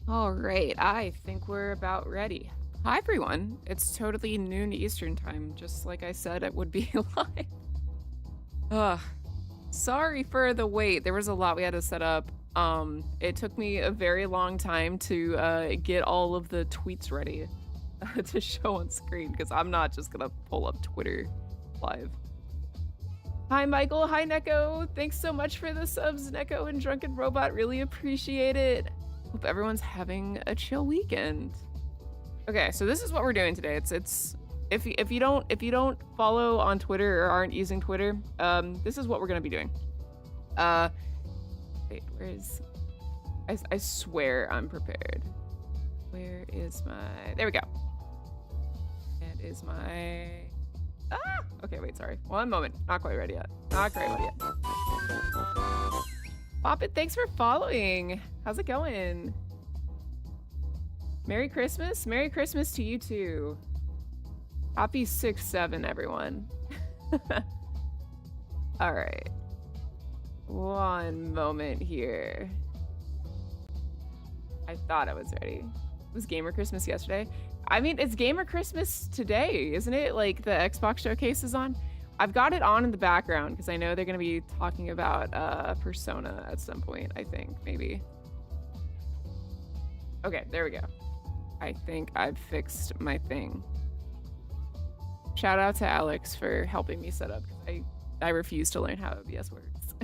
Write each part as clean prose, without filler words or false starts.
All right, I think we're about ready. Hi, everyone. It's totally noon Eastern time, just like I said it would be live. Ugh. Sorry for the wait. There was a lot we had to set up. It took me a very long time to get all of the tweets ready to show on screen because I'm not just gonna pull up Twitter live. Hi, Michael. Hi, Neko. Thanks so much for the subs, Neko and Drunken Robot. Really appreciate it. Hope everyone's having a chill weekend. Okay, so this is what we're doing today. It's if you don't follow on Twitter or aren't using Twitter, this is what we're gonna be doing. Wait, where is? I swear I'm prepared. Where is my? There we go. That is my. Ah! Okay, wait, sorry. One moment. Not quite ready yet. Not quite ready yet. Pop it, thanks for following. How's it going? Merry Christmas. Merry Christmas to you too. Happy 6-7, everyone. All right. One moment here. I thought I was ready. It was Gamer Christmas yesterday. I mean, it's Gamer Christmas today, isn't it? Like the Xbox showcase is on. I've got it on in the background because I know they're going to be talking about Persona at some point, I think, maybe. Okay, there we go. I think I've fixed my thing. Shout out to Alex for helping me set up. I refuse to learn how OBS works.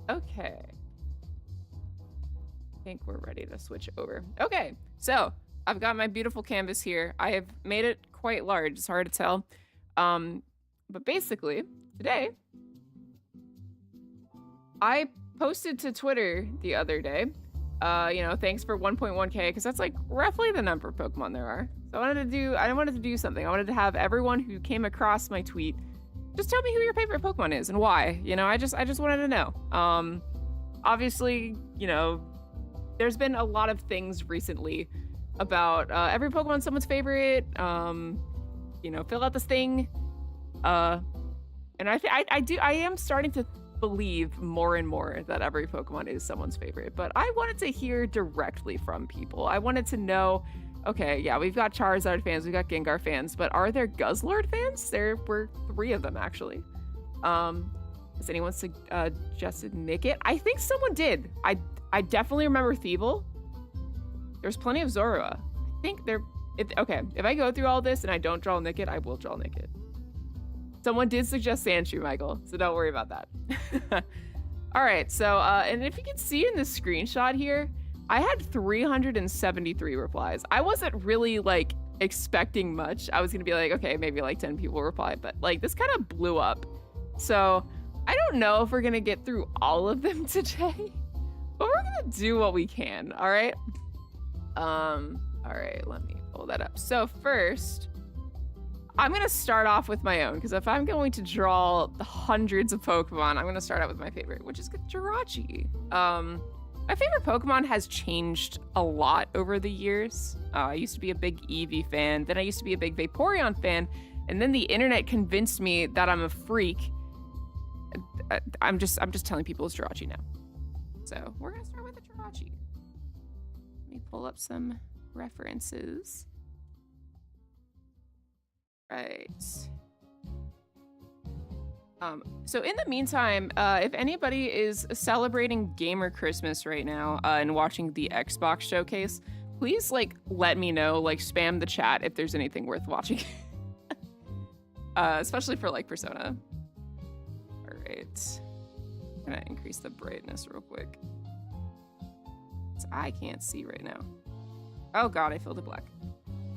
Okay. I think we're ready to switch over. Okay, so I've got my beautiful canvas here. I have made it quite large. It's hard to tell. But basically, today, I posted to Twitter the other day, thanks for 1.1K, because that's like roughly the number of Pokemon there are. So I wanted to do something. I wanted to have everyone who came across my tweet just tell me who your favorite Pokemon is and why. I just wanted to know. Obviously, there's been a lot of things recently about every Pokemon someone's favorite. Fill out this thing. And I am starting to believe more and more that every Pokemon is someone's favorite, but I wanted to hear directly from people. I wanted to know, okay, yeah, we've got Charizard fans, we've got Gengar fans, but are there Guzzlord fans? There were 3 of them, actually. Has anyone suggested Nickit? I think someone did. I definitely remember Thievul. There's plenty of Zorua. I think if I go through all this and I don't draw Nickit, I will draw Nickit. Someone did suggest Sandshrew, Michael, so don't worry about that. All right, so, and if you can see in this screenshot here, I had 373 replies. I wasn't really, like, expecting much. I was gonna be like, okay, maybe like 10 people reply, but like this kind of blew up. So I don't know if we're gonna get through all of them today, but we're gonna do what we can, all right? All right, let me pull that up. So first, I'm going to start off with my own, because if I'm going to draw the hundreds of Pokemon, I'm going to start out with my favorite, which is Jirachi. My favorite Pokemon has changed a lot over the years. I used to be a big Eevee fan, then I used to be a big Vaporeon fan, and then the internet convinced me that I'm a freak. I'm just telling people it's Jirachi now. So we're going to start with the Jirachi. Let me pull up some references. Right. So in the meantime, if anybody is celebrating Gamer Christmas right now and watching the Xbox showcase, please let me know, spam the chat if there's anything worth watching. Especially for Persona. All right. I'm gonna increase the brightness real quick. So I can't see right now. Oh God, I filled it black.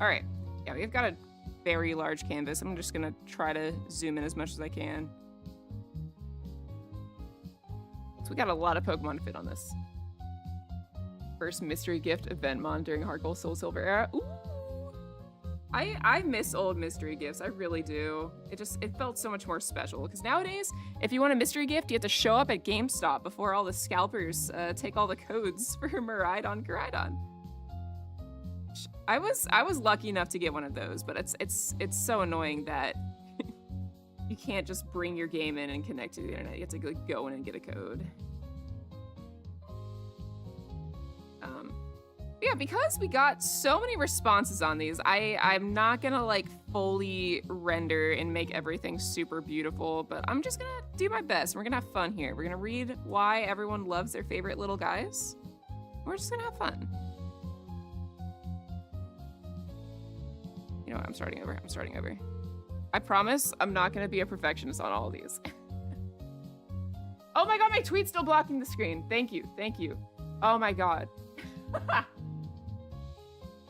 All right. Yeah, we've got a very large canvas. I'm just gonna try to zoom in as much as I can. So we got a lot of Pokemon to fit on this. First mystery gift Eventmon during Heart Gold Soul Silver era. Ooh! I miss old mystery gifts. I really do. It felt so much more special. Because nowadays, if you want a mystery gift, you have to show up at GameStop before all the scalpers take all the codes for Miraidon Koraidon. I was lucky enough to get one of those, but it's so annoying that you can't just bring your game in and connect to the internet. You have to go in and get a code. Yeah, because we got so many responses on these, I'm not gonna like fully render and make everything super beautiful, but I'm just gonna do my best. We're gonna have fun here. We're gonna read why everyone loves their favorite little guys. We're just gonna have fun. You know what? I'm starting over. I'm starting over. I promise I'm not gonna be a perfectionist on all of these. Oh my god, my tweet's still blocking the screen. Thank you. Thank you. Oh my god.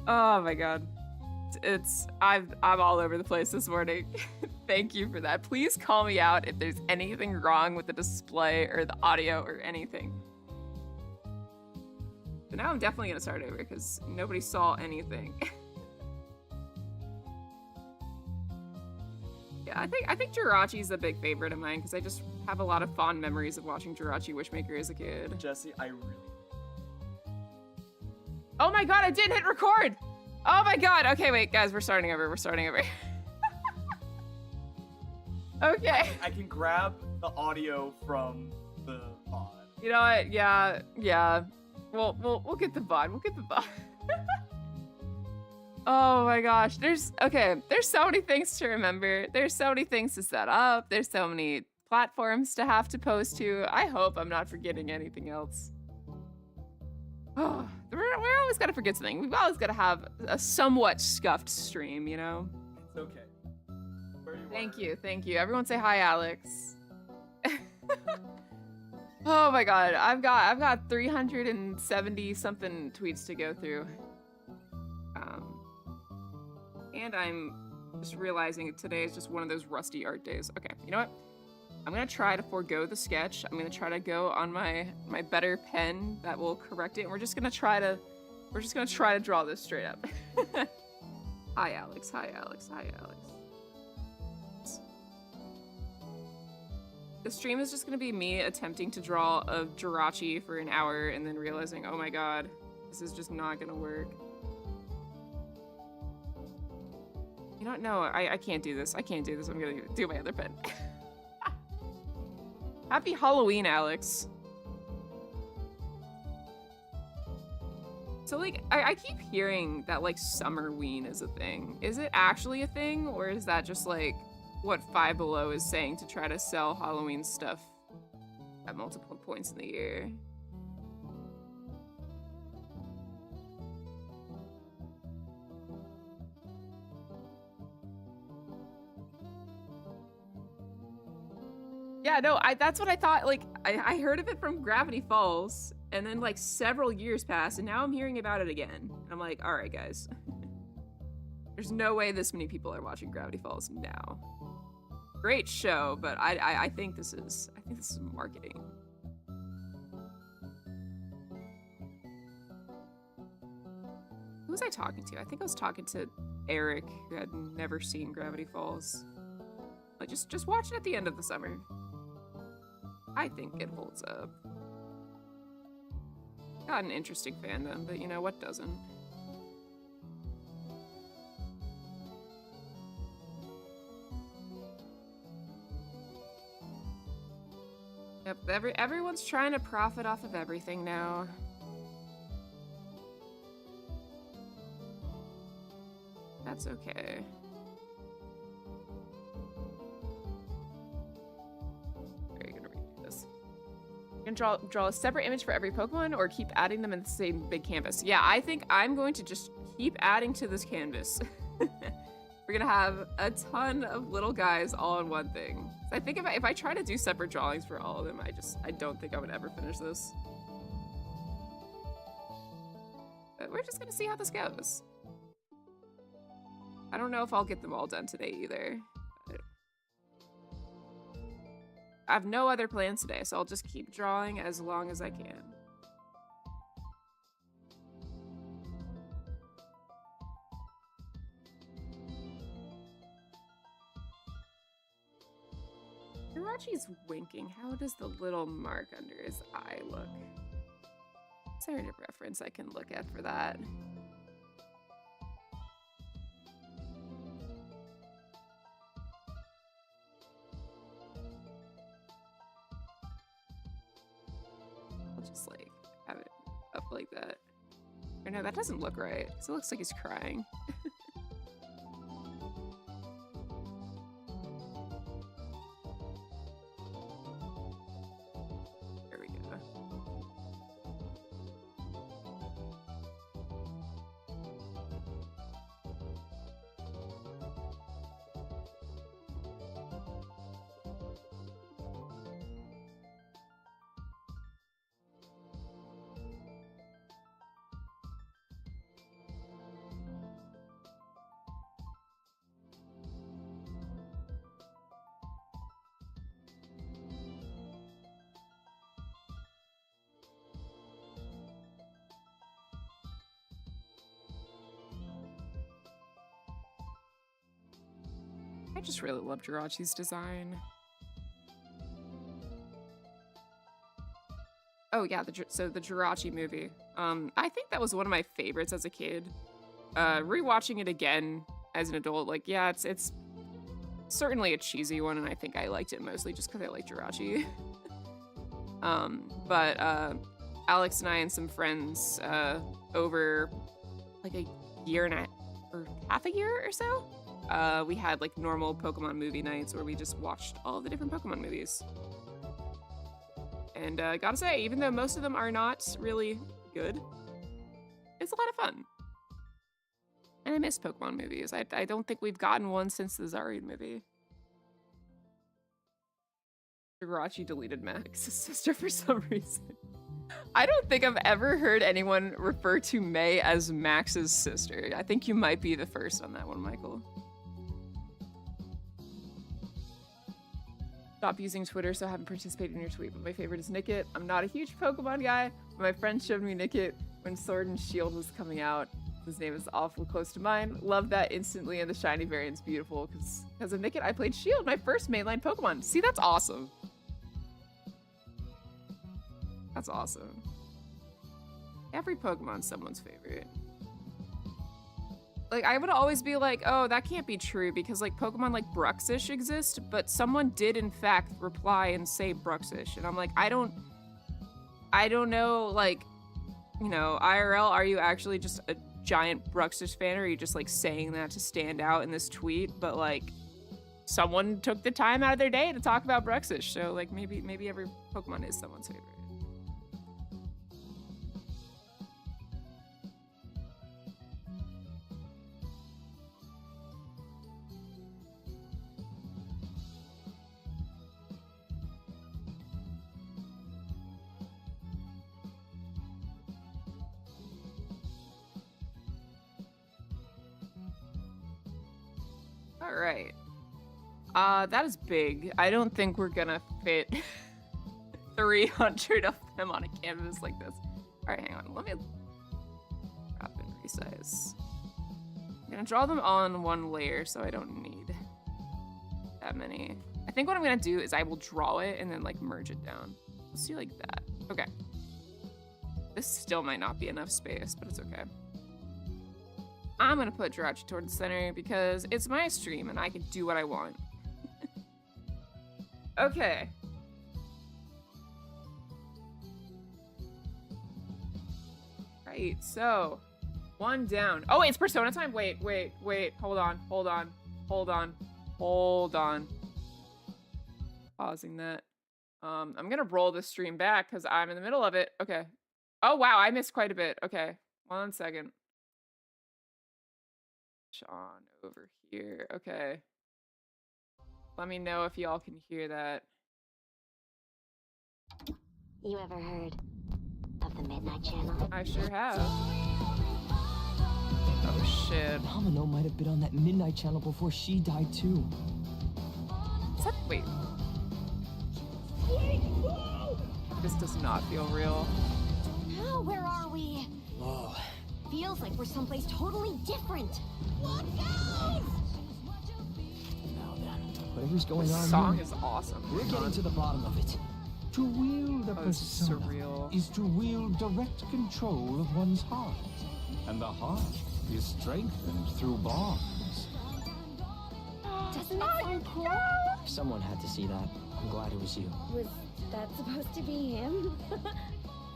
Oh my god. I'm all over the place this morning. Thank you for that. Please call me out if there's anything wrong with the display or the audio or anything. But now I'm definitely gonna start over because nobody saw anything. Yeah, I think Jirachi's a big favorite of mine because I just have a lot of fond memories of watching Jirachi Wishmaker as a kid. Jesse, I really... Oh my god, I didn't hit record! Oh my god! Okay, wait, guys, we're starting over. We're starting over. Okay. I can grab the audio from the VOD. You know what? Yeah. We'll get the VOD. We'll get the VOD. Oh my gosh. There's so many things to remember. There's so many things to set up. There's so many platforms to have to post to. I hope I'm not forgetting anything else. Oh, we're always gotta forget something. We've always gotta have a somewhat scuffed stream, you know? It's okay. Thank you. Everyone say hi, Alex. Oh my god, I've got 370 something tweets to go through. And I'm just realizing today is just one of those rusty art days. Okay, you know what? I'm gonna try to forego the sketch. I'm gonna try to go on my better pen that will correct it. And we're just gonna try to draw this straight up. Hi, Alex. Hi, Alex. Hi, Alex. The stream is just gonna be me attempting to draw a Jirachi for an hour and then realizing, oh my god, this is just not gonna work. You know, no, I can't do this. I can't do this. I'm gonna do my other pen. Happy Halloween, Alex. So, like, I keep hearing that, like, Summerween is a thing. Is it actually a thing, or is that just, like, what Five Below is saying to try to sell Halloween stuff at multiple points in the year? Yeah, no, that's what I thought. Like, I heard of it from Gravity Falls, and then, like, several years passed, and now I'm hearing about it again. And I'm like, all right, guys. There's no way this many people are watching Gravity Falls now. Great show, but I think this is marketing. Who was I talking to? I think I was talking to Eric, who had never seen Gravity Falls. Like, just watch it at the end of the summer. I think it holds up. Got an interesting fandom, but you know what doesn't? Yep, everyone's trying to profit off of everything now. That's okay. You're gonna draw a separate image for every Pokemon or keep adding them in the same big canvas? Yeah, I think I'm going to just keep adding to this canvas. We're gonna have a ton of little guys all in one thing. So I think if I try to do separate drawings for all of them, I don't think I would ever finish this. But we're just gonna see how this goes. I don't know if I'll get them all done today either. I have no other plans today, so I'll just keep drawing as long as I can. Jirachi's winking. How does the little mark under his eye look? Is there a reference I can look at for that? Just like have it up like that. Or no, that doesn't look right. 'Cause it looks like he's crying. There we go. I just really love Jirachi's design. Oh yeah, so the Jirachi movie. I think that was one of my favorites as a kid. Rewatching it again as an adult, like yeah, it's certainly a cheesy one, and I think I liked it mostly just because I like Jirachi. But Alex and I and some friends over like a year and a or half a year or so. We had like normal Pokemon movie nights where we just watched all the different Pokemon movies. And gotta say, even though most of them are not really good, it's a lot of fun. And I miss Pokemon movies. I don't think we've gotten one since the Zarude movie. Jirachi deleted Max's sister for some reason. I don't think I've ever heard anyone refer to May as Max's sister. I think you might be the first on that one, Michael. Stop using Twitter, so I haven't participated in your tweet, but my favorite is Nickit. I'm not a huge Pokemon guy, but my friend showed me Nickit when Sword and Shield was coming out. His name is awful close to mine. Love that instantly, and the shiny variant's beautiful. Because of Nickit, I played Shield, my first mainline Pokemon. See, that's awesome. That's awesome. Every Pokemon's someone's favorite. Like, I would always be like, oh, that can't be true because, like, Pokemon like Bruxish exist, but someone did, in fact, reply and say Bruxish. And I'm like, I don't know, like, you know, IRL, are you actually just a giant Bruxish fan, or are you just, like, saying that to stand out in this tweet? But, like, someone took the time out of their day to talk about Bruxish, so, like, maybe every Pokemon is someone's favorite. All right. That is big. I don't think we're gonna fit 300 of them on a canvas like this. All right, hang on. Let me drop and resize. I'm gonna draw them all in one layer, so I don't need that many. I think what I'm gonna do is I will draw it and then like merge it down. Let's do like that. Okay. This still might not be enough space, but it's okay. I'm gonna put Jirachi toward the center because it's my stream and I can do what I want. Okay. Right, so one down. Oh, wait, it's Persona time. Wait. Hold on. Pausing that. I'm gonna roll the stream back because I'm in the middle of it. Okay. Oh wow, I missed quite a bit. Okay, 1 second. On over here. Okay. Let me know if y'all can hear that. You ever heard of the Midnight Channel? I sure have. Oh shit. Hamano might have been on that Midnight Channel before she died too. Is that, wait. This does not feel real. Oh, where are we? Whoa. Feels like we're someplace totally different. Look out! Now then, whatever's going This on song here, is awesome. we're getting to the bottom of it. To wield a Oh, this is persona surreal. is to wield direct control of one's heart. And the heart is strengthened through bonds. Doesn't that sound cool? Someone had to see that. I'm glad it was you. Was that supposed to be him?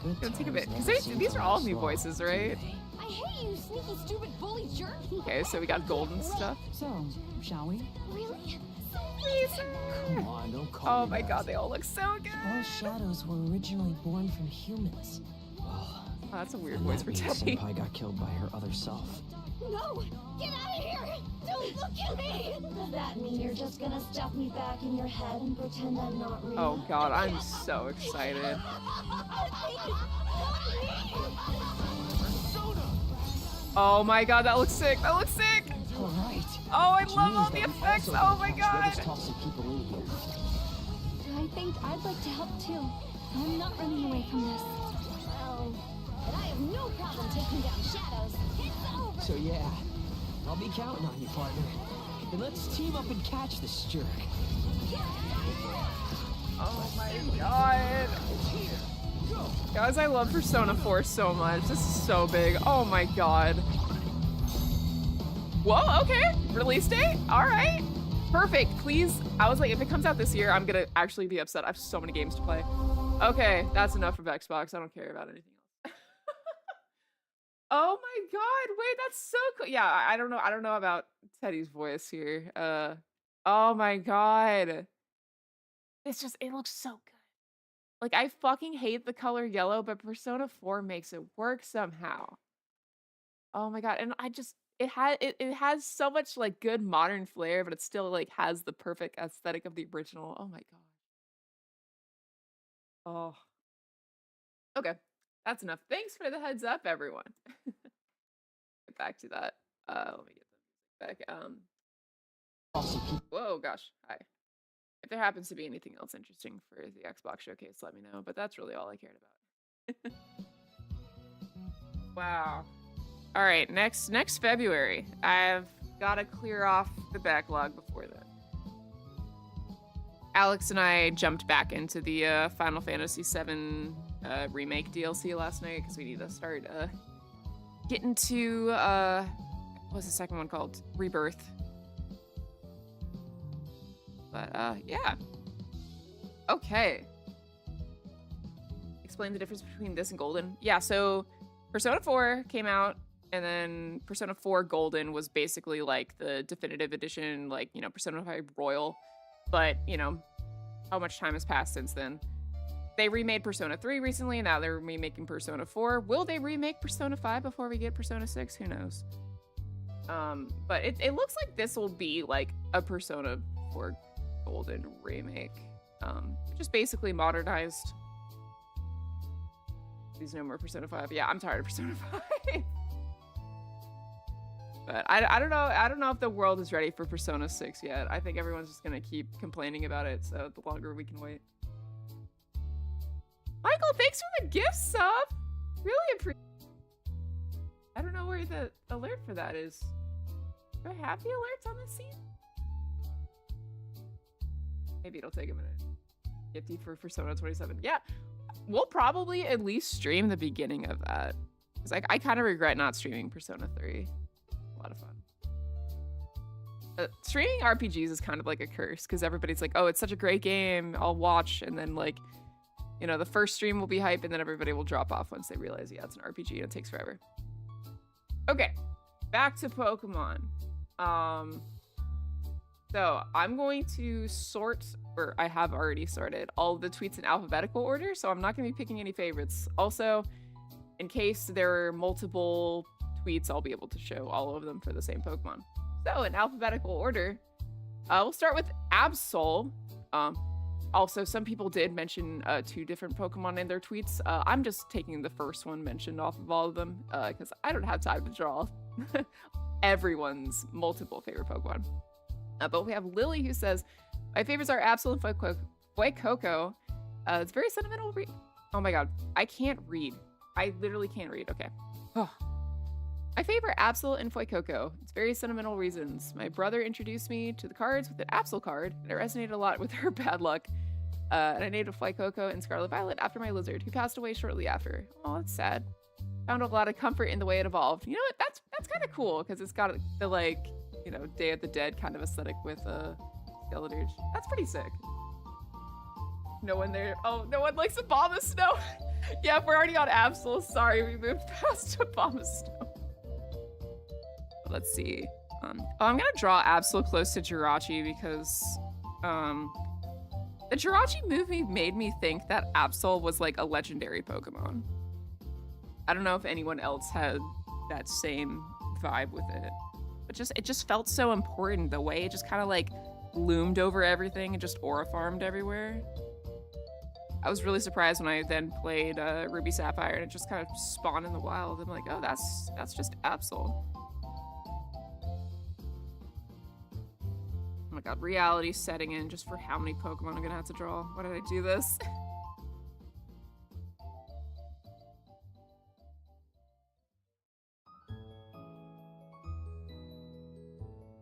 Good It'll take a times bit. never Because seem these to are all last new long, voices, do right? they? I hate you, sneaky, stupid bully jerk. Okay, so we got golden stuff. So, shall we? Really? Come on, don't call Oh me my that. god, they all look so good. All shadows were originally born from humans. Well, Oh, that's a weird and voice that for means Teddy. Senpai got killed by her other self. No! Get out of here! Don't look at me! Does that mean you're just gonna stuff me back in your head and pretend I'm not real? Oh god, I'm so excited. Oh my god, that looks sick. That looks sick. All right. Oh, I Which love means all the that we effects. also Oh gotta my catch the god. other toxic people in here. I think I'd like to help too. I'm not running away from this. Well, but I have no problem taking down shadows. It's over! So yeah, I'll be counting on you, partner. Then let's team up and catch this jerk. Oh my god. Guys, I love Persona 4 so much. This is so big. Oh my god. Whoa, okay. Release date? Alright. Perfect. Please. I was like, if it comes out this year, I'm gonna actually be upset. I have so many games to play. Okay, that's enough of Xbox. I don't care about anything else. Oh my god. Wait, that's so cool. Yeah, I don't know. I don't know about Teddy's voice here. Oh my god. It's just, it looks so good. Like, I fucking hate the color yellow, but Persona 4 makes it work somehow. Oh my god, and I just, it has so much like good modern flair, but it still like has the perfect aesthetic of the original. Oh my god. Oh. Okay, that's enough. Thanks for the heads up, everyone. Get back to that. Let me get the music back. Whoa, gosh. Hi. If there happens to be anything else interesting for the Xbox showcase, let me know. But that's really all I cared about. Wow. All right, next February. I've got to clear off the backlog before then. Alex and I jumped back into the Final Fantasy VII remake DLC last night because we need to start getting to what's the second one called? Rebirth. But yeah. Okay. Explain the difference between this and Golden. Yeah, so Persona 4 came out, and then Persona 4 Golden was basically like the definitive edition, like, you know, Persona 5 Royal. But, you know, how much time has passed since then? They remade Persona 3 recently, and now they're remaking Persona 4. Will they remake Persona 5 before we get Persona 6? Who knows? But it looks like this will be like a Persona 4 Golden remake, just basically modernized. There's no more Persona 5. Yeah, I'm tired of Persona 5. But I don't know. I don't know if the world is ready for Persona 6 yet. I think everyone's just gonna keep complaining about it. So the longer we can wait. Michael, thanks for the gift sub. Really appreciate. I don't know where the alert for that is. Do I have the alerts on this scene? Maybe it'll take a minute. Gifty for Persona 27. Yeah, we'll probably at least stream the beginning of that. Because I kind of regret not streaming Persona 3. A lot of fun. Streaming RPGs is kind of like a curse because everybody's like, oh, it's such a great game, I'll watch. And then, like, you know, the first stream will be hype and then everybody will drop off once they realize, yeah, it's an RPG and it takes forever. Okay, back to Pokemon. So I'm going to sort, or I have already sorted, all of the tweets in alphabetical order, so I'm not going to be picking any favorites. Also, in case there are multiple tweets, I'll be able to show all of them for the same Pokemon. So in alphabetical order, we'll start with Absol. Also, some people did mention 2 different Pokemon in their tweets. I'm just taking the first one mentioned off of all of them because I don't have time to draw everyone's multiple favorite Pokemon. But we have Lily who says, my favorites are Absol and Fuecoco. It's very sentimental. Oh my god, I can't read. I literally can't read. Okay. Oh. My favorite Absol and Fuecoco. It's very sentimental reasons. My brother introduced me to the cards with an Absol card, and it resonated a lot with her bad luck. And I named a Fuecoco and Scarlet Violet after my lizard, who passed away shortly after. Oh, that's sad. Found a lot of comfort in the way it evolved. You know what? That's kind of cool because it's got the, like, you know, Day of the Dead kind of aesthetic with Skeletorch. That's pretty sick. No one there. Oh, no one likes Obama Snow. Yeah, we're already on Absol. Sorry, we moved past Obama Snow. Let's see. Oh, I'm gonna draw Absol close to Jirachi because the Jirachi movie made me think that Absol was like a legendary Pokemon. I don't know if anyone else had that same vibe with it. But it just felt so important, the way it just kind of like loomed over everything and just aura farmed everywhere. I was really surprised when I then played Ruby Sapphire and it just kind of spawned in the wild. I'm like, oh, that's just Absol. Oh my god, reality's setting in just for how many Pokemon I'm gonna have to draw. Why did I do this?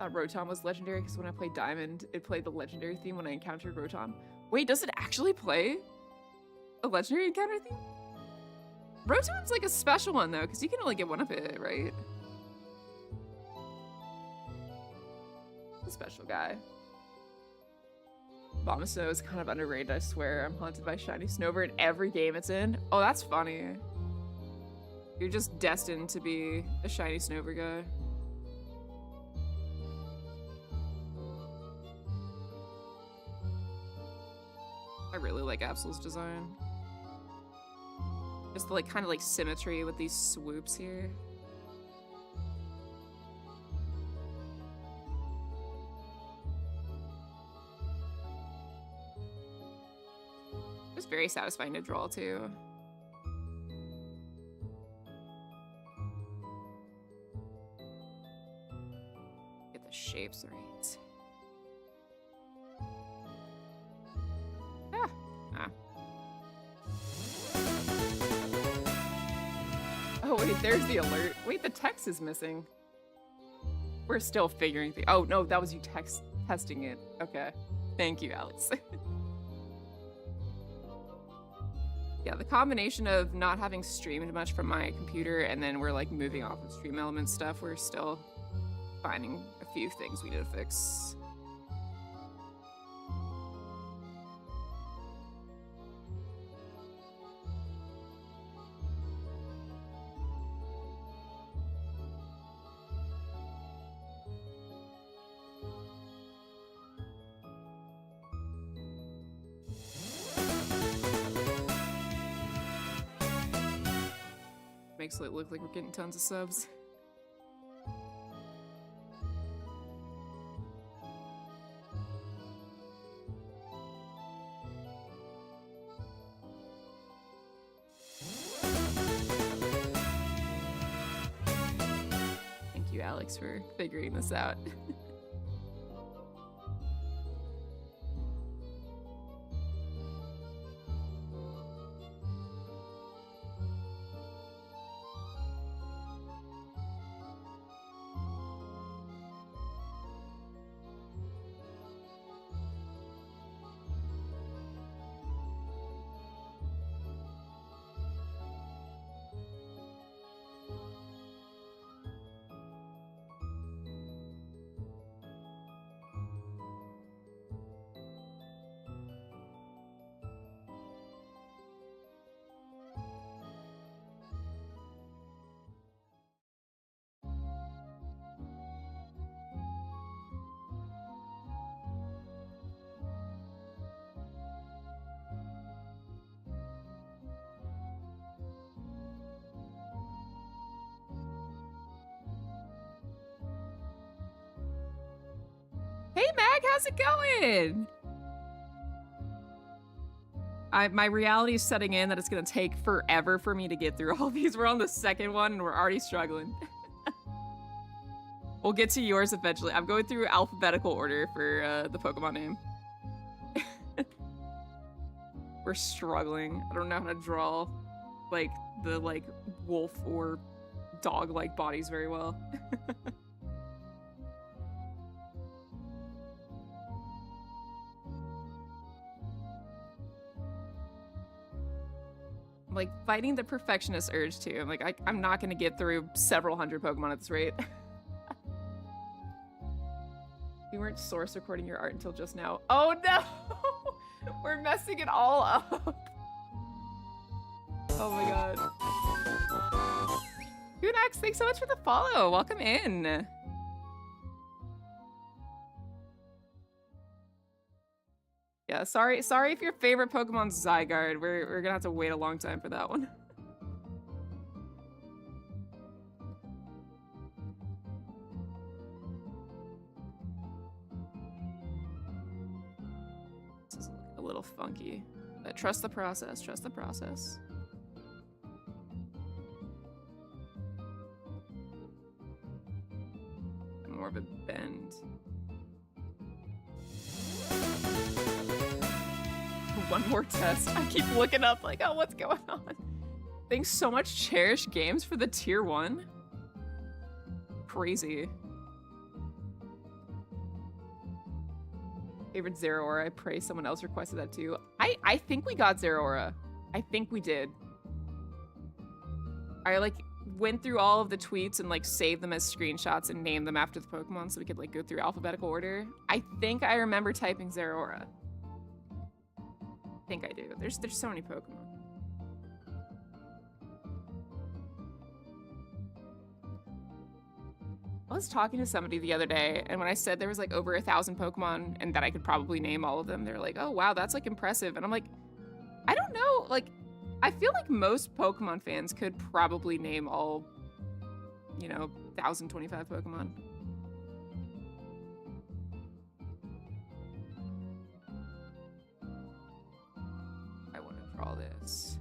Rotom was legendary because when I played Diamond, it played the legendary theme when I encountered Rotom. Wait, does it actually play a legendary encounter theme? Rotom's like a special one though, because you can only get one of it, right? A special guy. Bombasino is kind of underrated, I swear. I'm haunted by Shiny Snover in every game it's in. Oh, that's funny. You're just destined to be a Shiny Snover guy. I really like Absol's design. Just the like kind of like symmetry with these swoops here. It was very satisfying to draw too. Get the shapes right. Oh wait, there's the alert. Wait, the text is missing. We're still figuring things. Oh no, that was you testing it. Okay, thank you, Alex. Yeah, the combination of not having streamed much from my computer and then we're like moving off of Stream Element stuff, we're still finding a few things we need to fix. Makes it look like we're getting tons of subs. Thank you, Alex, for figuring this out. Hey Mag, how's it going? My reality is setting in that it's gonna take forever for me to get through all these. We're on the second one and we're already struggling. We'll get to yours eventually. I'm going through alphabetical order for the Pokemon name. We're struggling. I don't know how to draw like the wolf or dog-like bodies very well. Like fighting the perfectionist urge too. I'm like, I'm not gonna get through several hundred Pokemon at this rate. You weren't source recording your art until just now. Oh no! We're messing it all up. Oh my god. Gunax, thanks so much for the follow. Welcome in. Yeah, sorry if your favorite Pokemon's Zygarde. We're gonna have to wait a long time for that one. This is a little funky. But trust the process, trust the process. More of a bend. One more test. I keep looking up like, oh, what's going on? Thanks so much, Cherish Games, for the tier 1. Crazy. Favorite Zeraora. I pray someone else requested that too. I think we got Zeraora. I think we did. I like went through all of the tweets and like saved them as screenshots and named them after the Pokemon so we could like go through alphabetical order. I think I remember typing Zeraora. I think I do. There's so many Pokemon. I was talking to somebody the other day, and when I said there was like over 1,000 Pokemon and that I could probably name all of them, they're like, oh wow, that's like impressive. And I'm like, I don't know, like, I feel like most Pokemon fans could probably name all, you know, 1,025 Pokemon. I want to draw this.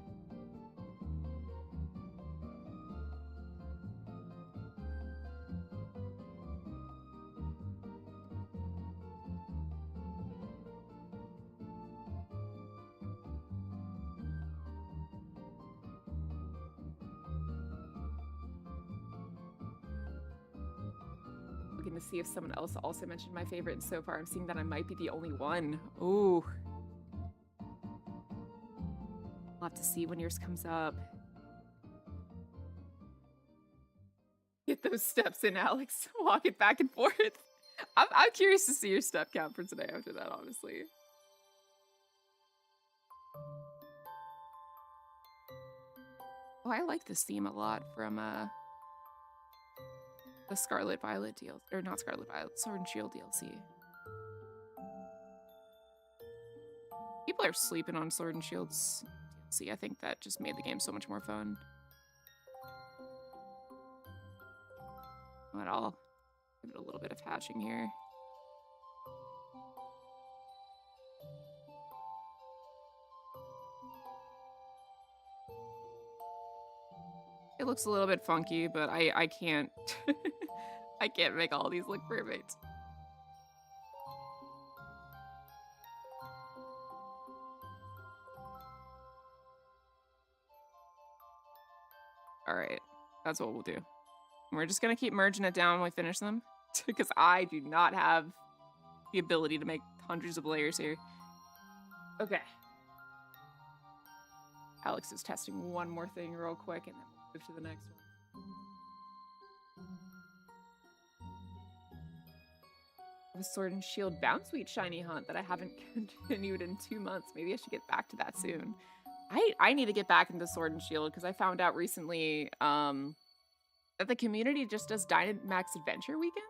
To see if someone else also mentioned my favorite, and so far I'm seeing that I might be the only one. Ooh. I'll have to see when yours comes up. Get those steps in, Alex. Walk it back and forth. I'm curious to see your step count for today after that, honestly. Oh, I like this theme a lot from the Scarlet Violet DLC, or not Scarlet Violet, Sword and Shield DLC. People are sleeping on Sword and Shield's DLC. I think that just made the game so much more fun. But I'll give it a little bit of hatching here. It looks a little bit funky, but I can't I can't make all these look perfect. All right, that's what we'll do. We're just gonna keep merging it down when we finish them, because I do not have the ability to make hundreds of layers here. Okay. Alex is testing one more thing real quick, and then we'll move to the next one. The Sword and Shield Bounce Sweet Shiny Hunt that I haven't continued in 2 months. Maybe I should get back to that soon. I need to get back into Sword and Shield because I found out recently that the community just does Dynamax Adventure weekends.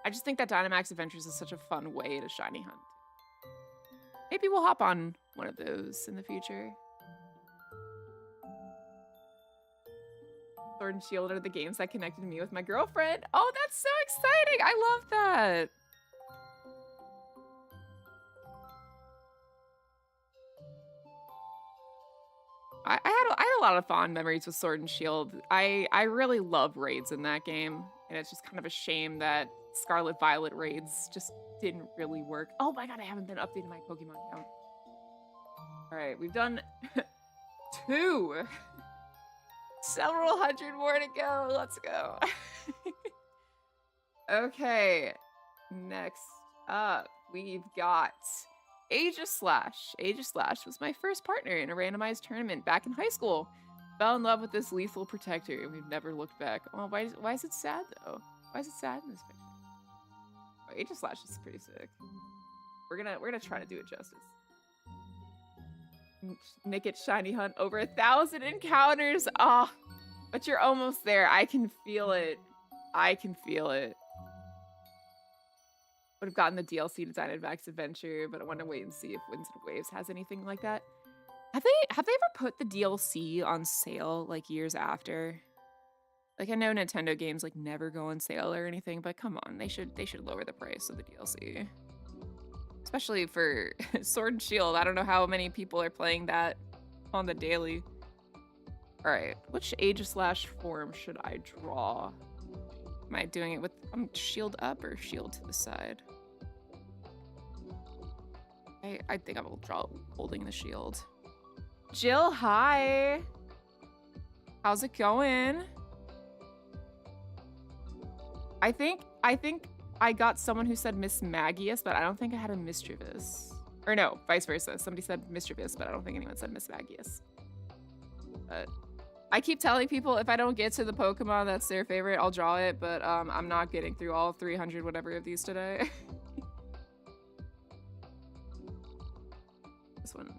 I just think that Dynamax Adventures is such a fun way to shiny hunt. Maybe we'll hop on one of those in the future. Sword and Shield are the games that connected me with my girlfriend. Oh, that's so exciting! I love that! I had a lot of fond memories with Sword and Shield. I really love raids in that game, and it's just kind of a shame that Scarlet Violet raids just didn't really work. Oh my god, I haven't been updating my Pokemon count. Alright, we've done 2. Several hundred more to go. Let's go. Okay, next up, we've got Aegislash. Aegislash was my first partner in a randomized tournament back in high school. Fell in love with this lethal protector, and we've never looked back. Oh, why is it sad though? Why is it sad in this picture? Oh, Aegislash is pretty sick. We're gonna try to do it justice. Nick it shiny hunt over 1,000 encounters. Ah, oh, but you're almost there. I can feel it. I can feel it. Would have gotten the DLC to Dynamax Adventure, but I want to wait and see if Winds and Waves has anything like that. Have they ever put the DLC on sale like years after? Like I know Nintendo games like never go on sale or anything, but come on, they should lower the price of the DLC. Especially for Sword and Shield. I don't know how many people are playing that on the daily. All right, which age/form should I draw? Am I doing it with shield up or shield to the side? I think I will draw holding the shield. Jill, hi. How's it going? I think I got someone who said Miss Magius, but I don't think I had a Mischievous. Or no, vice versa. Somebody said Mischievous, but I don't think anyone said Miss Magius. But I keep telling people if I don't get to the Pokemon that's their favorite, I'll draw it, but I'm not getting through all 300 whatever of these today. This one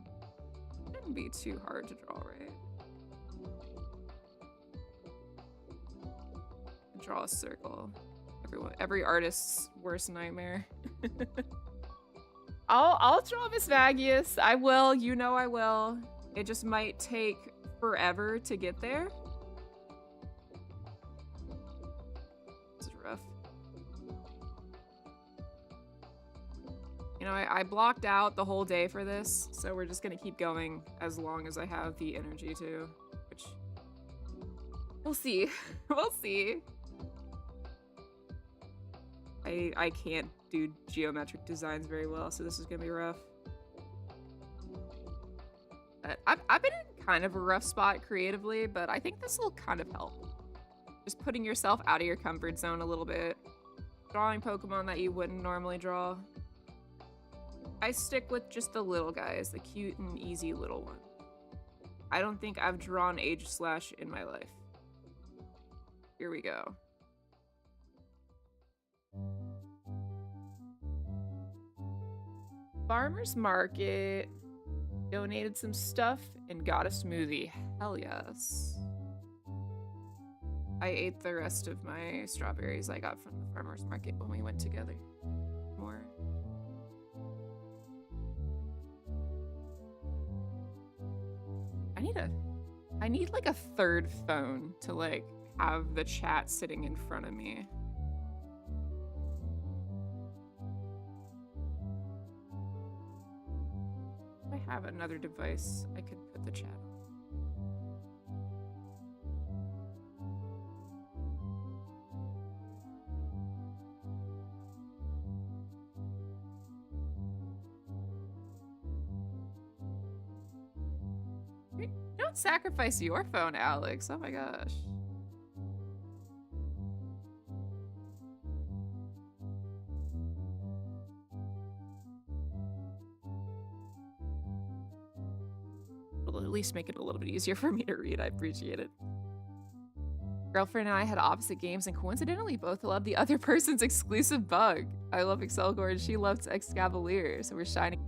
shouldn't be too hard to draw, right? Draw a circle. Every artist's worst nightmare. I'll draw Miss Magius. I will, you know I will. It just might take forever to get there. This is rough. You know, I blocked out the whole day for this, so we're just gonna keep going as long as I have the energy to, which we'll see. We'll see. I can't do geometric designs very well, so this is gonna be rough. But I've been in kind of a rough spot creatively, but I think this will kind of help. Just putting yourself out of your comfort zone a little bit. Drawing Pokemon that you wouldn't normally draw. I stick with just the little guys, the cute and easy little one. I don't think I've drawn Age/, in my life. Here we go. Farmer's Market donated some stuff and got a smoothie. Hell yes. I ate the rest of my strawberries I got from the farmer's market when we went together. More. I need like a third phone to like have the chat sitting in front of me. If I have another device, I could put the chat on. Don't sacrifice your phone, Alex. Oh my gosh. It'll at least make it a little bit easier for me to read. I appreciate it. Girlfriend and I had opposite games and coincidentally both loved the other person's exclusive bug. I love Excelgor and she loves Excavalier, so we're shining.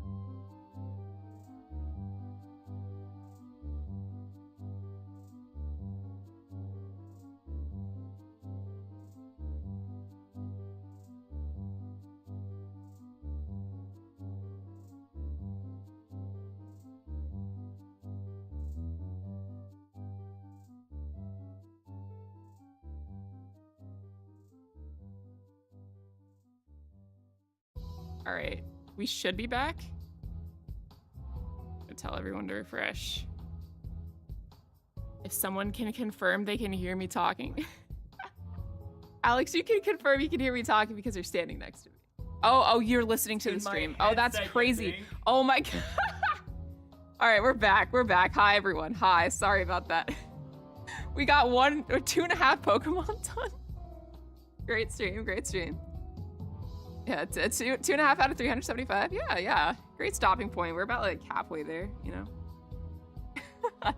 All right, we should be back. I'm gonna tell everyone to refresh. If someone can confirm they can hear me talking. Alex, you can confirm you can hear me talking because you're standing next to me. Oh, you're listening to the stream. Oh, that's crazy. Oh my God. All right, we're back. We're back. Hi, everyone. Hi, sorry about that. We got 1 or 2.5 Pokemon done. Great stream, great stream. Yeah, it's 2.5 out of 375. Yeah. Great stopping point. We're about like halfway there, you know. All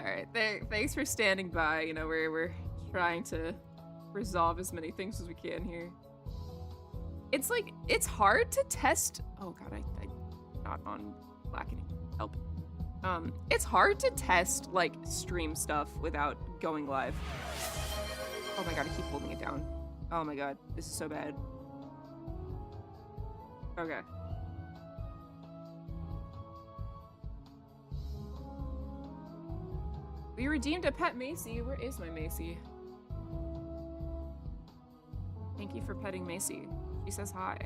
right, thanks for standing by. You know, we're trying to resolve as many things as we can here. It's like it's hard to test. Oh God, I not on Blackening. Help. It's hard to test like stream stuff without going live. Oh my God, I keep holding it down. Oh my God, this is so bad. Okay. We redeemed a pet Macy. Where is my Macy? Thank you for petting Macy. She says hi.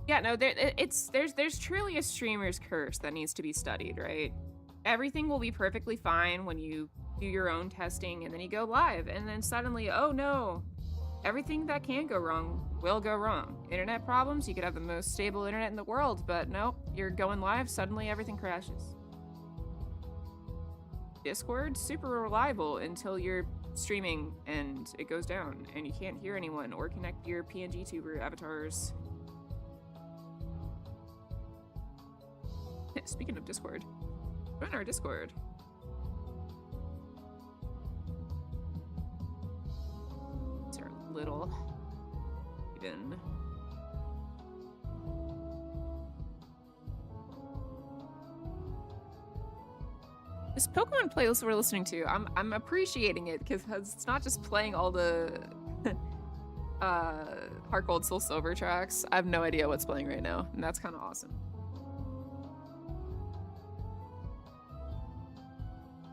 Yeah, no, there's truly a streamer's curse that needs to be studied, right? Everything will be perfectly fine when you do your own testing and then you go live, and then suddenly, oh no, everything that can go wrong will go wrong. Internet problems, you could have the most stable internet in the world, but nope, you're going live, suddenly everything crashes. Discord, super reliable until you're streaming and it goes down and you can't hear anyone or connect your PNG tuber avatars. Speaking of Discord, join our Discord. It's our little even. This Pokemon playlist we're listening to, I'm appreciating it because it's not just playing all the Heart Gold Soul Silver tracks. I have no idea what's playing right now, and that's kind of awesome.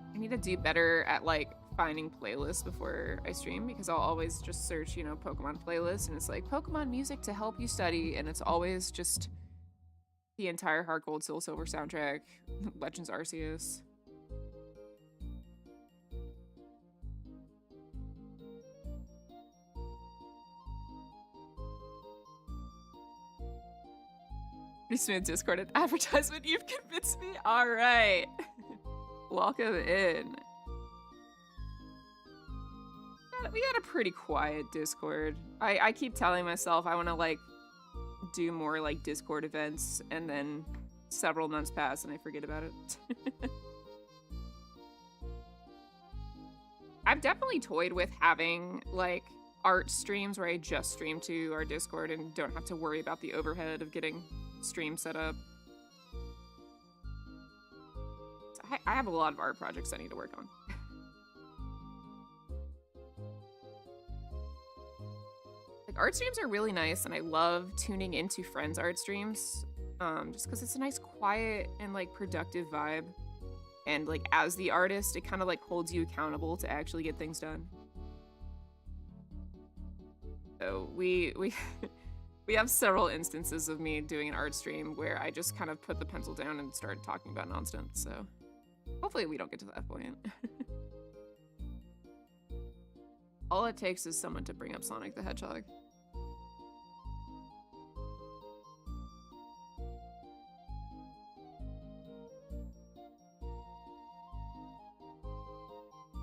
I need to do better at like finding playlists before I stream because I'll always just search, you know, Pokemon playlists and it's like Pokemon music to help you study, and it's always just the entire Heart Gold Soul Silver soundtrack, Legends Arceus. Pretty smooth Discord advertisement. You've convinced me. All right. Welcome in. We got a pretty quiet Discord. I keep telling myself I want to like do more like Discord events, and then several months pass and I forget about it. I've definitely toyed with having like art streams where I just stream to our Discord and don't have to worry about the overhead of getting stream set up. I have a lot of art projects I need to work on. Like, art streams are really nice, and I love tuning into friends' art streams, just because it's a nice, quiet, and, like, productive vibe. And, like, as the artist, it kind of, like, holds you accountable to actually get things done. So, we have several instances of me doing an art stream where I just kind of put the pencil down and started talking about nonsense, so... Hopefully we don't get to that point. All it takes is someone to bring up Sonic the Hedgehog.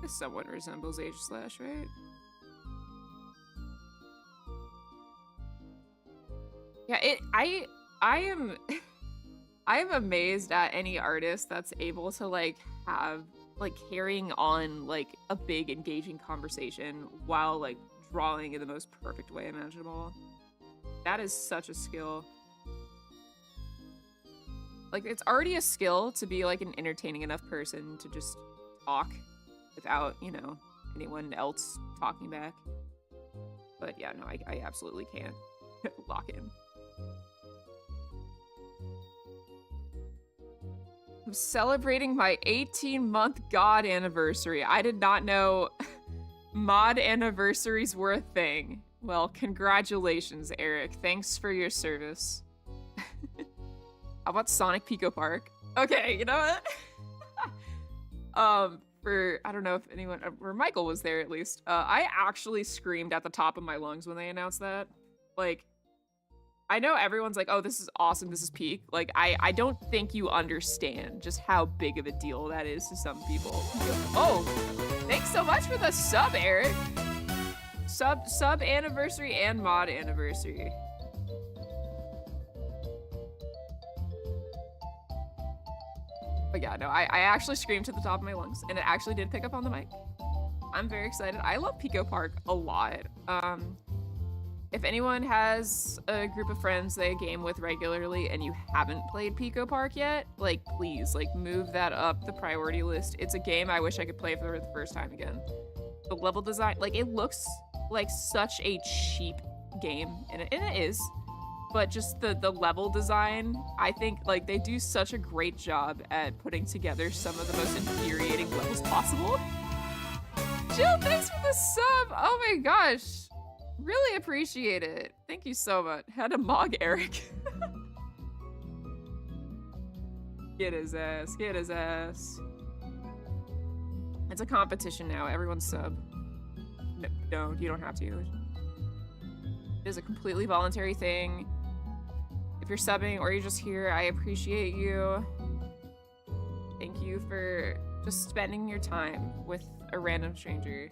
This somewhat resembles H/, right? Yeah, I am... I am amazed at any artist that's able to, like, have, like, carrying on, like, a big, engaging conversation while, like, drawing in the most perfect way imaginable. That is such a skill. Like, it's already a skill to be, like, an entertaining enough person to just talk without, you know, anyone else talking back. But, yeah, no, I absolutely can't lock in. I'm celebrating my 18-month God anniversary. I did not know mod anniversaries were a thing. Well, congratulations, Eric. Thanks for your service. How about Sonic Pico Park? Okay, you know what? I don't know if anyone, or Michael was there at least. I actually screamed at the top of my lungs when they announced that. Like, I know everyone's like, oh, this is awesome, this is peak. Like, I don't think you understand just how big of a deal that is to some people. Oh, thanks so much for the sub, Eric. Sub anniversary and mod anniversary. But yeah, no, I actually screamed to the top of my lungs, and it actually did pick up on the mic. I'm very excited. I love Pico Park a lot. If anyone has a group of friends they game with regularly and you haven't played Pico Park yet, like, please, like, move that up the priority list. It's a game I wish I could play for the first time again. The level design, like, it looks like such a cheap game, and it is, but just the level design, I think, like, they do such a great job at putting together some of the most infuriating levels possible. Jill, thanks for the sub! Oh my gosh! Really appreciate it. Thank you so much. Had to mog Eric. Get his ass. Get his ass. It's a competition now. Everyone sub. No, don't. You don't have to. It is a completely voluntary thing. If you're subbing or you're just here, I appreciate you. Thank you for just spending your time with a random stranger.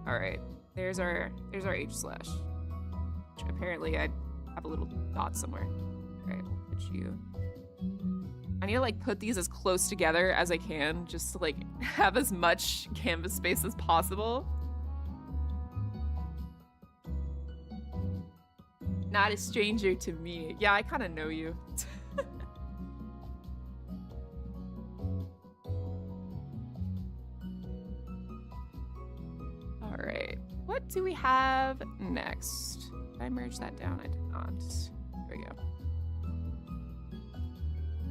All right. There's our H/. Which apparently I have a little dot somewhere. All right, we'll put you. I need to like put these as close together as I can, just to like have as much canvas space as possible. Not a stranger to me. Yeah, I kind of know you. All right. What do we have next? Did I merge that down? I did not. There we go.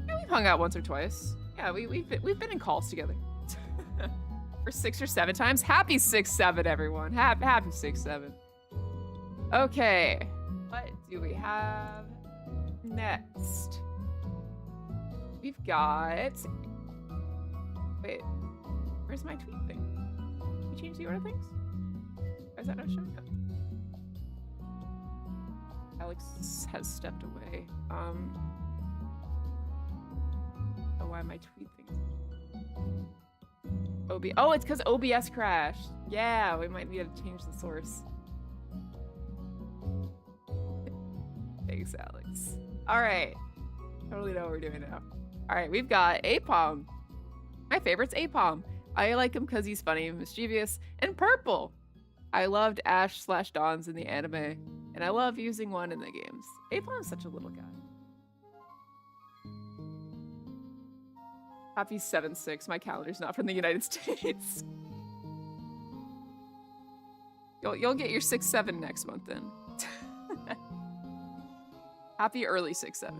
Yeah, we've hung out once or twice. Yeah, we've been in calls together. For 6 or 7 times. Happy 6-7, everyone. Happy 6-7. Okay. What do we have next? We've got... Wait. Where's my tweet thing? Can you change the order of things? Why is that not showing up? Alex has stepped away. Oh, why my tweet things? Oh, it's because OBS crashed. Yeah, we might need to change the source. Thanks, Alex. All right. Totally know what we're doing now. All right, we've got Apom. My favorite's Apom. I like him because he's funny and mischievous. And purple. I loved Ash/Dawns in the anime, and I love using one in the games. Apom's such a little guy. Happy 7-6. My calendar's not from the United States. You'll get your 6-7 next month then. Happy early 6-7.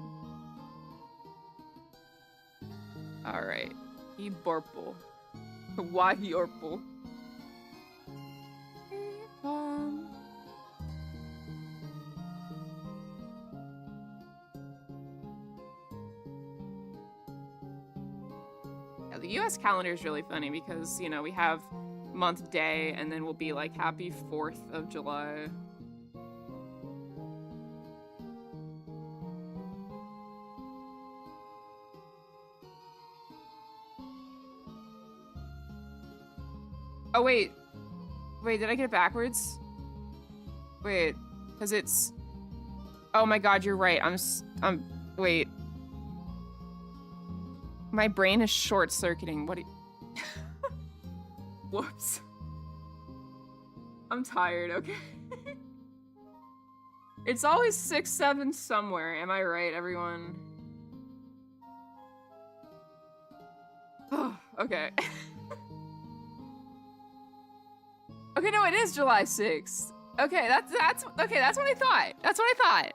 All right. Eborple. Why Eborple? Yeah, the US calendar is really funny because, you know, we have month day and then we'll be like happy 4th of July. Oh, wait. Wait, did I get it backwards? Wait, because it's... Oh my god, you're right. Wait. My brain is short-circuiting. What do you... Whoops. I'm tired, okay? It's always 6-7 somewhere. Am I right, everyone? Oh, okay. Okay, no, it is July 6th. Okay, that's what I thought. That's what I thought.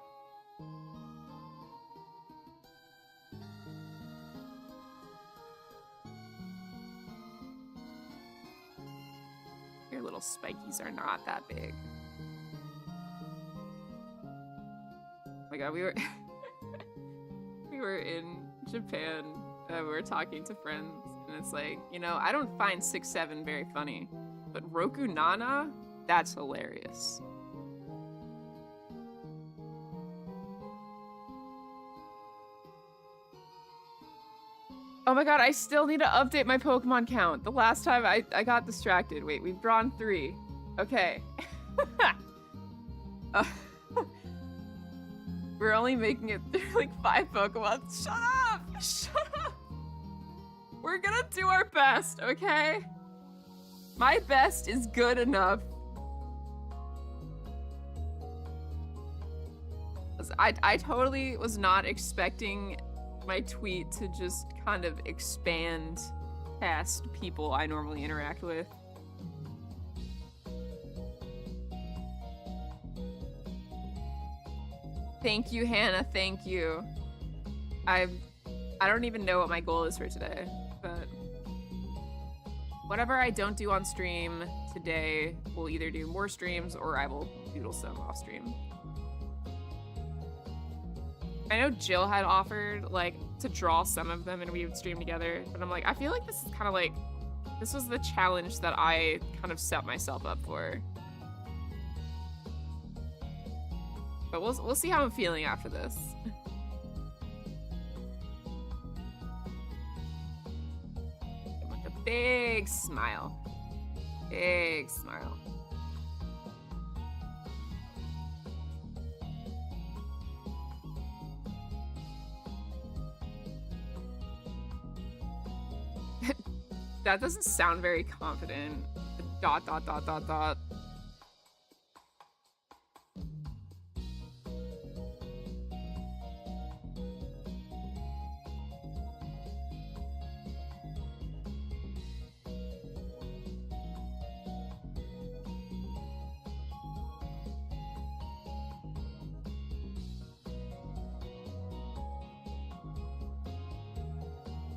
Your little spikies are not that big. Oh my god, we were in Japan. We were talking to friends, and it's like, you know, I don't find 6-7 very funny. But Roku Nana, that's hilarious. Oh my god, I still need to update my Pokemon count. The last time I got distracted. Wait, we've drawn 3. Okay. We're only making it through like 5 Pokemon. Shut up! Shut up! We're gonna do our best, okay? My best is good enough. I totally was not expecting my tweet to just kind of expand past people I normally interact with. Thank you, Hannah. Thank you. I don't even know what my goal is for today, but whatever I don't do on stream today, we'll either do more streams or I will doodle some off stream. I know Jill had offered like to draw some of them and we would stream together, but I'm like, I feel like this is kind of like, this was the challenge that I kind of set myself up for. But we'll see how I'm feeling after this. Like a big smile. Big smile. That doesn't sound very confident. Dot, dot, dot, dot, dot.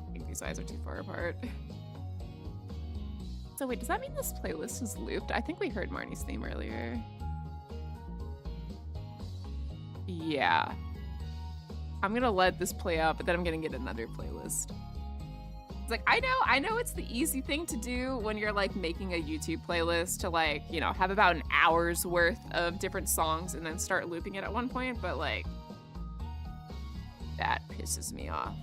I think these eyes are too far apart. So wait, does that mean this playlist is looped? I think we heard Marnie's theme earlier. Yeah. I'm gonna let this play out, but then I'm gonna get another playlist. It's like, I know it's the easy thing to do when you're like making a YouTube playlist to like, you know, have about an hour's worth of different songs and then start looping it at one point, but like, that pisses me off.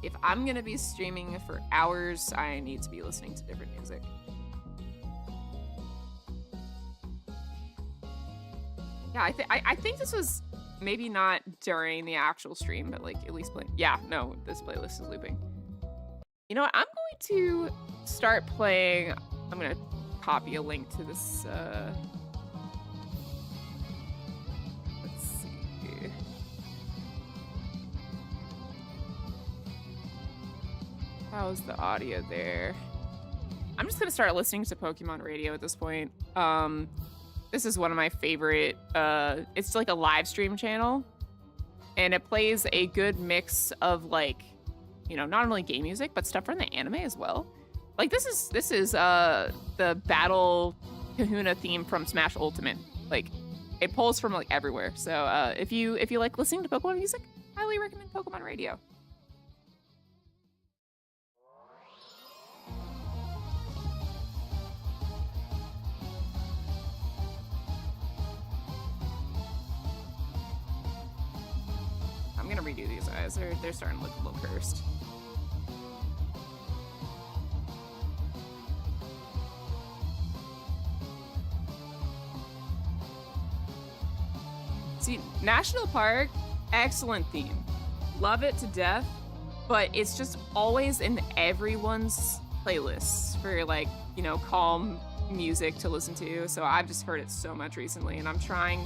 If I'm gonna be streaming for hours, I need to be listening to different music. Yeah, I think this was maybe not during the actual stream, but like at least playing. Yeah, no, this playlist is looping. You know what? I'm going to start playing. I'm gonna copy a link to this. Let's see. How's the audio there? I'm just gonna start listening to Pokemon Radio at this point. This is one of my favorite, it's like a live stream channel, and it plays a good mix of like, you know, not only game music, but stuff from the anime as well. Like this is the Battle Kahuna theme from Smash Ultimate. Like it pulls from like everywhere. So if you like listening to Pokemon music, highly recommend Pokemon Radio. I'm gonna redo these eyes. They're starting to look a little cursed. See, National Park, excellent theme. Love it to death, but it's just always in everyone's playlists for like, you know, calm music to listen to. So I've just heard it so much recently, and I'm trying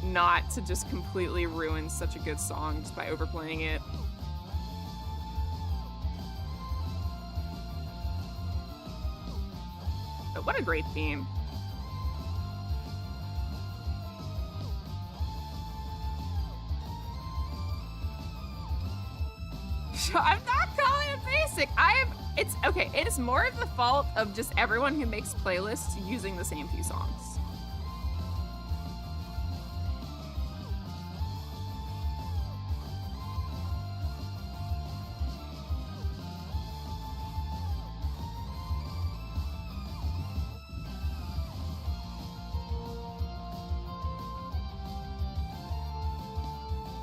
not to just completely ruin such a good song just by overplaying it. But what a great theme. I'm not calling it basic. It's okay. It is more of the fault of just everyone who makes playlists using the same few songs.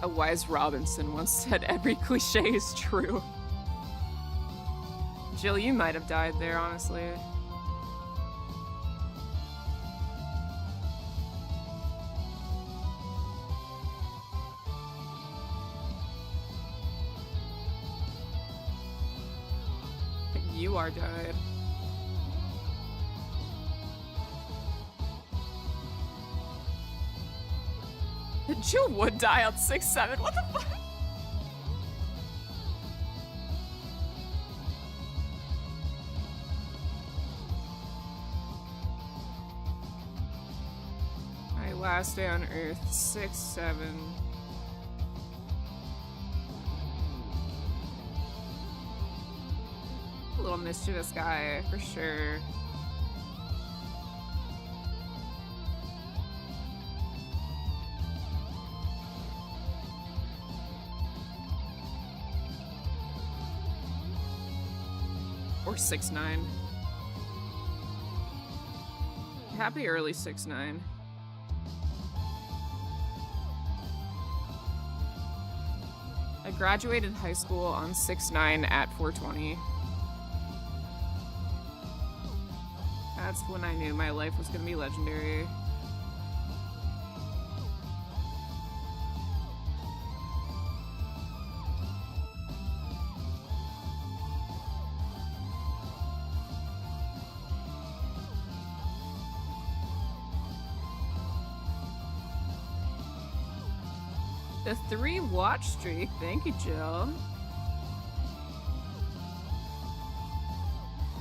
A wise Robinson once said every cliche is true. Jill, you might have died there, honestly. You are died. Jill would die on 6-7. What the fuck? My last day on Earth, 6-7. A little mischievous guy, for sure. Or 6-9. Happy early 6-9. I graduated high school on 6-9 at 420. That's when I knew my life was gonna be legendary. The 3 watch streak. Thank you, Jill.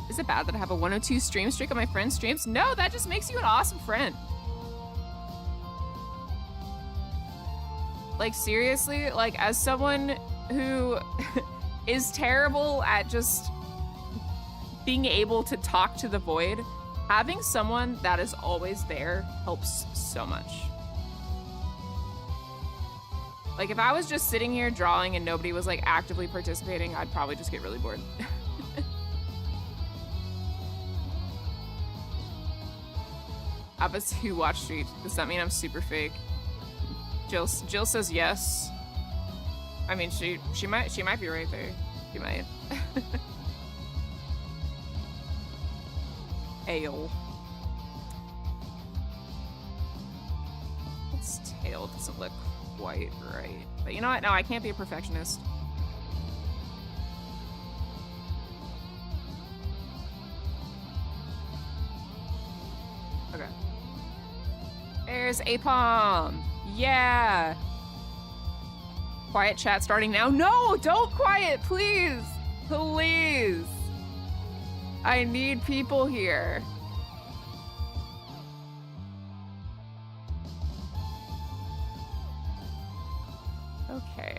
Is it bad that I have a 102 stream streak on my friend's streams? No, that just makes you an awesome friend. Like, seriously, like, as someone who is terrible at just being able to talk to the void, having someone that is always there helps so much. Like, if I was just sitting here drawing and nobody was, like, actively participating, I'd probably just get really bored. I have a 2 watch streak. Does that mean I'm super fake? Jill says yes. I mean, she might be right there. She might. Ale. Its tail doesn't look quite right. But you know what? No, I can't be a perfectionist. Okay. There's Apom. Yeah. Quiet chat starting now. No, don't quiet, please. Please. I need people here. Okay.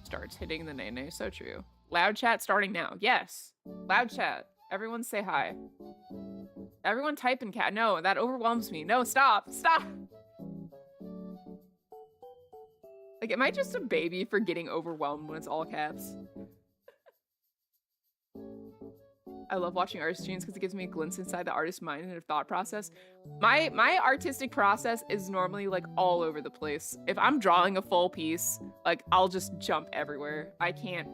Starts hitting the nay-nay. So true. Loud chat starting now. Yes. Loud chat. Everyone say hi. Everyone type in cat. No, that overwhelms me. No, stop. Stop. Like, am I just a baby for getting overwhelmed when it's all caps? I love watching art streams because it gives me a glimpse inside the artist's mind and their thought process. My artistic process is normally like all over the place. If I'm drawing a full piece, like I'll just jump everywhere. I can't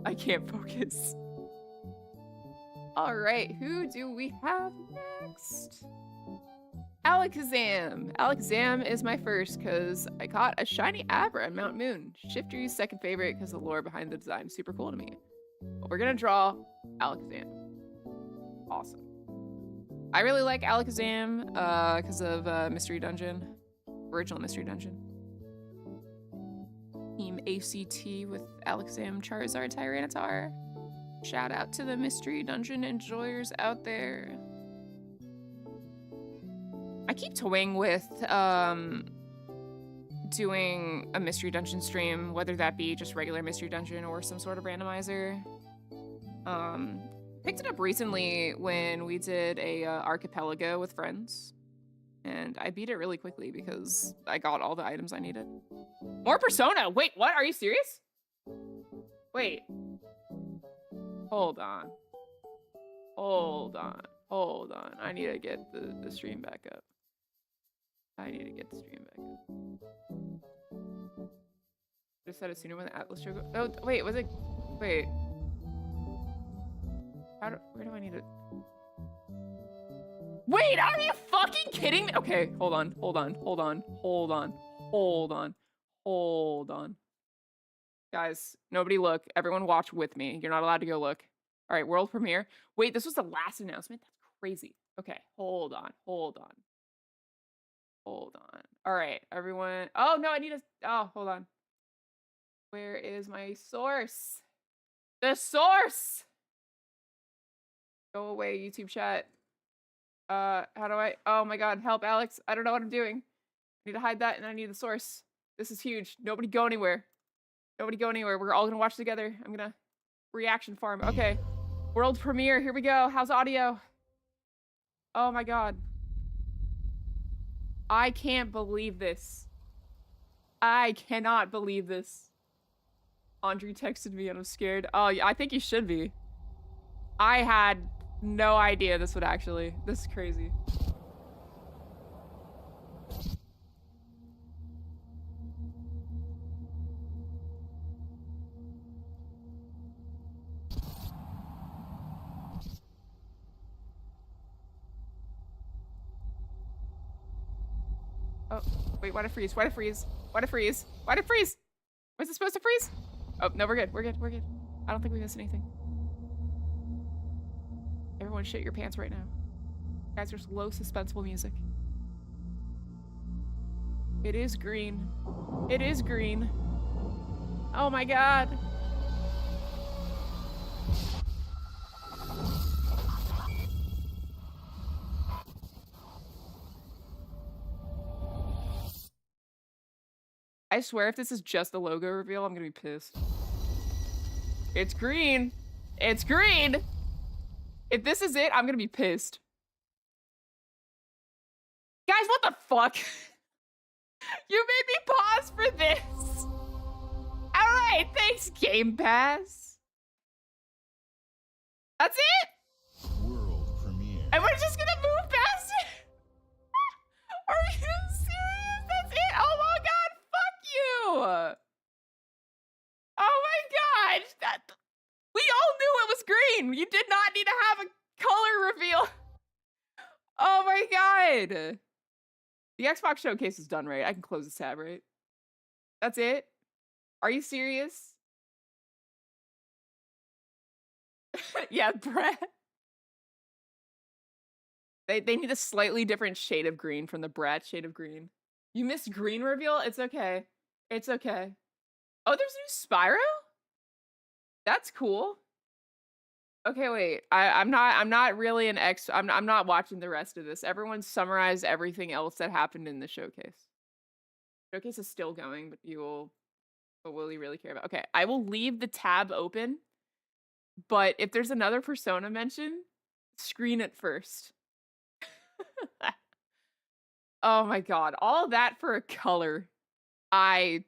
I can't focus. All right, who do we have next? Alakazam. Alakazam is my first because I caught a shiny Abra on Mount Moon. Shifty's second favorite because the lore behind the design is super cool to me. But we're gonna draw Alakazam. Awesome. I really like Alakazam because of Mystery Dungeon. Original Mystery Dungeon. Team ACT with Alakazam, Charizard, Tyranitar. Shout out to the Mystery Dungeon enjoyers out there. I keep toying with doing a Mystery Dungeon stream, whether that be just regular Mystery Dungeon or some sort of randomizer. Picked it up recently when we did a archipelago with friends, and I beat it really quickly because I got all the items I needed. More Persona! Wait, what? Are you serious? Wait. Hold on. Hold on. Hold on. I need to get the stream back up. I need to get the stream back up. Just said it sooner when the Atlas show. Oh, wait, was it? Wait. Where do I need it? Wait, are you fucking kidding me? Okay, hold on, hold on, hold on, hold on, hold on, hold on. Guys, nobody look. Everyone watch with me. You're not allowed to go look. All right, world premiere. Wait, this was the last announcement? That's crazy. Okay, hold on, hold on. Hold on. All right, everyone. Oh, no, I need a... Oh, hold on. Where is my source? The source! Go away, YouTube chat. How do I... Oh my god, help, Alex. I don't know what I'm doing. I need to hide that, and I need the source. This is huge. Nobody go anywhere. Nobody go anywhere. We're all gonna watch together. I'm gonna... Reaction farm. Okay. World premiere. Here we go. How's audio? Oh my god. I can't believe this. I cannot believe this. Andre texted me and I'm scared. Oh, I think you should be. I had no idea this would actually... This is crazy. Oh, wait, why'd it freeze? Why'd it freeze? Why'd it freeze? Why'd it freeze? Was it supposed to freeze? Oh, no, we're good. We're good. We're good. I don't think we missed anything. Everyone shit your pants right now. Guys, there's low suspenseful music. It is green. It is green. Oh my god. I swear if this is just the logo reveal, I'm gonna be pissed. It's green. It's green. If this is it, I'm gonna be pissed. Guys, what the fuck? You made me pause for this. All right, thanks, Game Pass. That's it? World premiere. And we're just gonna move past it? Are you serious? That's it? Oh my god, fuck you! Oh my gosh, we all knew it was green. You did not need to have a color reveal. Oh my god. The Xbox showcase is done, right? I can close this tab, right? That's it? Are you serious? Yeah, Brett. They need a slightly different shade of green from the Brett shade of green. You missed green reveal? It's okay. It's okay. Oh, there's new Spyro? That's cool. Okay, wait. I'm not really an I'm not watching the rest of this. Everyone summarize everything else that happened in the showcase. Showcase is still going, but will you really care about? Okay, I will leave the tab open. But if there's another Persona mention, screen it first. Oh my god, all that for a color. Oh,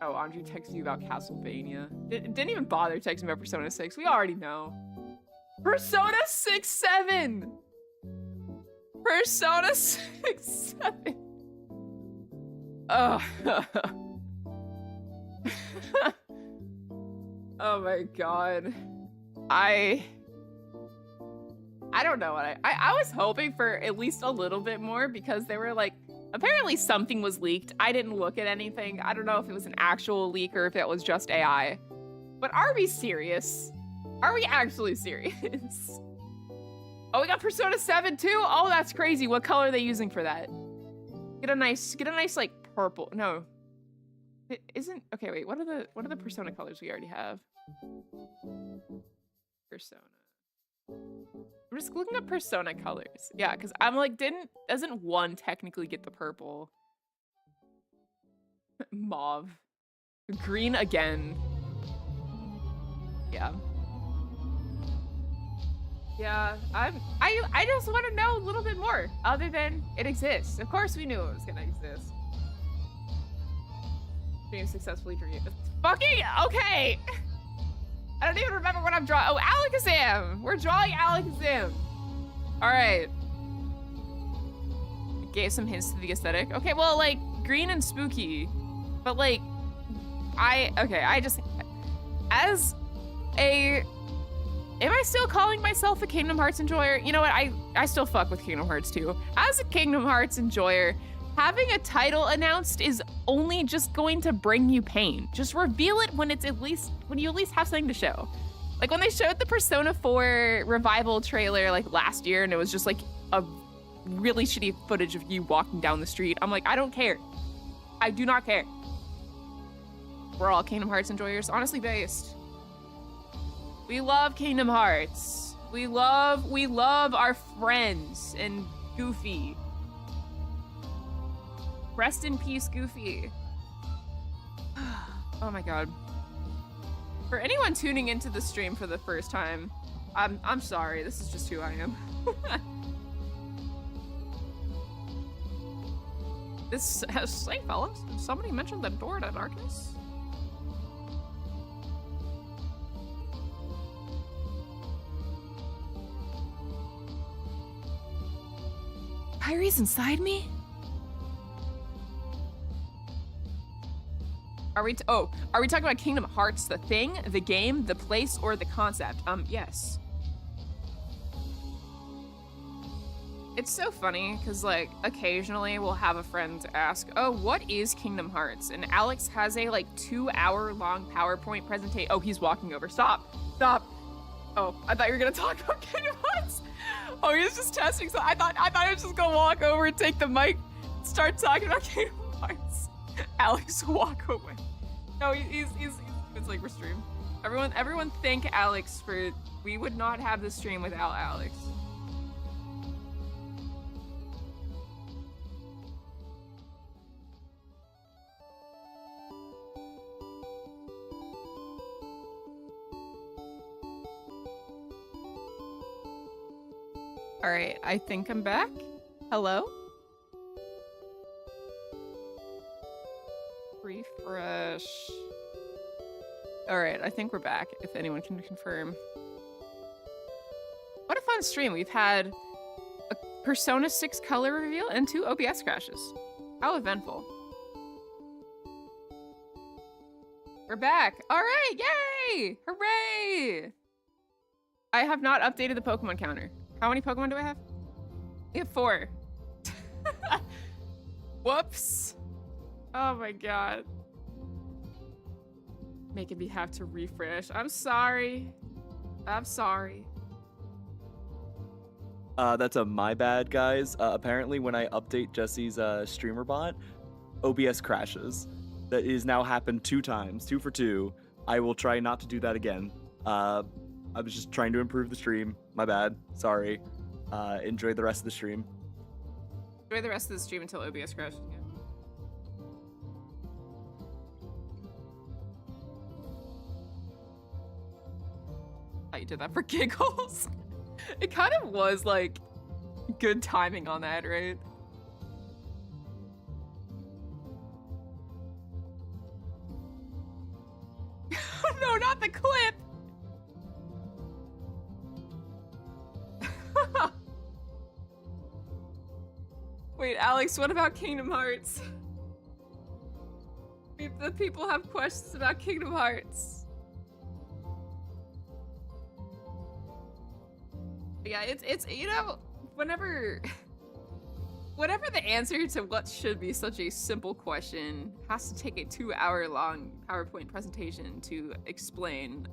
Andre texted you about Castlevania. Didn't even bother texting me about Persona 6. We already know. Persona 6 7! Persona 6 7! Oh. Oh my god. I don't know what I was hoping for at least a little bit more because they were like, apparently something was leaked. I didn't look at anything. I don't know if it was an actual leak or if it was just AI. But are we serious? Are we actually serious? Oh, we got Persona 7 too? Oh, that's crazy. What color are they using for that? Get a nice like purple. No. It isn't okay, wait, what are the Persona colors we already have? Persona. I'm just looking at Persona colors. Yeah, because I'm like, doesn't one technically get the purple? Mauve. Green again. Yeah. Yeah, I just want to know a little bit more, other than it exists. Of course we knew it was gonna exist. Dream successfully dreamed. Fucking okay! I don't even remember what I'm drawing. Oh, Alakazam! We're drawing Alakazam. All right. Gave some hints to the aesthetic. Okay, well, like, green and spooky. But, like, as a... Am I still calling myself a Kingdom Hearts enjoyer? You know what, I still fuck with Kingdom Hearts too. As a Kingdom Hearts enjoyer, having a title announced is only just going to bring you pain. Just reveal it when you at least have something to show. Like when they showed the Persona 4 revival trailer like last year and it was just like a really shitty footage of you walking down the street. I'm like, I don't care. I do not care. We're all Kingdom Hearts enjoyers, honestly based. We love Kingdom Hearts. We love our friends and Goofy. Rest in peace, Goofy. Oh my god. For anyone tuning into the stream for the first time, I'm sorry. This is just who I am. This has say, fellas. Did somebody mention the door to darkness? Kyrie's inside me? Are we talking about Kingdom Hearts, the thing, the game, the place, or the concept? Yes. It's so funny, because, like, occasionally we'll have a friend ask, oh, what is Kingdom Hearts? And Alex has a, like, 2-hour-long PowerPoint presentation. Oh, he's walking over. Stop. Stop. Oh, I thought you were going to talk about Kingdom Hearts. Oh, he was just testing, so I thought I was just going to walk over and take the mic, start talking about Kingdom Hearts. Alex, walk away. No, he's like, we're stream. Everyone thank Alex for, we would not have this stream without Alex. All right, I think I'm back. Hello? Refresh. All right, I think we're back, if anyone can confirm. What a fun stream. We've had a Persona 6 color reveal and 2 OBS crashes. How eventful. We're back. All right, yay! Hooray! I have not updated the Pokemon counter. How many Pokemon do I have? We have 4. Whoops. Oh my god. Making me have to refresh. I'm sorry. I'm sorry. That's a my bad, guys. Apparently when I update Jesse's streamer bot, OBS crashes. That is now happened 2 times, 2 for 2. I will try not to do that again. I was just trying to improve the stream. My bad. Sorry. Enjoy the rest of the stream. Enjoy the rest of the stream until OBS crashes again. You did that for giggles. It kind of was like good timing on that, right? No, not the clip. Wait, Alex, what about Kingdom Hearts? The people have questions about Kingdom Hearts. Yeah, it's you know, whenever the answer to what should be such a simple question has to take a 2-hour-long PowerPoint presentation to explain,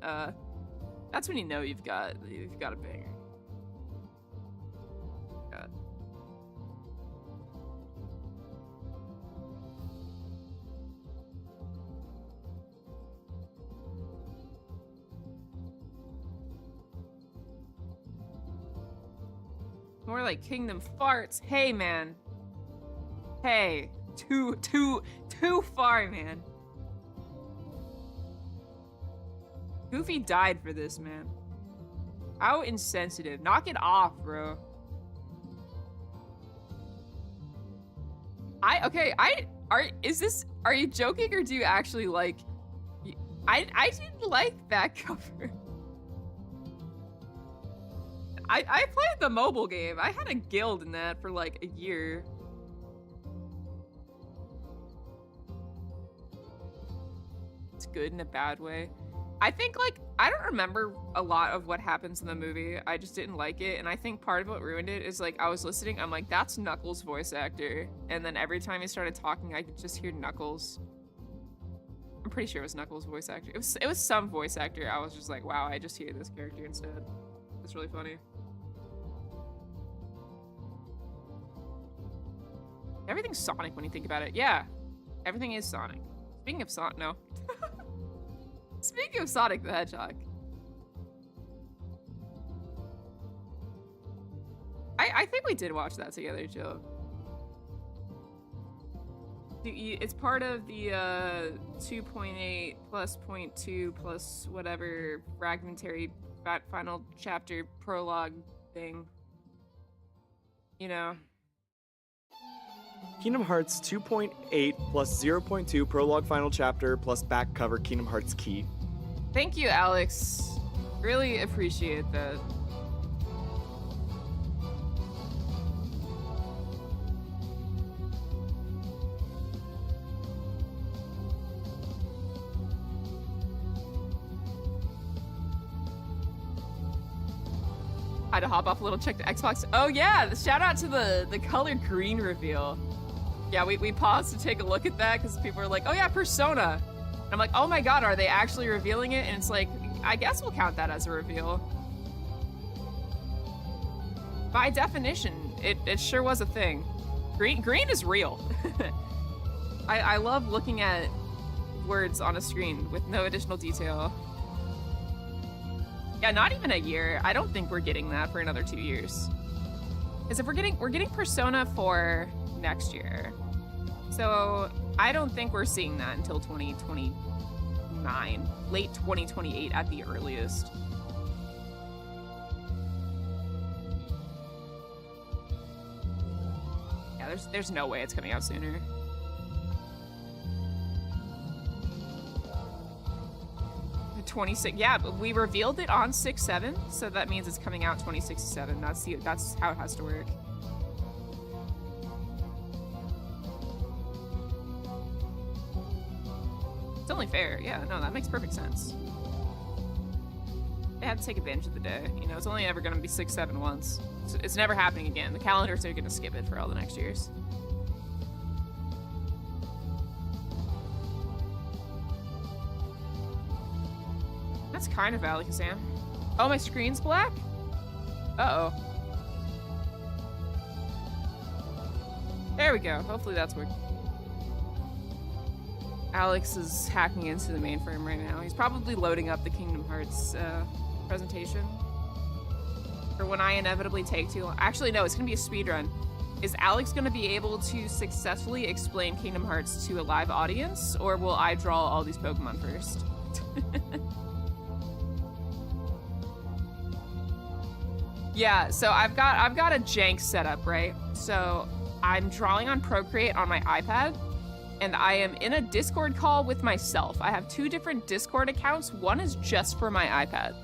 that's when you know you've got a banger. God. More like Kingdom Farts. Hey, man. Hey. Too far, man. Goofy died for this, man. How insensitive. Knock it off, bro. Are you joking or do you actually like... I didn't like that cover. I played the mobile game. I had a guild in that for like a year. It's good in a bad way. I think like, I don't remember a lot of what happens in the movie. I just didn't like it. And I think part of what ruined it is like, I was listening, I'm like, that's Knuckles' voice actor. And then every time he started talking, I could just hear Knuckles. I'm pretty sure it was Knuckles' voice actor. It was some voice actor. I was just like, wow, I just hear this character instead. It's really funny. Everything's Sonic when you think about it. Yeah, everything is Sonic. Speaking of Sonic, no. Speaking of Sonic the Hedgehog. I think we did watch that together, Joe. It's part of the 2.8 plus 0.2 plus whatever fragmentary final chapter prologue thing. You know. Kingdom Hearts 2.8 plus 0.2 prologue final chapter plus back cover Kingdom Hearts key. Thank you, Alex. Really appreciate that. I had to hop off a little, check the Xbox. Oh yeah, shout out to the colored green reveal. Yeah, we paused to take a look at that because people are like, oh yeah, Persona. And I'm like, oh my god, are they actually revealing it? And it's like, I guess we'll count that as a reveal. By definition, it sure was a thing. Green is real. I love looking at words on a screen with no additional detail. Yeah, not even a year. I don't think we're getting that for another 2 years. Because if we're getting Persona 4 next year. So I don't think we're seeing that until 2029. Late 2028 at the earliest. Yeah, there's no way it's coming out sooner. The 26, yeah, but we revealed it on 6/7, so that means it's coming out 2067. That's how it has to work. It's only fair, yeah, no, that makes perfect sense. They had to take advantage of the day, you know, it's only ever gonna be 6/7 once. It's never happening again. The calendars are gonna skip it for all the next years. That's kind of Alakazam. Oh, my screen's black? Uh-oh. There we go. Hopefully that's working. Alex is hacking into the mainframe right now. He's probably loading up the Kingdom Hearts presentation. For when I inevitably take too long. Actually, no, it's gonna be a speedrun. Is Alex gonna be able to successfully explain Kingdom Hearts to a live audience, or will I draw all these Pokemon first? Yeah, so I've got a jank setup, right? So I'm drawing on Procreate on my iPad, and I am in a Discord call with myself. I have 2 different Discord accounts. One is just for my iPad.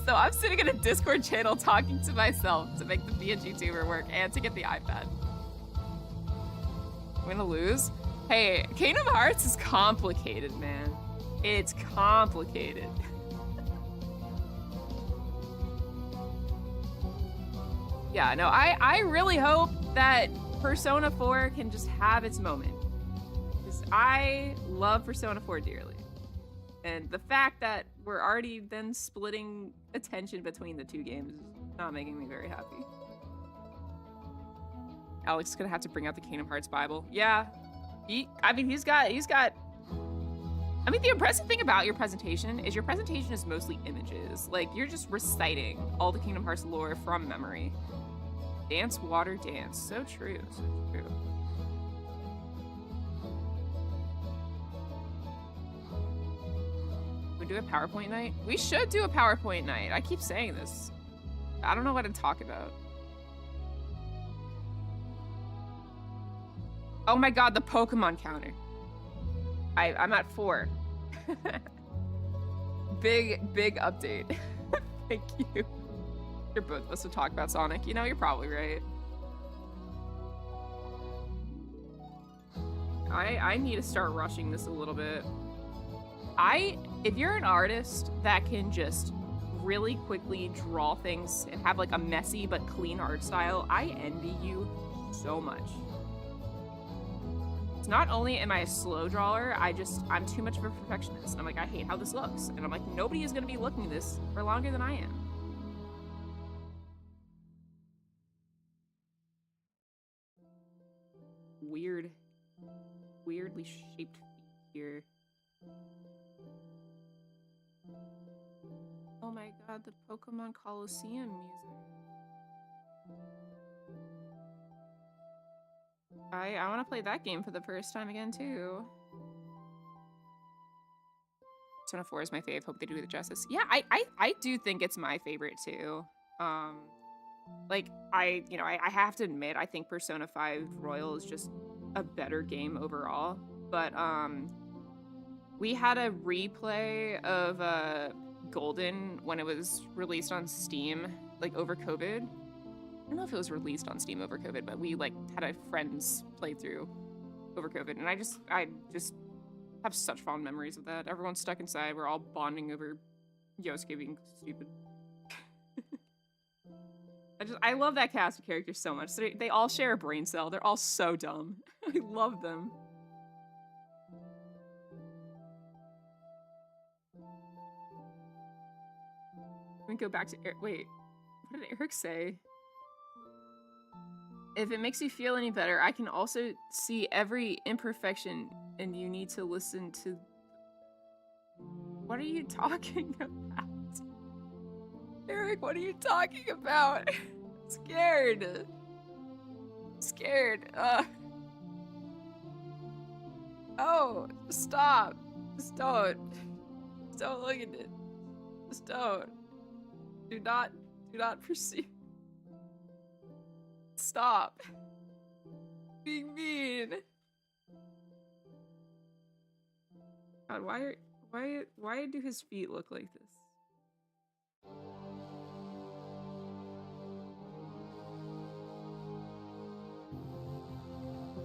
So I'm sitting in a Discord channel talking to myself to make the PNG tuber work and to get the iPad. I'm gonna lose? Hey, Kingdom Hearts is complicated, man. It's complicated. Yeah, no, I really hope that Persona 4 can just have its moment. Because I love Persona 4 dearly. And the fact that we're already then splitting attention between the 2 games is not making me very happy. Alex is gonna have to bring out the Kingdom Hearts Bible. Yeah, I mean, he's got. I mean, the impressive thing about your presentation is mostly images. Like, you're just reciting all the Kingdom Hearts lore from memory. Dance, water, dance. So true, so true. We do a PowerPoint night? We should do a PowerPoint night. I keep saying this. I don't know what to talk about. Oh my god, the Pokemon counter. I'm at 4. Big update. Thank you. You're both of us to talk about Sonic. You know, you're probably right. I need to start rushing this a little bit. If you're an artist that can just really quickly draw things and have like a messy but clean art style, I envy you so much. Not only am I a slow drawer, I'm too much of a perfectionist. And I'm like, I hate how this looks. And I'm like, nobody is gonna be looking at this for longer than I am. Weirdly shaped feet here. Oh my god, the Pokemon Coliseum music. I want to play that game for the first time again, too. Persona 4 is my fave. Hope they do it justice. Yeah, I do think it's my favorite, too. Like, I have to admit, I think Persona 5 Royal is just a better game overall. But, we had a replay of, Golden when it was released on Steam, like, over COVID. I don't know if it was released on Steam over COVID, but we like had a friend's playthrough over COVID, and I just have such fond memories of that. Everyone's stuck inside. We're all bonding over Yosuke being stupid. I love that cast of characters so much. They all share a brain cell. They're all so dumb. I love them. We can go back to wait. What did Eric say? If it makes you feel any better, I can also see every imperfection, and you need to listen to... What are you talking about? Eric, what are you talking about? I'm scared. I'm scared. Oh, stop. Just don't. Just don't look at it. Just don't. Do not pursue. Stop being mean. God, why do his feet look like this?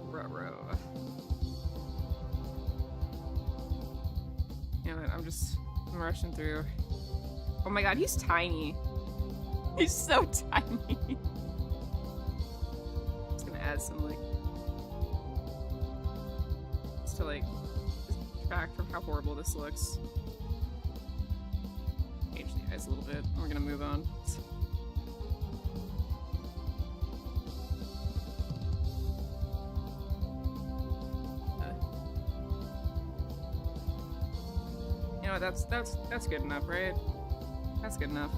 Ruh-roh. You know what, I'm rushing through. Oh my god, he's tiny. He's so tiny. Add some like just to like distract from how horrible this looks. Change the eyes a little bit. We're gonna move on. You know, that's good enough, right? That's good enough.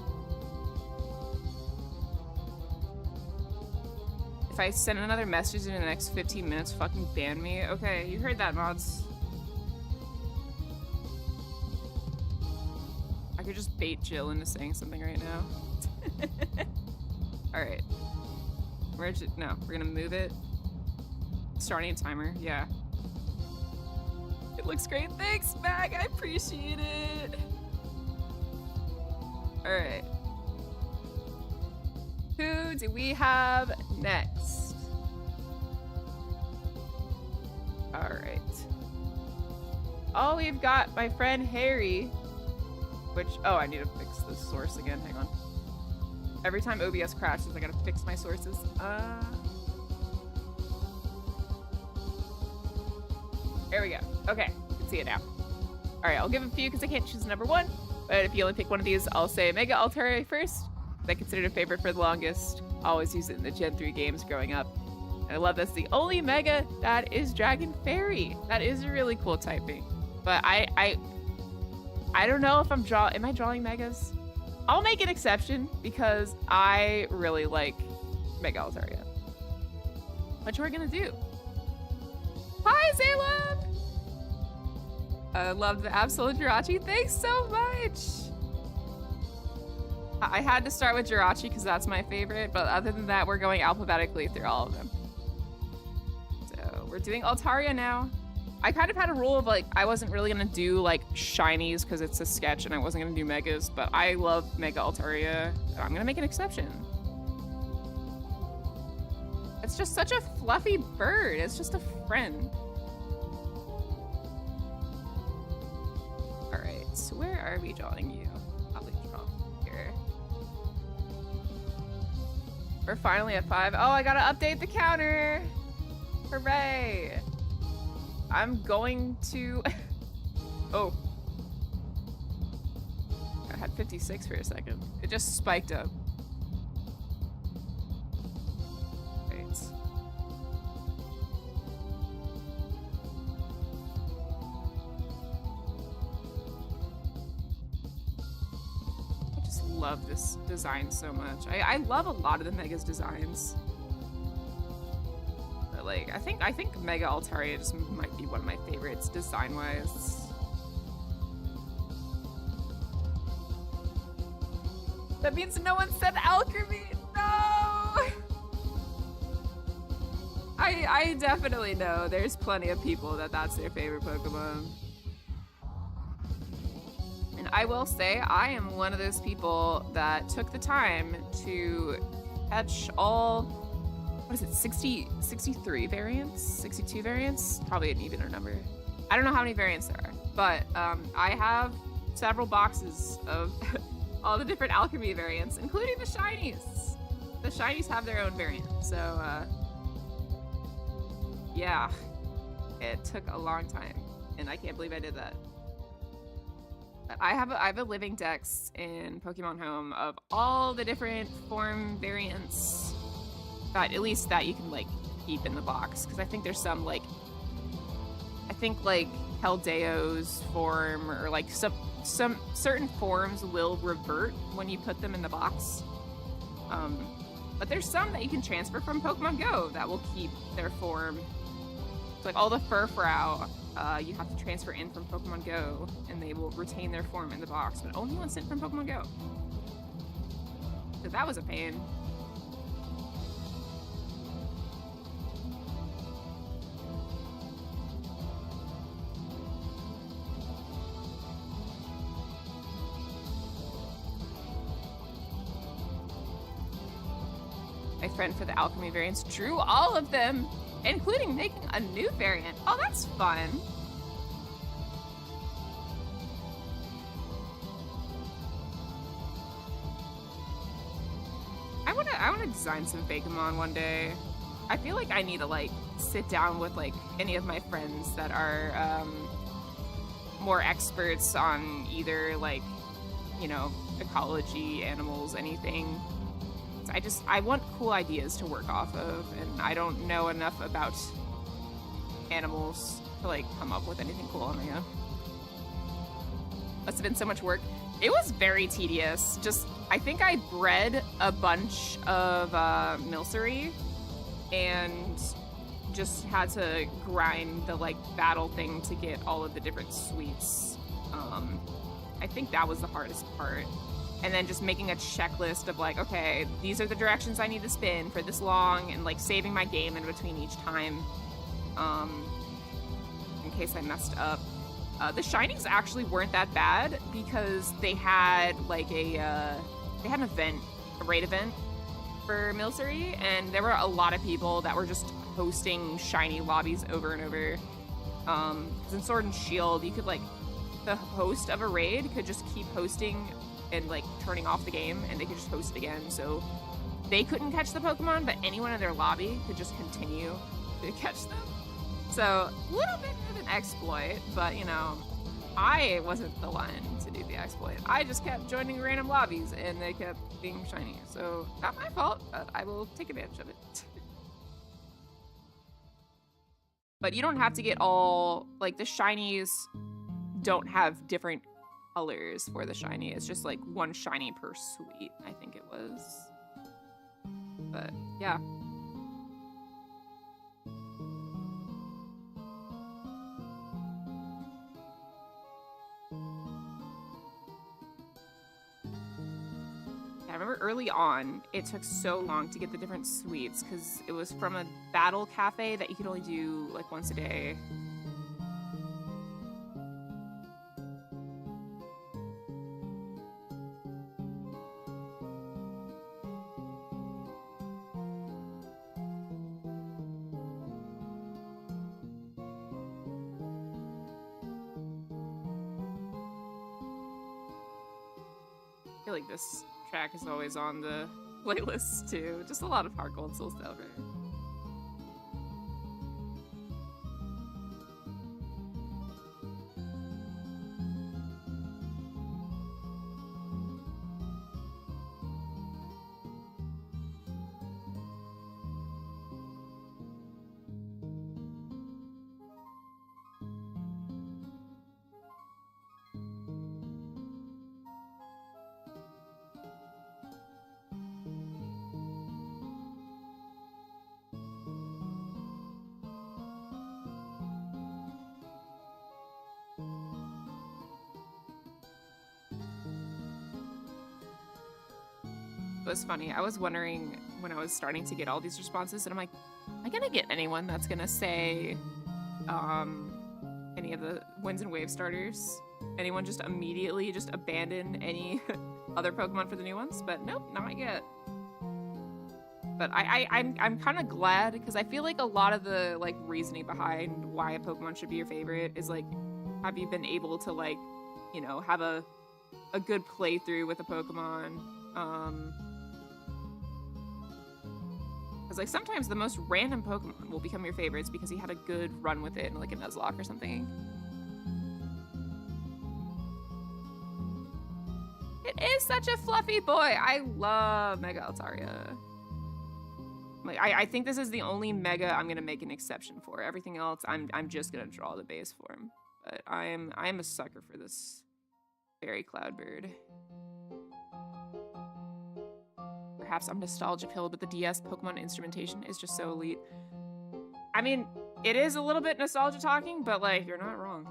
If I send another message in the next 15 minutes, fucking ban me. Okay, you heard that, mods. I could just bait Jill into saying something right now. Alright. No, we're gonna move it. Starting a timer, yeah. It looks great. Thanks, Mag. I appreciate it. Alright. Who do we have next? All right. Oh, we've got my friend Harry, which, oh, I need to fix the source again. Hang on. Every time OBS crashes, I gotta fix my sources. There we go. Okay, you can see it now. All right, I'll give a few because I can't choose number one, but if you only pick one of these, I'll say Mega Altaria first. I considered a favorite for the longest. Always used it in the Gen 3 games growing up. And I love that's the only Mega that is Dragon Fairy. That is a really cool typing. But I don't know if am I drawing Megas? I'll make an exception because I really like Mega Altaria. Which we're gonna do. Hi, Zayla! I love the Absolute Jirachi. Thanks so much! I had to start with Jirachi because that's my favorite, but other than that, we're going alphabetically through all of them. So we're doing Altaria now. I kind of had a rule of like, I wasn't really gonna do like shinies because it's a sketch and I wasn't gonna do megas, but I love Mega Altaria. So I'm gonna make an exception. It's just such a fluffy bird. It's just a friend. All right, so where are we drawing you? We're finally at 5. Oh, I gotta update the counter. Hooray. I'm going to... Oh. I had 56 for a second. It just spiked up. Right. I just love this design so much. I love a lot of the Mega's designs. But like, I think Mega Altaria just might be one of my favorites design-wise. That means no one said alchemy. No. I definitely know there's plenty of people that's their favorite Pokemon. And I will say I am one of those people that took the time to catch all, what is it, 63 variants? 62 variants? Probably an evener number. I don't know how many variants there are, but I have several boxes of all the different alchemy variants, including the shinies. The shinies have their own variant, so yeah, it took a long time, and I can't believe I did that. But I have a living dex in Pokemon Home of all the different form variants, but at least that you can like keep in the box, because I think there's some like, I think like Heldeo's form or like some certain forms will revert when you put them in the box. But there's some that you can transfer from Pokemon Go that will keep their form. So like all the Furfrou, you have to transfer in from Pokemon Go, and they will retain their form in the box, but only once sent from Pokemon Go. So that was a pain. My friend for the alchemy variants drew all of them, including making a new variant. Oh, that's fun. I wanna design some Pokémon one day. I feel like I need to like sit down with like any of my friends that are more experts on either like, you know, ecology, animals, anything. I want cool ideas to work off of, and I don't know enough about animals to like come up with anything cool on my own. Must have been so much work. It was very tedious. I think I bred a bunch of Milcery and just had to grind the like battle thing to get all of the different sweets. I think that was the hardest part. And then just making a checklist of like, okay, these are the directions I need to spin for this long, and like saving my game in between each time, in case I messed up. The shinies actually weren't that bad because they had like they had an event, a raid event for Milcery, and there were a lot of people that were just hosting shiny lobbies over and over. Because in Sword and Shield, you could like, the host of a raid could just keep hosting and like turning off the game, and they could just host again, so they couldn't catch the Pokemon, but anyone in their lobby could just continue to catch them. So a little bit of an exploit, but you know, I wasn't the one to do the exploit. I just kept joining random lobbies and they kept being shiny, so not my fault, but I will take advantage of it. But you don't have to get all, like the shinies don't have different colors for the shiny. It's just like one shiny per suite, I think it was. But yeah. I remember early on, it took so long to get the different suites because it was from a battle cafe that you could only do like once a day. I feel like this track is always on the playlist too. Just a lot of Heart Gold Soul Silver. was funny. I was wondering when I was starting to get all these responses, and I'm like, am I gonna get anyone that's gonna say any of the winds and wave starters? Anyone just immediately just abandon any other Pokemon for the new ones? But nope, not yet. But I'm kind of glad, because I feel like a lot of the like reasoning behind why a Pokemon should be your favorite is like, have you been able to like, you know, have a good playthrough with a Pokemon? Because like sometimes the most random Pokemon will become your favorites because you had a good run with it in like a Nuzlocke or something. It is such a fluffy boy. I love Mega Altaria. Like I think this is the only Mega I'm gonna make an exception for. Everything else, I'm just gonna draw the base for him. But I am a sucker for this Fairy Cloudbird. Perhaps I'm nostalgia pilled, but the DS Pokemon instrumentation is just so elite. I mean, it is a little bit nostalgia talking, but like you're not wrong.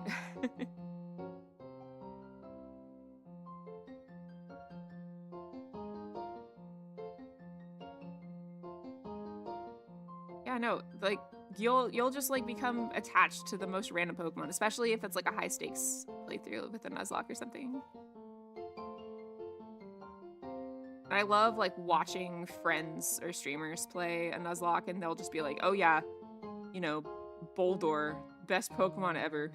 Yeah, no, like you'll just like become attached to the most random Pokemon, especially if it's like a high stakes playthrough with a Nuzlocke or something. And I love like watching friends or streamers play a Nuzlocke, and they'll just be like, "Oh yeah, you know, Boldor, best Pokemon ever."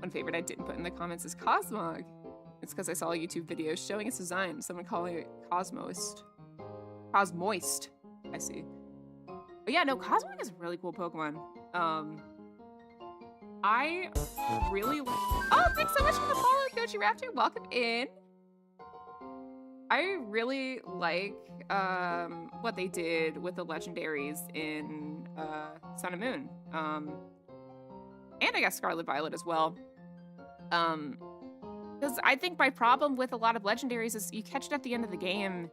One favorite I didn't put in the comments is Cosmog. It's because I saw a YouTube video showing its design. Someone calling it Cosmoist. Cosmoist. I see. But yeah, no, Cosmog is a really cool Pokemon. I really like... Oh, thanks so much for the follow, Kochi Raptor. Welcome in. I really like what they did with the legendaries in Sun and Moon. And I guess Scarlet Violet as well. Because I think my problem with a lot of legendaries is you catch it at the end of the game,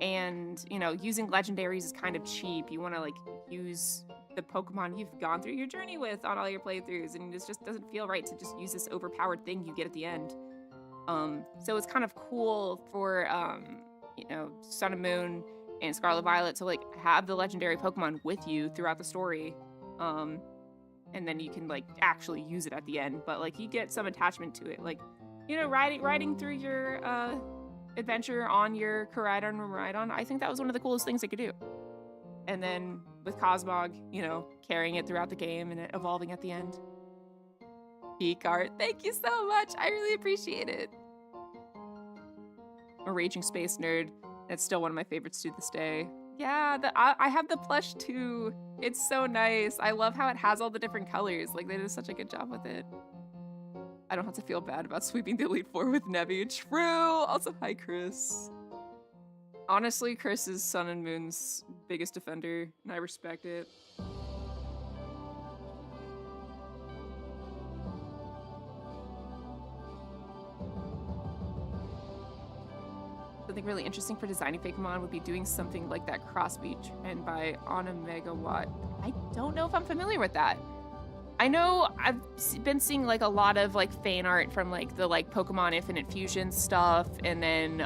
and, you know, using legendaries is kind of cheap. You want to, like, use the Pokemon you've gone through your journey with on all your playthroughs, and it just doesn't feel right to just use this overpowered thing you get at the end. So it's kind of cool for, you know, Sun and Moon and Scarlet Violet to, like, have the legendary Pokemon with you throughout the story. And then you can, like, actually use it at the end, but, like, you get some attachment to it. Like, you know, riding through your adventure on your Koraidon or Miraidon, I think that was one of the coolest things they could do. And then with Cosmog, you know, carrying it throughout the game and it evolving at the end. Peak art, thank you so much. I really appreciate it. I'm a raging space nerd. It's still one of my favorites to this day. Yeah, I have the plush too. It's so nice. I love how it has all the different colors. Like, they did such a good job with it. I don't have to feel bad about sweeping the Elite Four with Nevi. True! Also, hi, Chris. Honestly, Chris is Sun and Moon's biggest defender, and I respect it. Something really interesting for designing Pokemon would be doing something like that Crossbeat trend by On a Megawatt. I don't know if I'm familiar with that. I know I've been seeing like a lot of like fan art from like the like Pokemon Infinite Fusion stuff, and then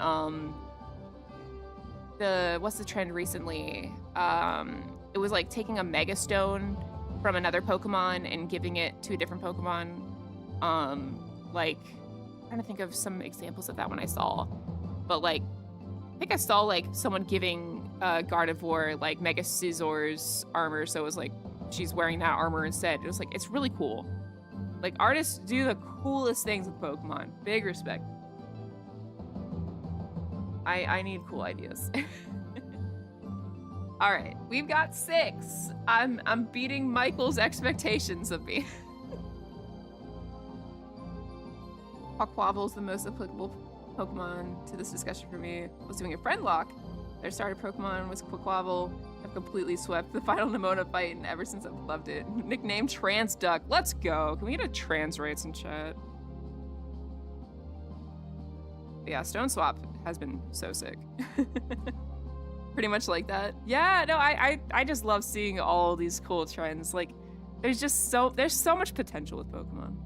what's the trend recently? It was like taking a Mega Stone from another Pokemon and giving it to a different Pokemon. Like, I'm trying to think of some examples of that one I saw, but like I think I saw like someone giving Gardevoir like Mega Scizzor's armor, so it was like she's wearing that armor instead. It was like, it's really cool. Like, artists do the coolest things with Pokemon. Big respect. I need cool ideas. All right, we've got 6. I'm beating Michael's expectations of me. Quaquavel's the most applicable Pokemon to this discussion for me. I was doing a friend lock. Their starter Pokemon was Quaquavel. I've completely swept the final Nemona fight, and ever since I've loved it. Nicknamed Trans Duck. Let's go. Can we get a trans rates in chat? But yeah, Stone Swap has been so sick. Pretty much like that. Yeah, no, I just love seeing all these cool trends. Like, there's so much potential with Pokemon.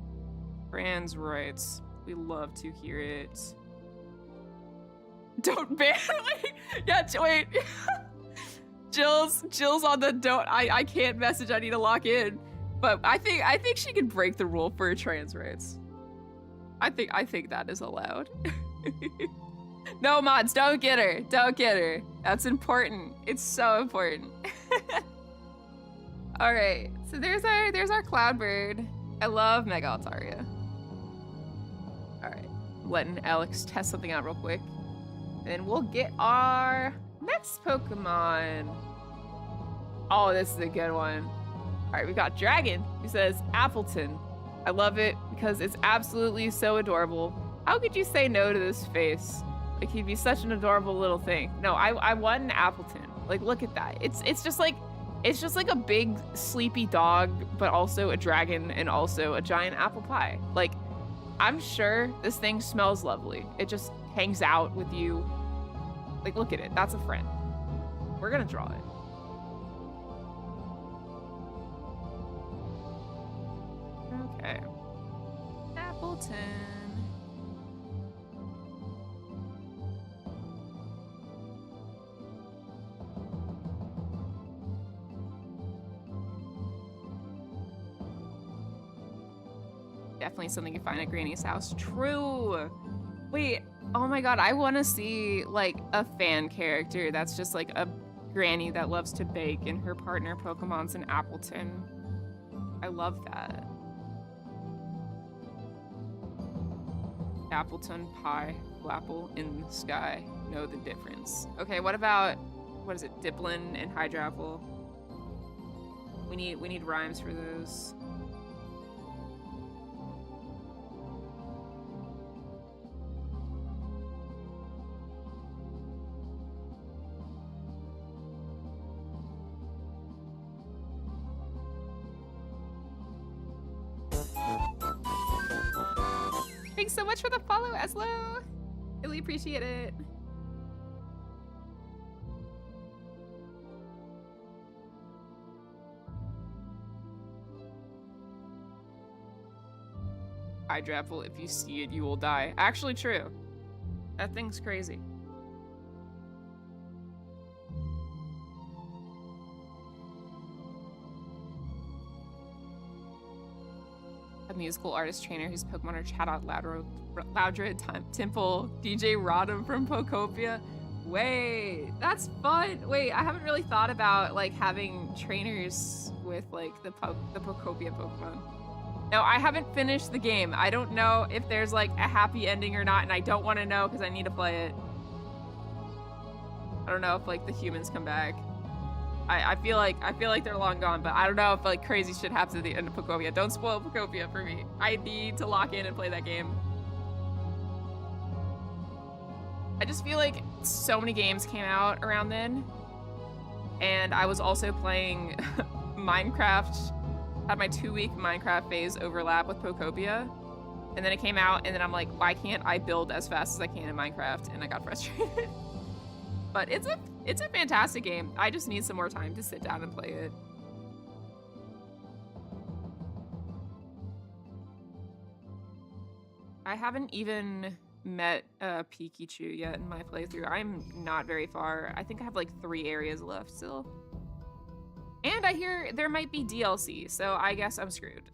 Trans rights. We love to hear it. Don't ban. Wait, yeah, wait. Jill's on the don't. I can't message. I need to lock in. But I think she can break the rule for trans rights. I think that is allowed. No mods, don't get her. Don't get her. That's important. It's so important. All right, so there's our Cloudbird. I love Mega Altaria. All right, letting Alex test something out real quick. Then we'll get our next Pokemon. Oh, this is a good one. All right, we got Dragon, who says Appleton. I love it because it's absolutely so adorable. How could you say no to this face? Like, he'd be such an adorable little thing. No, I want an Appleton. Like, look at that. It's just like a big sleepy dog, but also a dragon and also a giant apple pie. Like, I'm sure this thing smells lovely. It just hangs out with you. Like, look at it. That's a friend. We're gonna draw it. Okay. Appleton. Definitely something you find at Granny's house. True. Wait, oh my god, I want to see like a fan character that's just like a granny that loves to bake and her partner Pokemon's an Appleton. I love that. Appleton pie, Flapple in the sky. Know the difference. Okay, what about, what is it, Diplin and Hydrapple? We need rhymes for those. Thanks so much for the follow, Eslo. Really appreciate it. Hydrapple, if you see it, you will die. Actually true. That thing's crazy. A musical artist trainer whose Pokemon are Chatot, Loudred, Temple, DJ Rodham from Pokopia. Wait, that's fun. Wait, I haven't really thought about like having trainers with like the Pokopia Pokemon. No, I haven't finished the game. I don't know if there's like a happy ending or not, and I don't want to know because I need to play it. I don't know if like the humans come back. I feel like they're long gone, but I don't know if like crazy shit happens at the end of Pokopia. Don't spoil Pokopia for me. I need to lock in and play that game. I just feel like so many games came out around then, and I was also playing Minecraft. Had my 2-week Minecraft phase overlap with Pokopia, and then it came out, and then I'm like, why can't I build as fast as I can in Minecraft? And I got frustrated. But it's a fantastic game. I just need some more time to sit down and play it. I haven't even met Pikachu yet in my playthrough. I'm not very far. I think I have like 3 areas left still. And I hear there might be DLC, so I guess I'm screwed.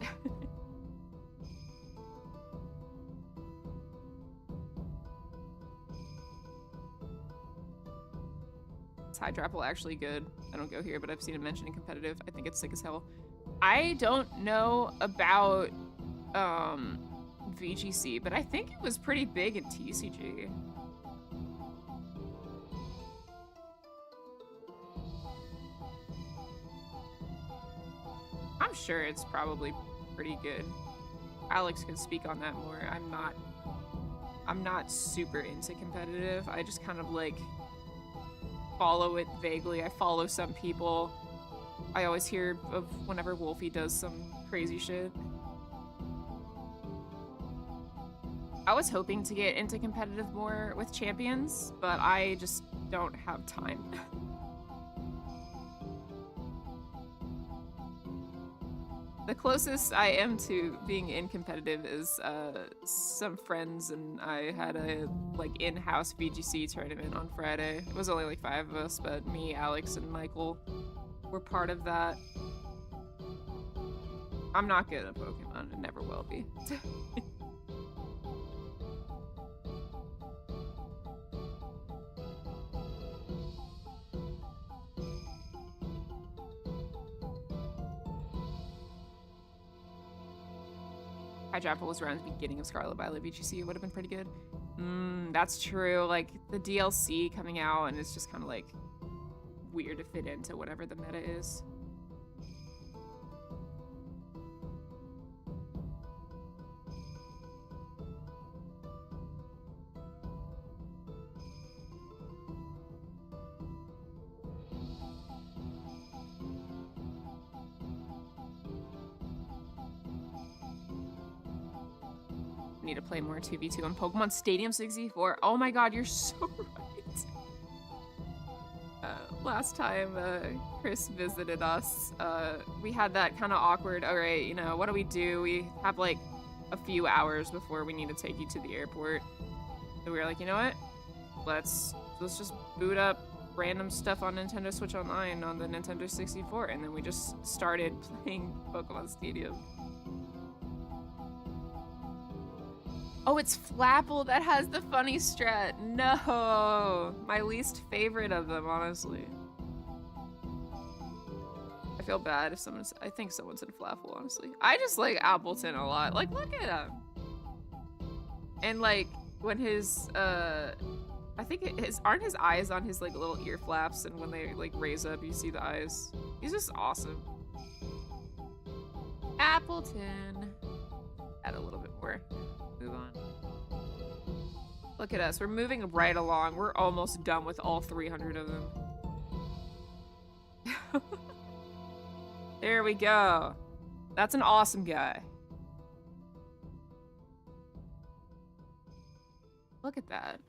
Is Hydrapple actually good? I don't go here, but I've seen it mentioned in competitive. I think it's sick as hell. I don't know about VGC, but I think it was pretty big in TCG. I'm sure it's probably pretty good. Alex can speak on that more. I'm not super into competitive. I just kind of like follow it vaguely. I follow some people. I always hear of whenever Wolfie does some crazy shit. I was hoping to get into competitive more with champions, but I just don't have time. The closest I am to being in competitive is some friends, and I had a like in-house VGC tournament on Friday. It was only like 5 of us, but me, Alex, and Michael were part of that. I'm not good at Pokemon and never will be. Hydrapple was around the beginning of Scarlet Violet VGC. It would have been pretty good. That's true. Like, the DLC coming out, and it's just kind of, like, weird to fit into whatever the meta is. Need to play more 2v2 on Pokemon Stadium 64. Oh my god, you're so right. Last time Chris visited us, we had that kind of awkward, all right, you know, what do? We have like a few hours before we need to take you to the airport. So we were like, you know what? Let's just boot up random stuff on Nintendo Switch Online on the Nintendo 64, and then we just started playing Pokemon Stadium. Oh, it's Flapple that has the funny strat. No, my least favorite of them, honestly. I feel bad if I think someone's in Flapple, honestly. I just like Appleton a lot. Like, look at him. And like, when his, I think aren't his eyes on his like little ear flaps, and when they like raise up, you see the eyes. He's just awesome. Appleton. Add a little bit more. Move on. Look at us. We're moving right along. We're almost done with all 300 of them. There we go. That's an awesome guy. Look at that.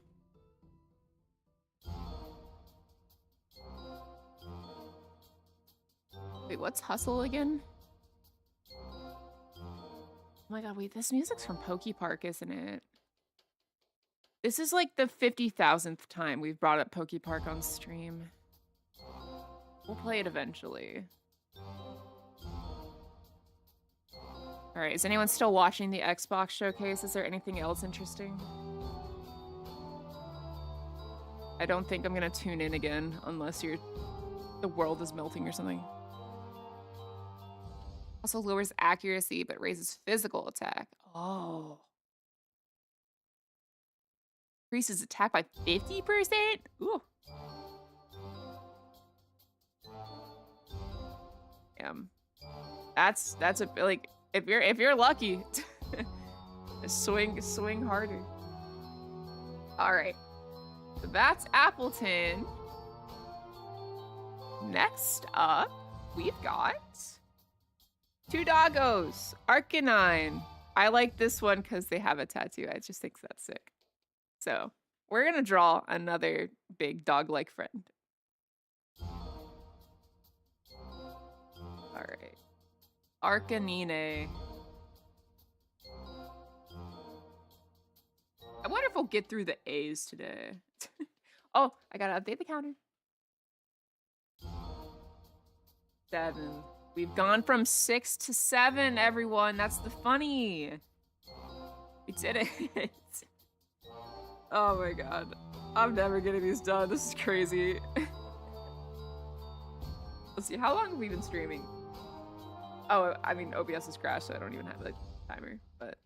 Wait, what's Hustle again? Oh my god, wait, this music's from Pokepark, isn't it? This is like the 50,000th time we've brought up Pokepark on stream. We'll play it eventually. Alright, is anyone still watching the Xbox showcase? Is there anything else interesting? I don't think I'm gonna tune in again unless the world is melting or something. Also lowers accuracy, but raises physical attack. Oh. Increases attack by 50%? Ooh. Damn. That's a, like, if you're lucky, swing harder. All right. So that's Appleton. Next up, we've got 2 doggos, Arcanine. I like this one because they have a tattoo. I just think that's sick. So we're gonna draw another big dog-like friend. All right, Arcanine. I wonder if we'll get through the A's today. Oh, I gotta update the counter. 7. We've gone from 6 to 7, everyone. That's the funny. We did it. Oh my god. I'm never getting these done. This is crazy. Let's see, how long have we been streaming? Oh, I mean, OBS has crashed, so I don't even have a timer, but...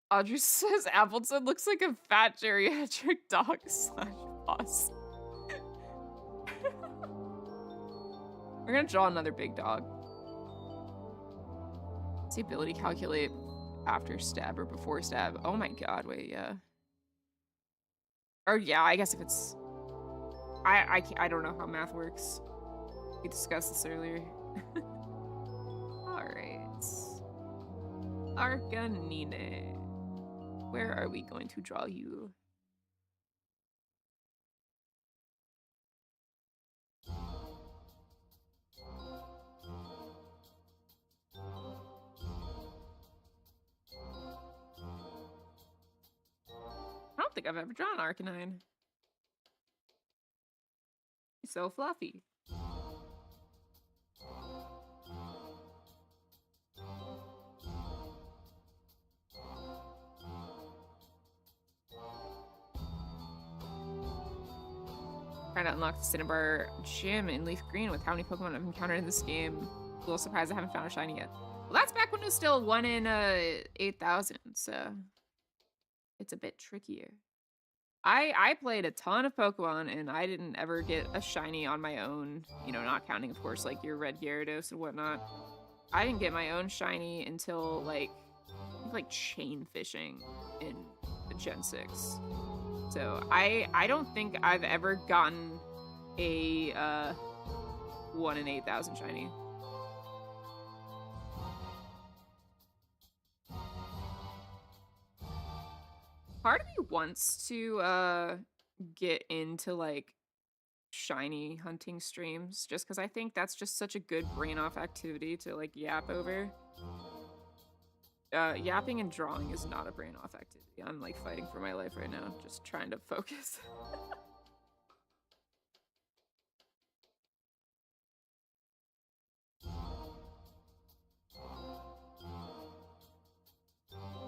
Audrey says Appleton looks like a fat geriatric dog / boss. We're gonna draw another big dog. What's the ability calculate after stab or before stab? Oh my god, wait, yeah. Or yeah, I guess if it's... I don't know how math works. We discussed this earlier. Alright. Arcanine. Where are we going to draw you? don't think I've ever drawn Arcanine. He's so fluffy. Trying to unlock the Cinnabar gym in Leaf Green with how many Pokemon I've encountered in this game. A little surprised I haven't found a shiny yet. Well, that's back when it was still 1 in 8,000, so it's a bit trickier. I played a ton of Pokemon and I didn't ever get a shiny on my own, you know, not counting, of course, like your red Gyarados and whatnot. I didn't get my own shiny until like chain fishing in the Gen 6. So I don't think I've ever gotten a 1 in 8,000 shiny. Part of me wants to get into like shiny hunting streams just because I think that's just such a good brain off activity to like yap over. Yapping and drawing is not a brain off activity. I'm like fighting for my life right now, just trying to focus.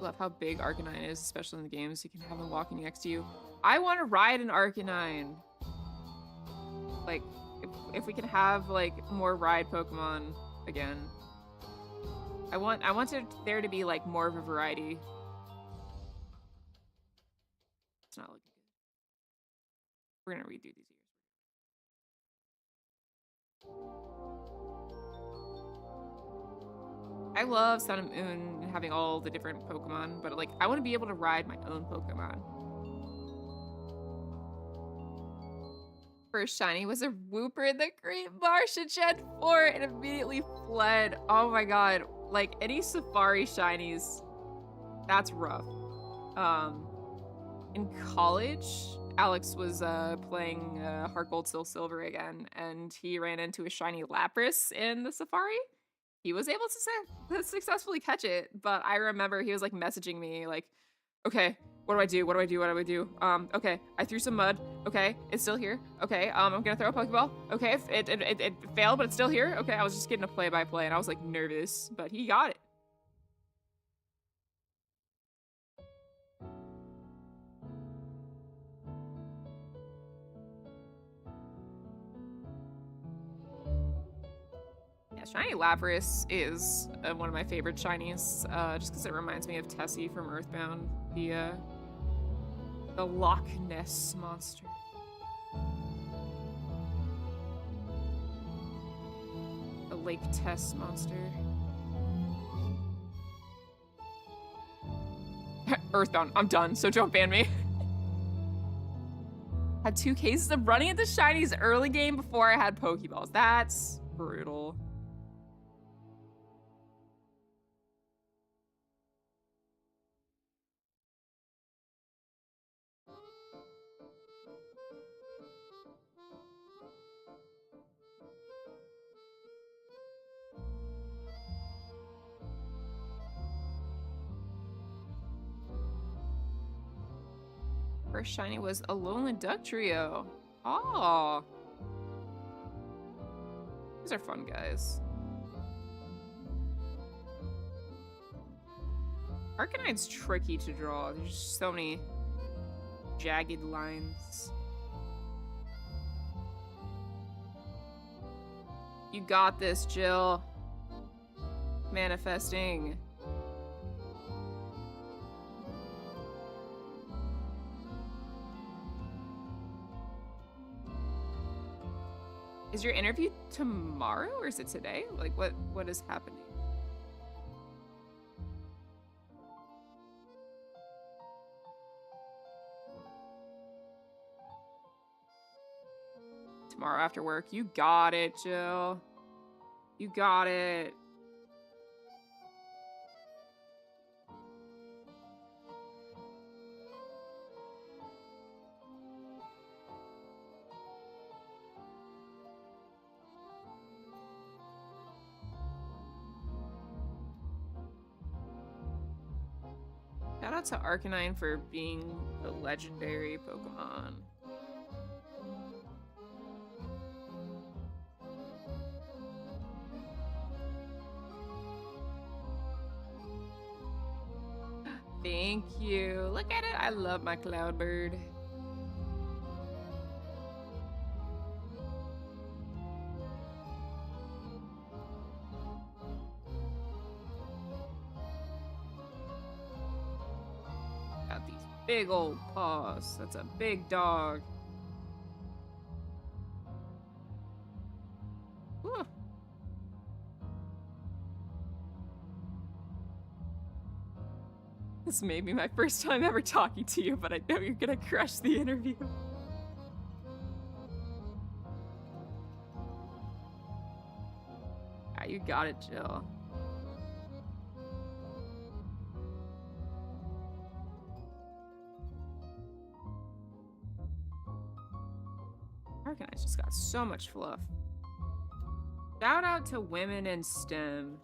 Love how big Arcanine is, especially in the games. You can have him walking next to you. I want to ride an Arcanine. Like, if we can have like more ride Pokemon again. I want there to be like more of a variety. It's not looking good. We're gonna redo these years. I love Sun and Moon and having all the different Pokemon, but like I want to be able to ride my own Pokemon. First shiny was a Wooper in the Great Marsh in Gen 4 and immediately fled. Oh my god. Like any Safari shinies, that's rough. In college, Alex was playing Heart Gold Soul Silver again, and he ran into a shiny Lapras in the Safari. He was able to successfully catch it, but I remember he was like messaging me like, okay, what do I do? What do I do? What do I do? Okay, I threw some mud. Okay, it's still here. Okay, I'm gonna throw a Pokeball. Okay, it failed, but it's still here. Okay, I was just getting a play-by-play, and I was like nervous, but he got it. Yeah, shiny Lapras is one of my favorite shinies, just because it reminds me of Tessie from Earthbound, the Loch Ness monster. The Lake Tess monster. Earthbound, I'm done, so don't ban me. Had 2 cases of running into shinies early game before I had Pokeballs. That's brutal. First shiny was a Alolan Duck Trio. Oh. These are fun, guys. Arcanine's tricky to draw. There's just so many jagged lines. You got this, Jill. Manifesting. Is your interview tomorrow or is it today? Like what is happening? Tomorrow after work. You got it, Jill. You got it. Shout out out to Arcanine for being the legendary Pokemon. Thank you. Look at it. I love my Cloudbird. Got these big old paws. That's a big dog. Whew. This may be my first time ever talking to you, but I know you're gonna crush the interview. Ah, you got it, Jill. Arcanine's just got so much fluff. Shout out to women in STEM.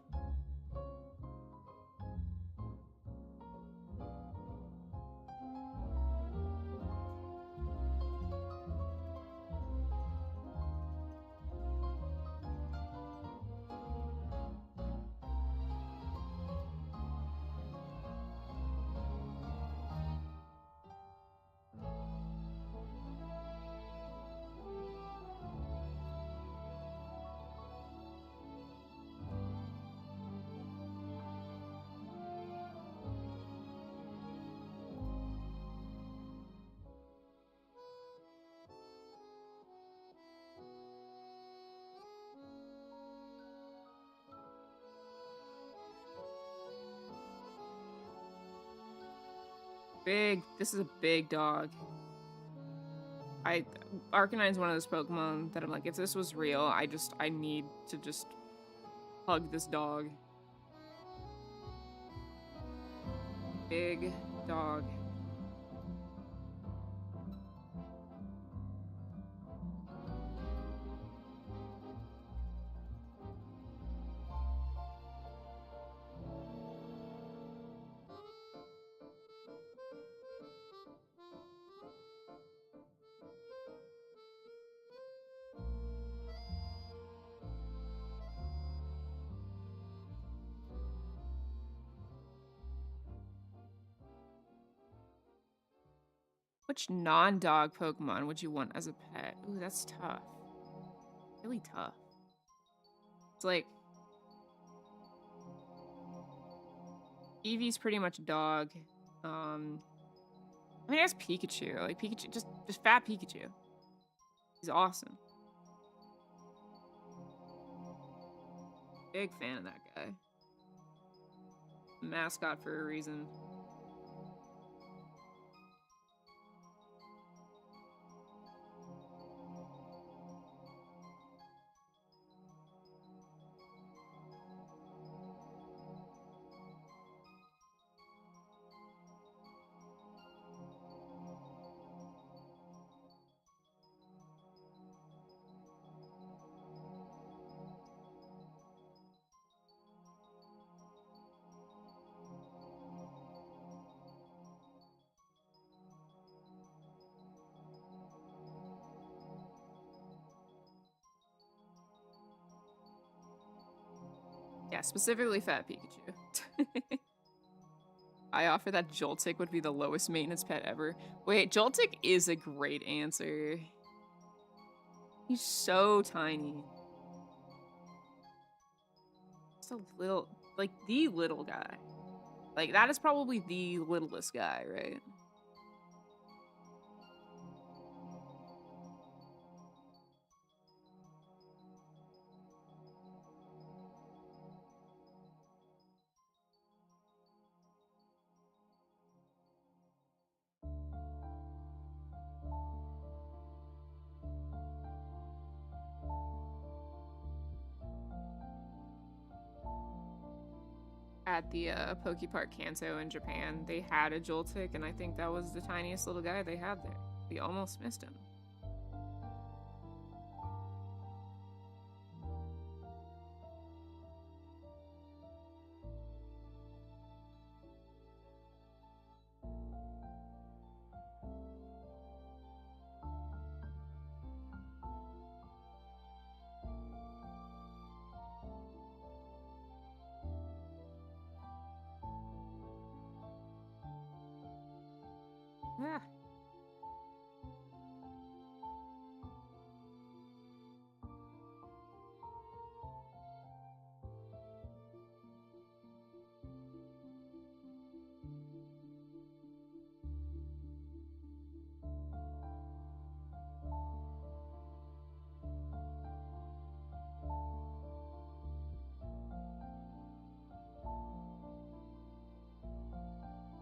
This is a big dog. Arcanine's one of those Pokemon that I'm like, if this was real, I need to just hug this dog. Big dog. Which non-dog Pokemon would you want as a pet? Ooh, that's tough. Really tough. It's like Eevee's pretty much a dog. I mean, I guess Pikachu. Like Pikachu, just fat Pikachu. He's awesome. Big fan of that guy. Mascot for a reason. Yeah, specifically fat Pikachu. I offer that Joltik would be the lowest maintenance pet ever. Wait, Joltik is a great answer. He's so tiny. Just a little, like the little guy. Like that is probably the littlest guy, right? At the Pokepark Kanto in Japan, they had a Joltik, and I think that was the tiniest little guy they had there. We almost missed him. Ah.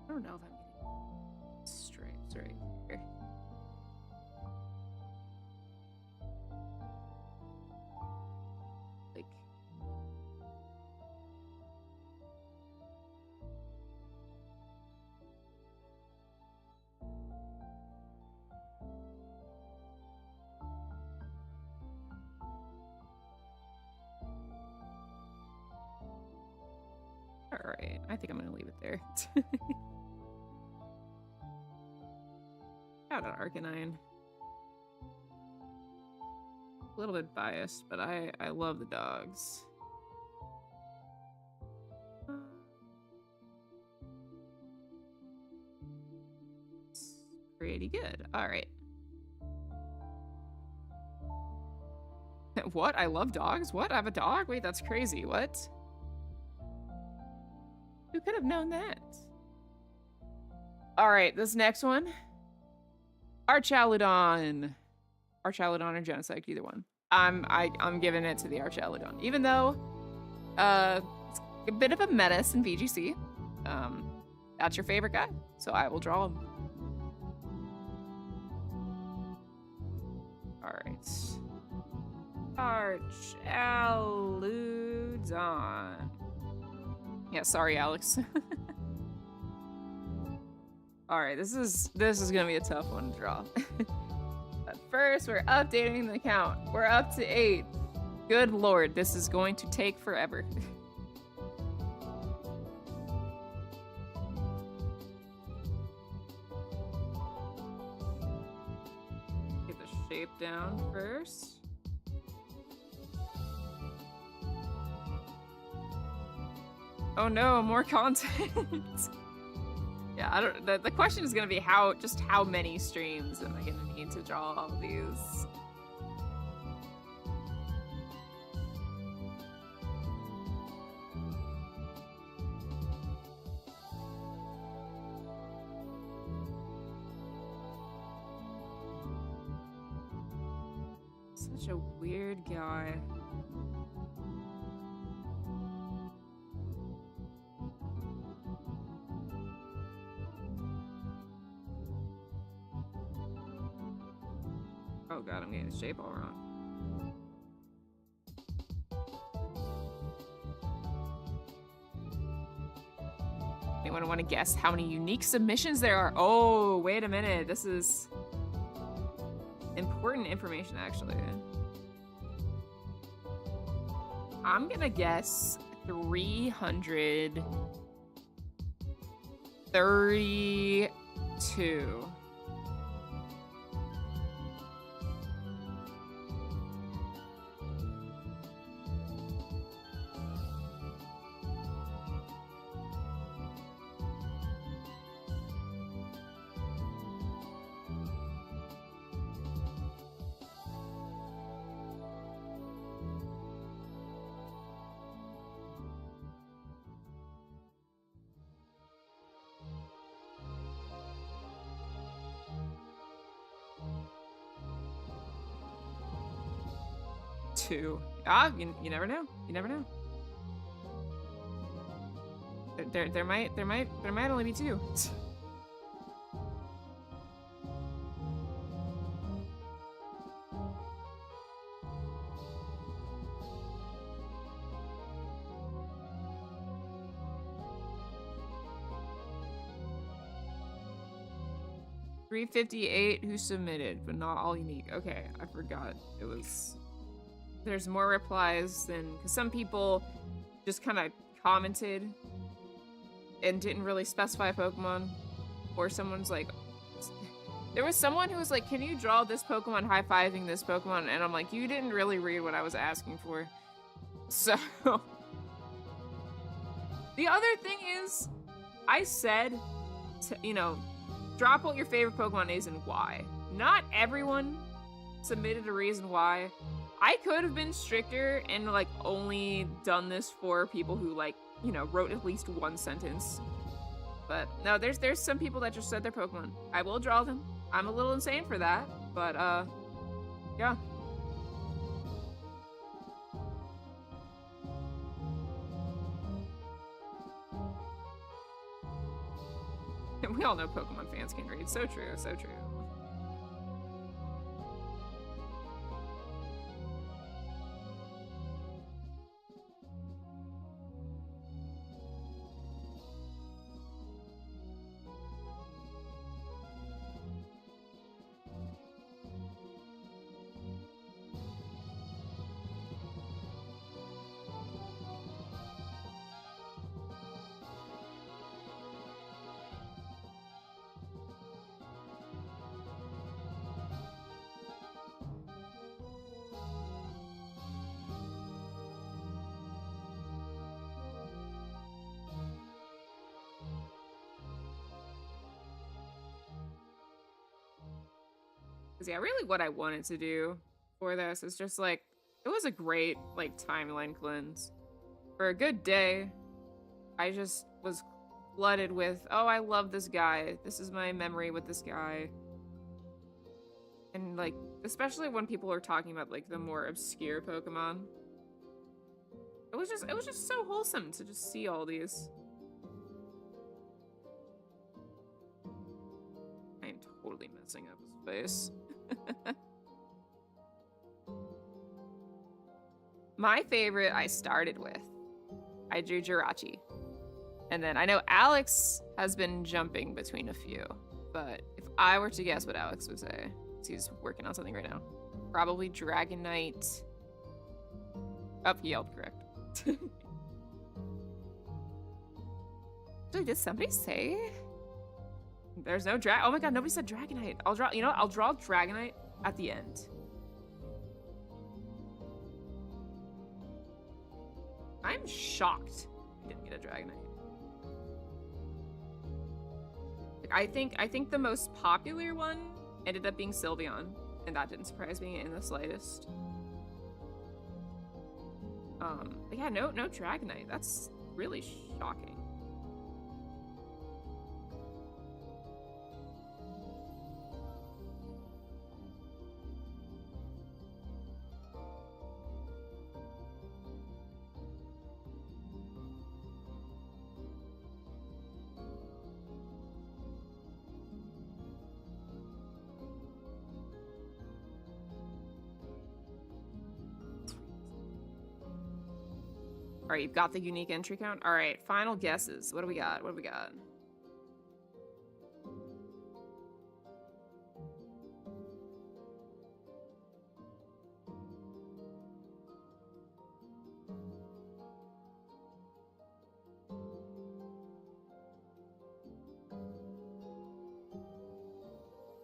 I don't know if I'm getting stripes right here. Like, all right, I think I'm gonna leave it there. Got an Arcanine. A little bit biased, but I love the dogs. It's pretty good. All right. What? I love dogs? What? I have a dog? Wait, that's crazy. What? Who could have known that? All right, this next one. Archaludon. Archaludon or Genesect, either one. I'm giving it to the Archaludon. Even though it's a bit of a menace in VGC. That's your favorite guy, so I will draw him. Alright. Archaludon. Yeah, sorry, Alex. Alright, this is gonna be a tough one to draw. But first, we're updating the count. We're up to 8. Good lord, this is going to take forever. Get the shape down first. Oh no, more content. Yeah, I don't. The question is gonna be how many streams am I gonna need to draw all of these? Such a weird guy. Oh god, I'm getting the shape all wrong. Anyone want to guess how many unique submissions there are? Oh, wait a minute. This is important information, actually. I'm gonna guess 332. Two. Ah, you never know. You never know. There might only be 2. $358 who submitted, but not all unique. Okay, I forgot. It was. There's more replies than, because some people just kind of commented and didn't really specify Pokemon, or someone's like, there was someone who was like, can you draw this Pokemon high-fiving this Pokemon? And I'm like, you didn't really read what I was asking for. So the other thing is, I said, drop what your favorite Pokemon is and why. Not everyone submitted a reason why. I could have been stricter and like only done this for people who like, you know, wrote at least one sentence. But no, there's some people that just said their Pokemon. I will draw them. I'm a little insane for that, but yeah. We all know Pokemon fans can read. So true, so true. Yeah, really what I wanted to do for this is just like, it was a great like timeline cleanse. For a good day, I just was flooded with, oh, I love this guy. This is my memory with this guy. And like, especially when people are talking about like the more obscure Pokemon. It was just so wholesome to just see all these. I am totally messing up his face. My favorite I started with. I drew Jirachi. And then I know Alex has been jumping between a few, but if I were to guess what Alex would say, 'cause he's working on something right now, probably Dragonite. Oh, he yelled correct. Did somebody say? There's no oh my god, nobody said Dragonite. I'll draw, you know what? I'll draw Dragonite at the end. I'm shocked I didn't get a Dragonite. Like, I think the most popular one ended up being Sylveon, and that didn't surprise me in the slightest. But yeah, no Dragonite. That's really shocking. All right, you've got the unique entry count. All right, final guesses. What do we got? What do we got?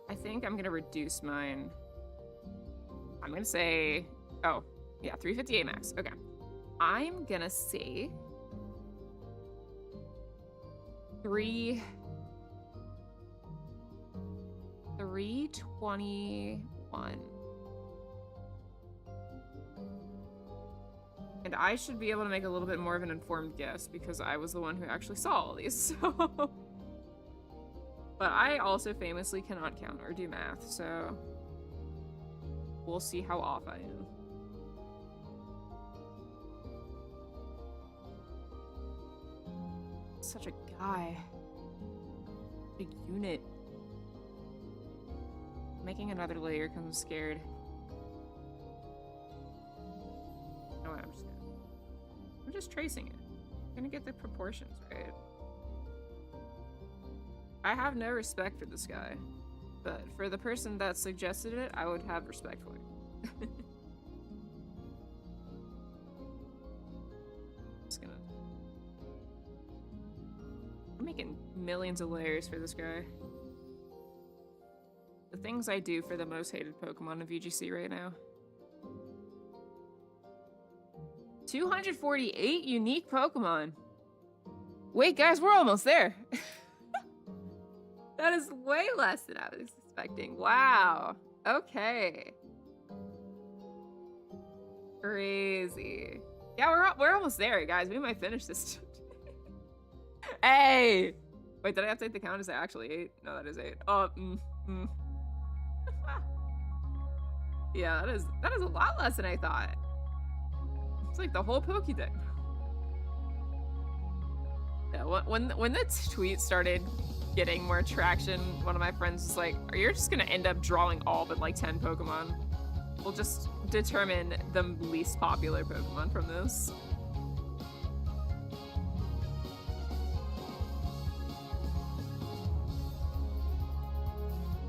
I think I'm gonna reduce mine. I'm gonna say, oh, yeah, 358 max. Okay. I'm gonna say 321. And I should be able to make a little bit more of an informed guess because I was the one who actually saw all these, so. But I also famously cannot count or do math, so we'll see how off I am. Such a guy. Big unit. Making another layer because I'm scared. No, I'm just tracing it. I'm gonna get the proportions right. I have no respect for this guy, but for the person that suggested it, I would have respect for it. Just gonna. I'm making millions of layers for this guy. The things I do for the most hated Pokemon in VGC right now. 248 unique Pokemon. Wait, guys, we're almost there. That is way less than I was expecting. Wow. Okay. Crazy. Yeah, we're almost there, guys. We might finish this. Hey! Wait, did I update the count? Is it actually 8? No, that is 8. Oh, Yeah, that is a lot less than I thought. It's like the whole Pokédex. Yeah, when the tweet started getting more traction, one of my friends was like, "You're just gonna end up drawing all but like 10 Pokemon. We'll just determine the least popular Pokemon from this."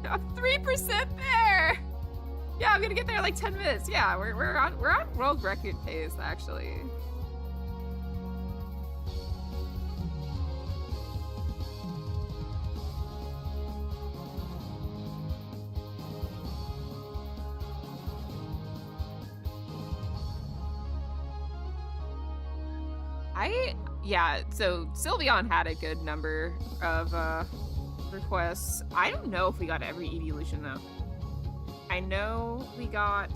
I'm 3% there. Yeah, I'm gonna get there in like 10 minutes. Yeah, we're on world record pace actually. Yeah, so Sylveon had a good number of requests. I don't know if we got every evolution though. I know we got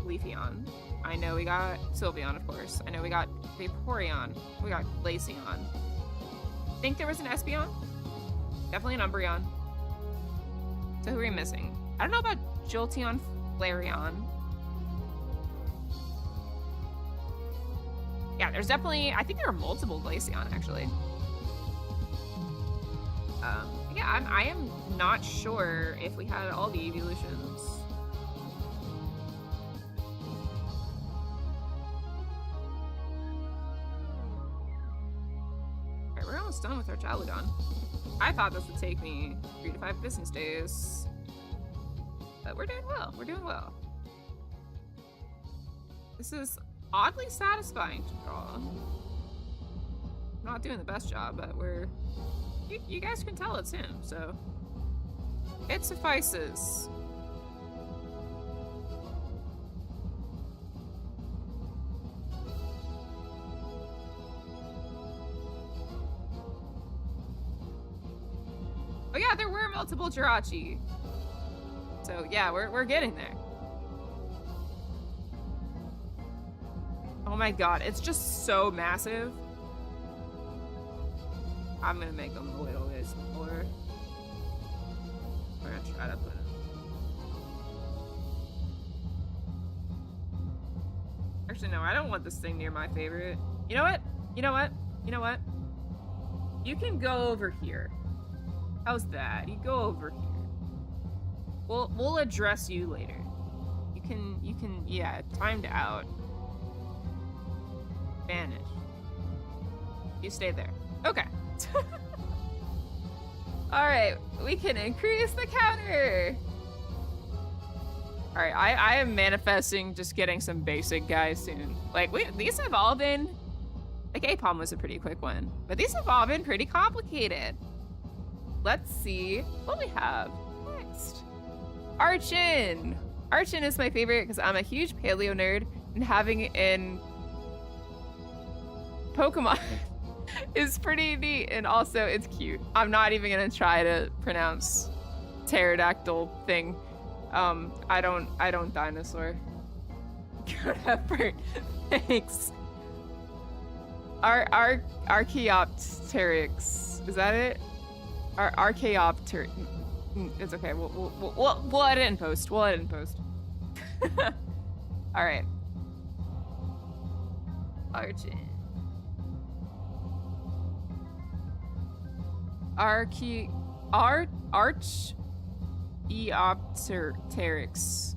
Leafeon. I know we got Sylveon, of course. I know we got Vaporeon. We got Glaceon. I think there was an Espeon. Definitely an Umbreon. So who are we missing? I don't know about Jolteon, Flareon. Yeah, there's definitely, I think there are multiple Glaceon, actually. Yeah, I am not sure if we had all the evolutions. Alright, we're almost done with our Chaludon. I thought this would take me 3 to 5 business days. But we're doing well, we're doing well. This is oddly satisfying to draw. I'm not doing the best job, but you guys can tell it's him, so it suffices. Oh yeah, there were multiple Jirachi. So yeah, we're getting there. Oh my god, it's just so massive. I'm gonna make them a little bit smaller. We're gonna try to put it. Actually, no, I don't want this thing near my favorite. You know what? You know what? You know what? You can go over here. How's that? You go over here. We'll address you later. You can, yeah, timed out. Vanish. You stay there. Okay. Alright, we can increase the counter. Alright, I am manifesting just getting some basic guys soon. Like, these have all been... Like, Apom was a pretty quick one. But these have all been pretty complicated. Let's see what we have next. Archon! Archon is my favorite because I'm a huge paleo nerd, and having an Pokemon is pretty neat, and also it's cute. I'm not even gonna try to pronounce pterodactyl thing. I don't dinosaur. Good effort. Thanks. Archaeopteryx. Is that it? Archaeopteryx. It's okay. We'll edit in post. We'll edit in post. All right. Archon. Archaeopteryx.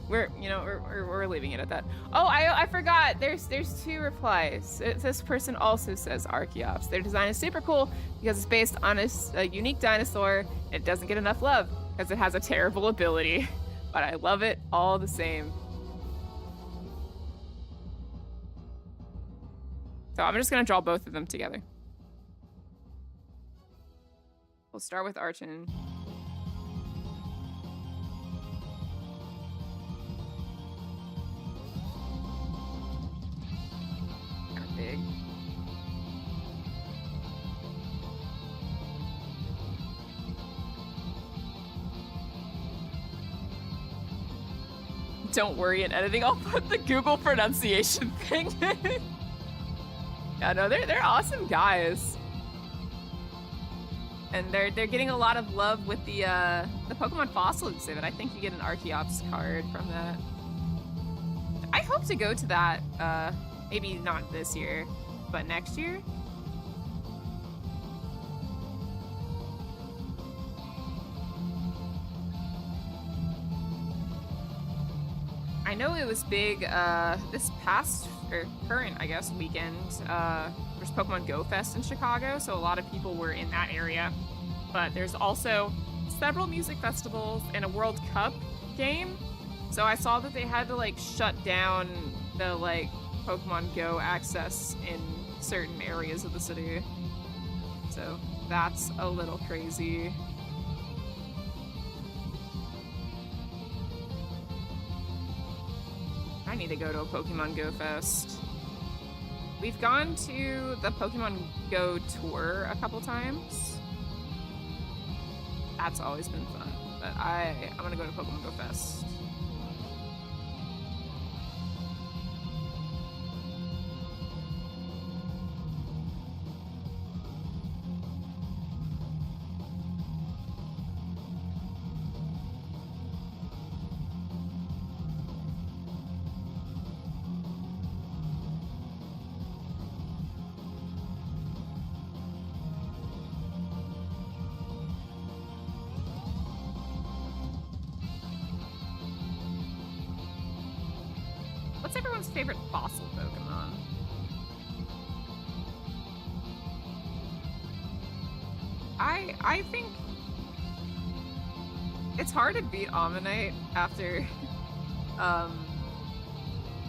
We're leaving it at that. Oh, I forgot. There's 2 replies. This person also says Archaeops. Their design is super cool because it's based on a unique dinosaur. And it doesn't get enough love because it has a terrible ability, but I love it all the same. So I'm just gonna draw both of them together. We'll start with Archon. Kind of big. Don't worry, in editing, I'll put the Google pronunciation thing. Yeah, no, they're awesome guys. And they're getting a lot of love with the Pokemon Fossil exhibit. I think you get an Archeops card from that. I hope to go to that, maybe not this year, but next year. I know it was big this past, or current, I guess, weekend. There's Pokemon Go Fest in Chicago, so a lot of people were in that area. But there's also several music festivals and a World Cup game. So I saw that they had to like shut down the like Pokemon Go access in certain areas of the city. So that's a little crazy. I need to go to a Pokemon Go Fest. We've gone to the Pokemon Go tour a couple times. That's always been fun. But I'm gonna go to Pokemon Go Fest. What's everyone's favorite fossil Pokemon? I think it's hard to beat Omanyte after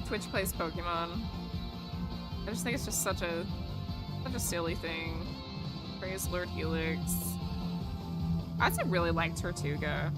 Twitch plays Pokemon. I just think it's just such a silly thing. Praise Lord Helix. I also really like Tortuga.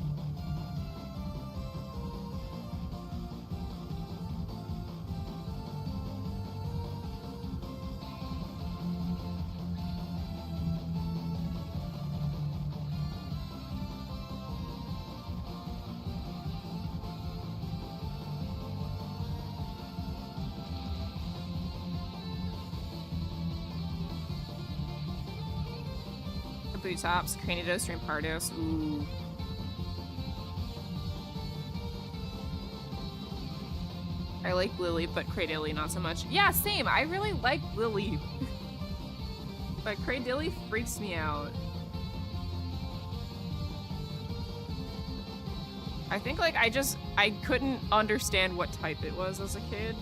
Tops, Cranidos, Rampardos. Ooh. I like Lily, but Cradilly not so much. Yeah, same. I really like Lily. But Cradilly freaks me out. I think like I couldn't understand what type it was as a kid.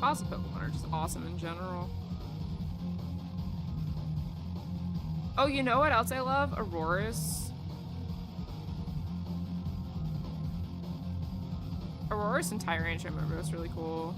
Fossil Pokemon are just awesome in general. Oh, you know what else I love? Auroras. Auroras and Tyrantrum are both really cool.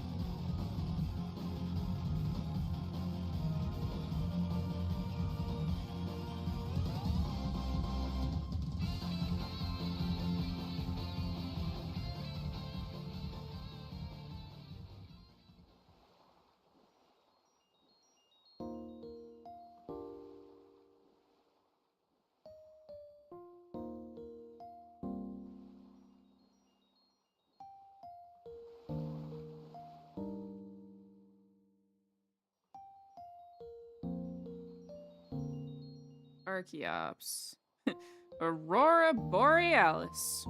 Archeops. Aurora Borealis.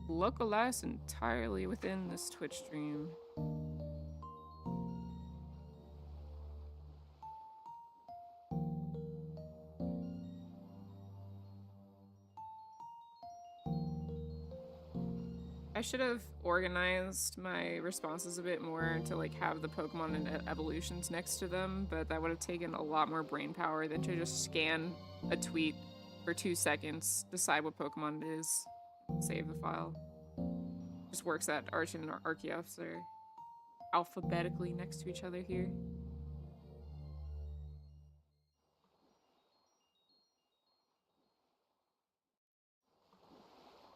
Localized entirely within this Twitch stream. I should have organized my responses a bit more to like have the Pokemon and evolutions next to them, but that would have taken a lot more brain power than to just scan a tweet for 2 seconds, decide what Pokemon it is, save the file. Just works that Archon and Archeops are alphabetically next to each other here.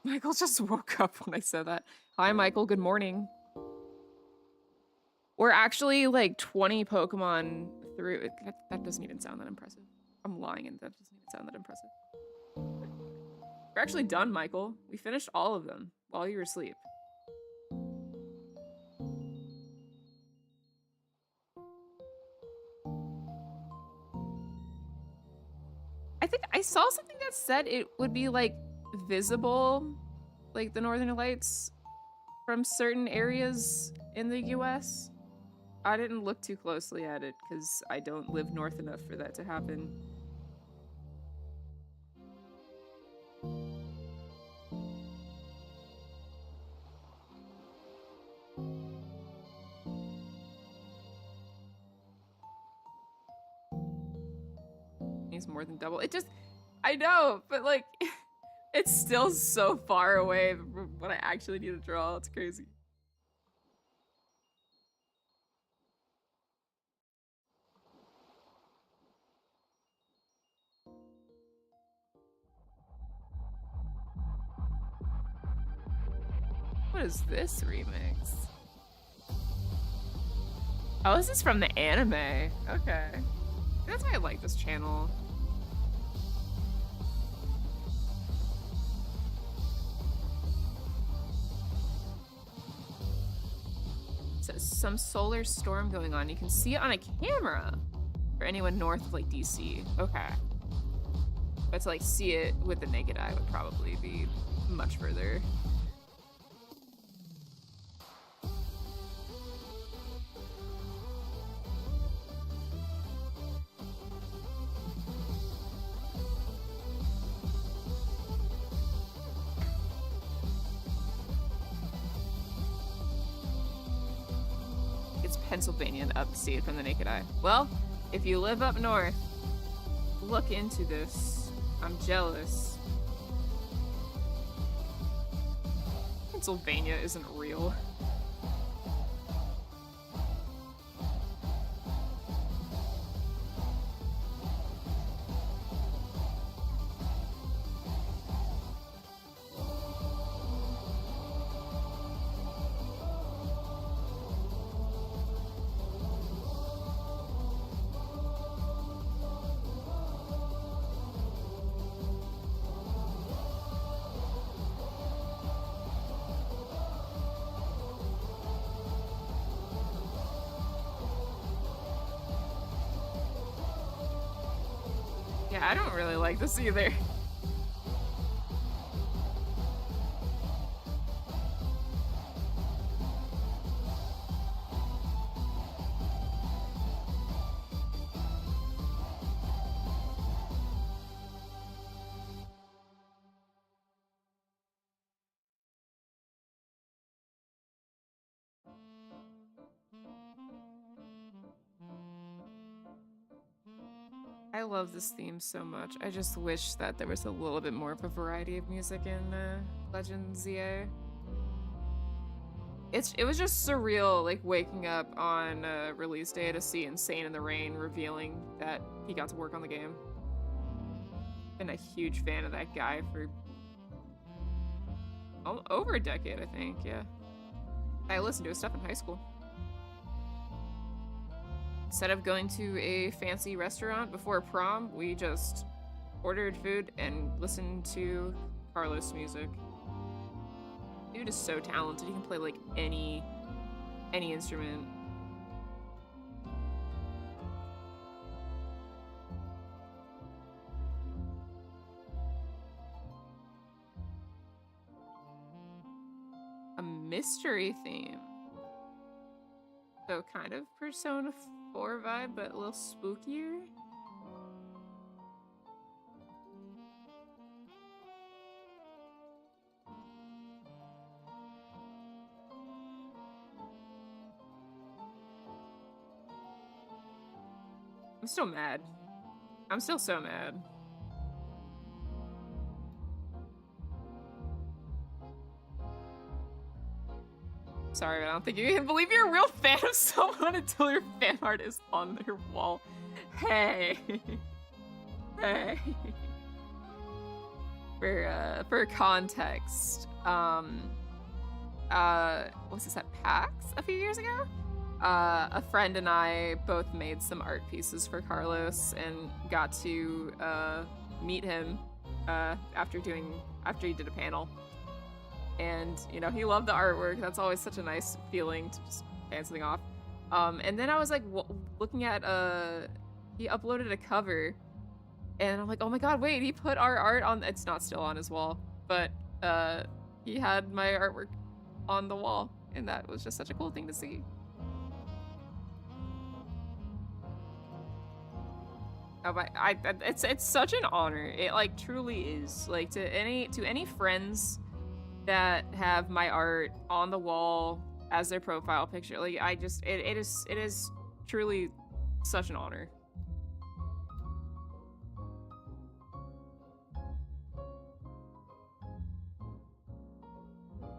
Michael just woke up when I said that. Hi, Michael. Good morning. We're actually like 20 Pokemon through. That doesn't even sound that impressive. I'm lying, and that doesn't even sound that impressive. We're actually done, Michael. We finished all of them while you were asleep. I think I saw something that said it would be like visible, like the Northern Lights from certain areas in the US. I didn't look too closely at it because I don't live north enough for that to happen. It's more than double. It just, I know, but like, it's still so far away from what I actually need to draw. It's crazy. What is this remix? Oh, this is from the anime. Okay. That's why I like this channel. So some solar storm going on. You can see it on a camera for anyone north of like DC. Okay. But to like see it with the naked eye would probably be much further. It's Pennsylvania and up to see it from the naked eye. Well, if you live up north, look into this. I'm jealous. Pennsylvania isn't real. Yeah, I don't really like this either. I love this theme so much. I just wish that there was a little bit more of a variety of music in Legend ZA. It was just surreal, like waking up on release day to see Insane in the Rain revealing that he got to work on the game. Been a huge fan of that guy for over a decade, I think. Yeah, I listened to his stuff in high school. Instead of going to a fancy restaurant before prom, we just ordered food and listened to Carlos music. Dude is so talented. He can play like any instrument. A mystery theme. So kind of Persona 4 vibe, but a little spookier. I'm still mad. I'm still so mad. Sorry, but I don't think you can believe you're a real fan of someone until your fan art is on their wall. Hey. Hey. For context, was this at PAX a few years ago? a friend and I both made some art pieces for Carlos and got to meet him after he did a panel. And, you know, he loved the artwork. That's always such a nice feeling to just hand something off. And then I was like looking at he uploaded a cover, and I'm like, oh my god, wait, he put our art on. It's not still on his wall, but he had my artwork on the wall, and that was just such a cool thing to see. Oh, it's such an honor. It like truly is. Like to any friends that have my art on the wall as their profile picture, like it is truly such an honor.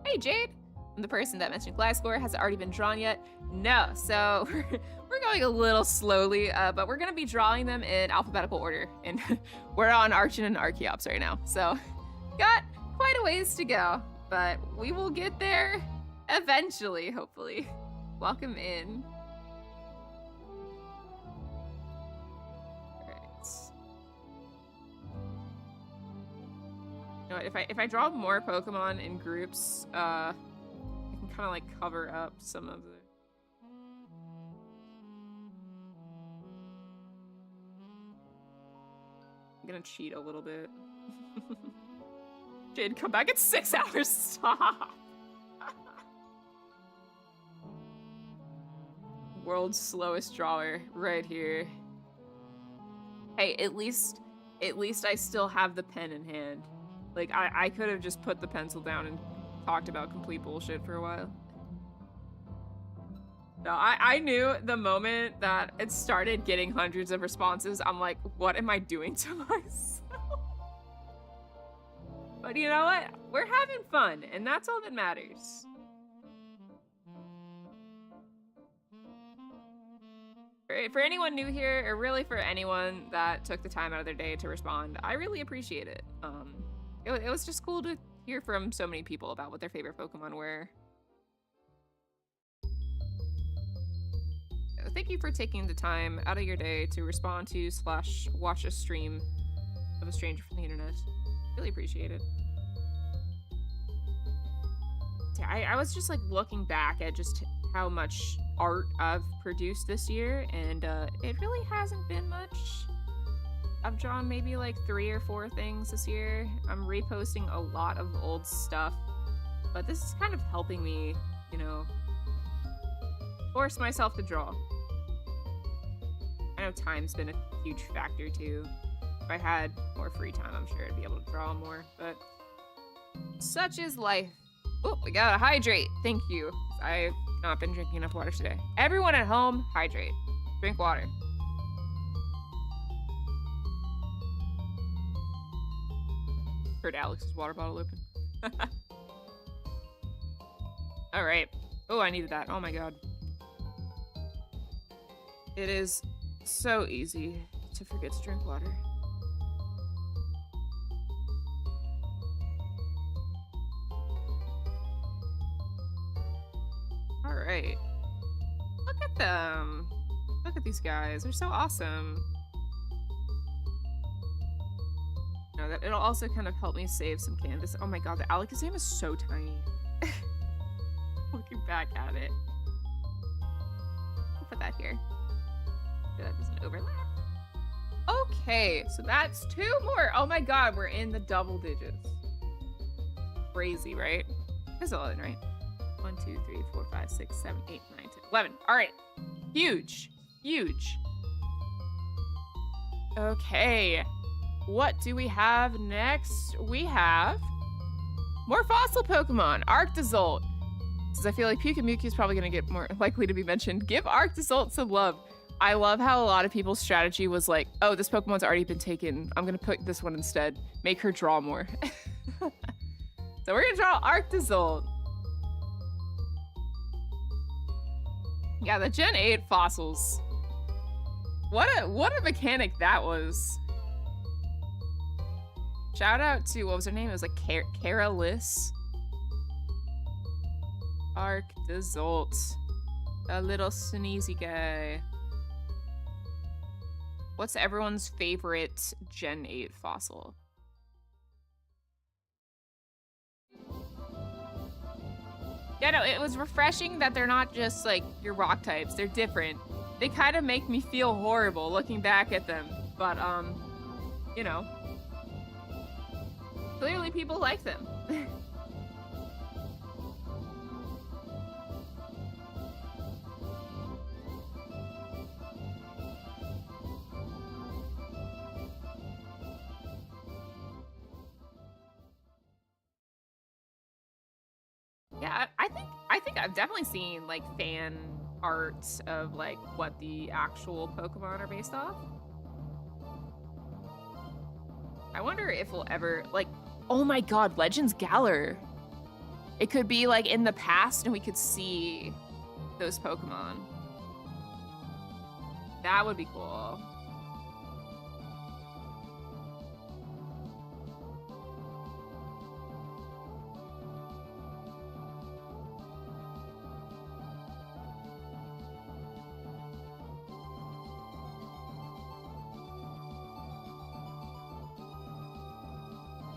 Hey Jade, I'm the person that mentioned Gliscor. Has it already been drawn yet? No, so we're going a little slowly, but we're gonna be drawing them in alphabetical order, and we're on Archon and Archeops right now, so got quite a ways to go, but we will get there eventually, hopefully. Welcome in. Alright. You know what, if I draw more Pokemon in groups, I can kind of like cover up some of the... I'm gonna cheat a little bit. Jade, come back in 6 hours. Stop. World's slowest drawer right here. Hey, at least I still have the pen in hand. Like I could have just put the pencil down and talked about complete bullshit for a while. No, I knew the moment that it started getting hundreds of responses, I'm like, what am I doing to myself? But you know what? We're having fun, and that's all that matters. For anyone new here, or really for anyone that took the time out of their day to respond, I really appreciate it. It was just cool to hear from so many people about what their favorite Pokemon were. Thank you for taking the time out of your day to respond to / watch a stream of a stranger from the internet. Really appreciate it. Yeah, I was just like looking back at just how much art I've produced this year, and it really hasn't been much. I've drawn maybe like 3 or 4 things this year. I'm reposting a lot of old stuff, but this is kind of helping me, you know, force myself to draw. I know time's been a huge factor too. If I had more free time, I'm sure I'd be able to draw more, but such is life. Oh, we gotta hydrate. Thank you. I've not been drinking enough water today. Everyone at home, hydrate. Drink water. Heard Alex's water bottle open. All right. Oh, I needed that. Oh my god. It is so easy to forget to drink water. All right. Look at them. Look at these guys. They're so awesome. No, that it'll also kind of help me save some canvas. Oh my god, the Alakazam is so tiny. Looking back at it. I'll put that here. So that doesn't overlap. Okay, so that's 2 more. Oh my god, we're in the double digits. Crazy, right? That's 11, right? 1, 2, 3, 4, 5, 6, 7, 8, 9, 10, 11. All right. Huge. Huge. Okay. What do we have next? We have more fossil Pokemon. Arctozolt. Because I feel like Pyukumuki is probably going to get more likely to be mentioned. Give Arctozolt some love. I love how a lot of people's strategy was like, oh, this Pokemon's already been taken. I'm going to put this one instead. Make her draw more. So we're going to draw Arctozolt. Yeah, the Gen 8 fossils. What a mechanic that was. Shout out to, what was her name? It was like Carolus. Arctozolt. A little sneezy guy. What's everyone's favorite Gen 8 fossil? Yeah, no, it was refreshing that they're not just like your rock types. They're different. They kind of make me feel horrible looking back at them. But, you know, clearly people like them. Yeah, I think I've definitely seen like fan art of like what the actual Pokemon are based off. I wonder if we'll ever like, oh my god, Legends Galar. It could be like in the past and we could see those Pokemon. That would be cool.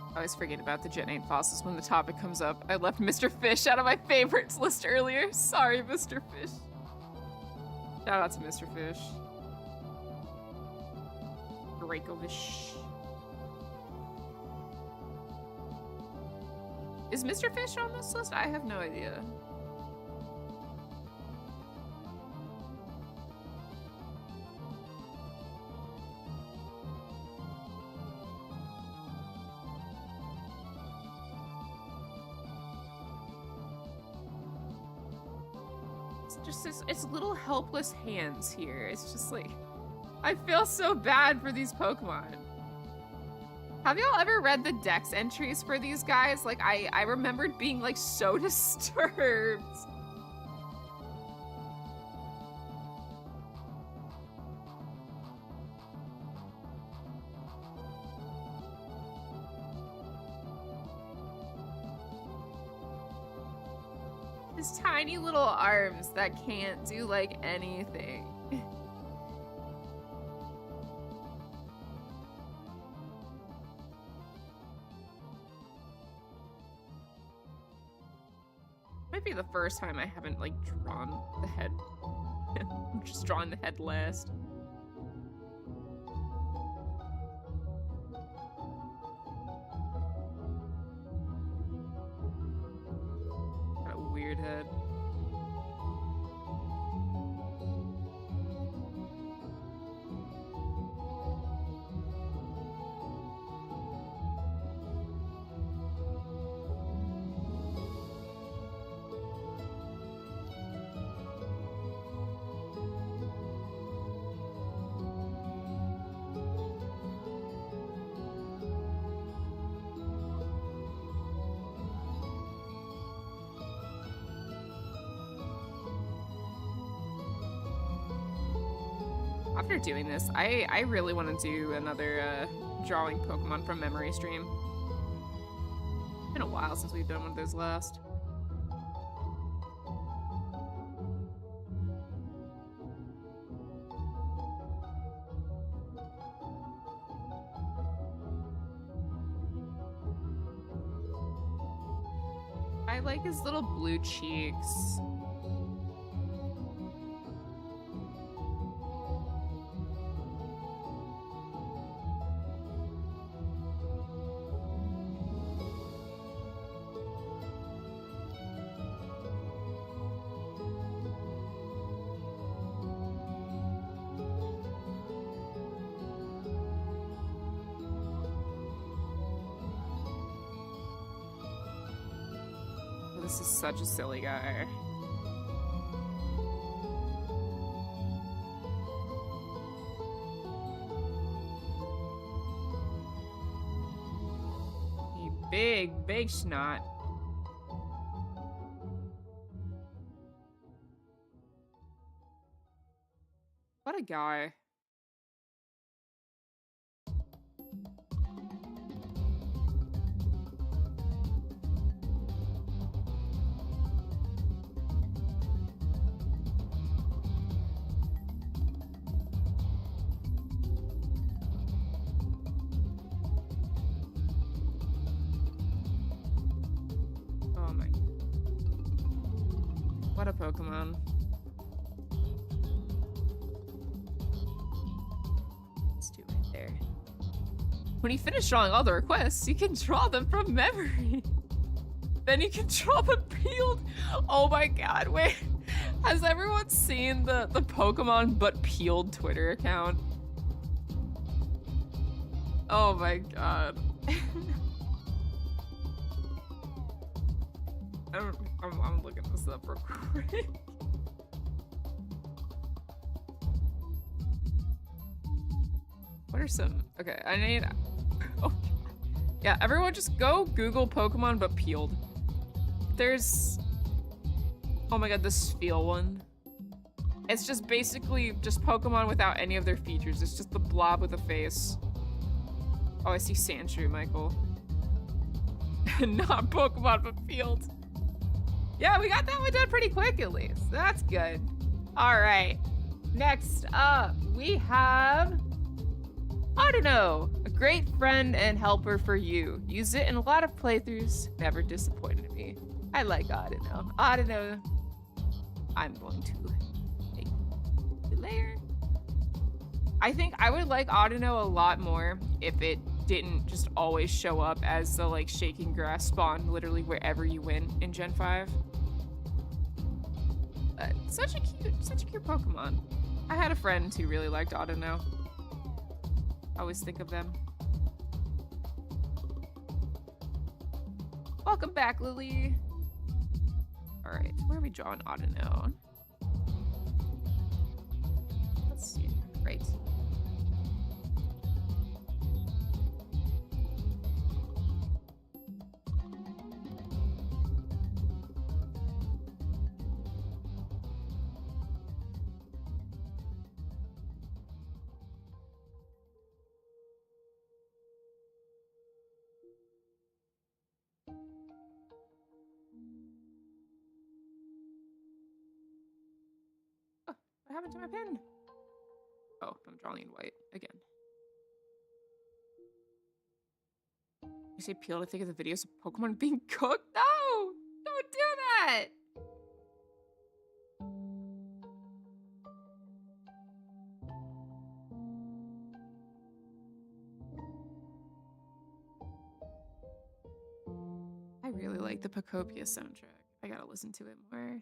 I always forget about the Gen 8 fossils when the topic comes up. I left Mr. Fish out of my favorites list earlier. Sorry, Mr. Fish. Shout out to Mr. Fish. Dracovish. Is Mr. Fish on this list? I have no idea. It's little helpless hands here. It's just like, I feel so bad for these Pokemon. Have y'all ever read the Dex entries for these guys? Like, I remembered being like so disturbed. His tiny little arms that can't do like anything. Might be the first time I haven't like drawn the head. I'm just drawing the head last. Weird head. After doing this, I really want to do another drawing Pokemon from memory stream. It's been a while since we've done one of those last. I like his little blue cheeks. This is such a silly guy. You big snot. What a guy. not a Pokemon. Let's do right there. When you finish drawing all the requests, you can draw them from memory. Then you can draw the peeled. Oh my god, wait. Has everyone seen the Pokemon but peeled Twitter account? Oh my god. I'm looking this up real quick. What are some? Okay, I need. Oh, yeah. Everyone, just go Google Pokemon but peeled. There's. Oh my god, the Spheal one. It's just basically just Pokemon without any of their features. It's just the blob with a face. Oh, I see Sandshrew, Michael. Not Pokemon but peeled. Yeah, we got that one done pretty quick at least. That's good. All right. Next up, we have Audino, a great friend and helper for you. Used it in a lot of playthroughs. Never disappointed me. I like Audino. Audino, I'm going to take the layer. I think I would like Audino a lot more if it didn't just always show up as the like shaking grass spawn literally wherever you went in Gen 5. But such a cute Pokemon. I had a friend who really liked Audino. I always think of them. Welcome back, Lily. All right, where are we drawing Audino? Let's see. Great. What happened to my pen? Oh, I'm drawing in white again. You say peel to think of the videos of Pokemon being cooked? No! Don't do that! I really like the Pokopia soundtrack. I gotta listen to it more.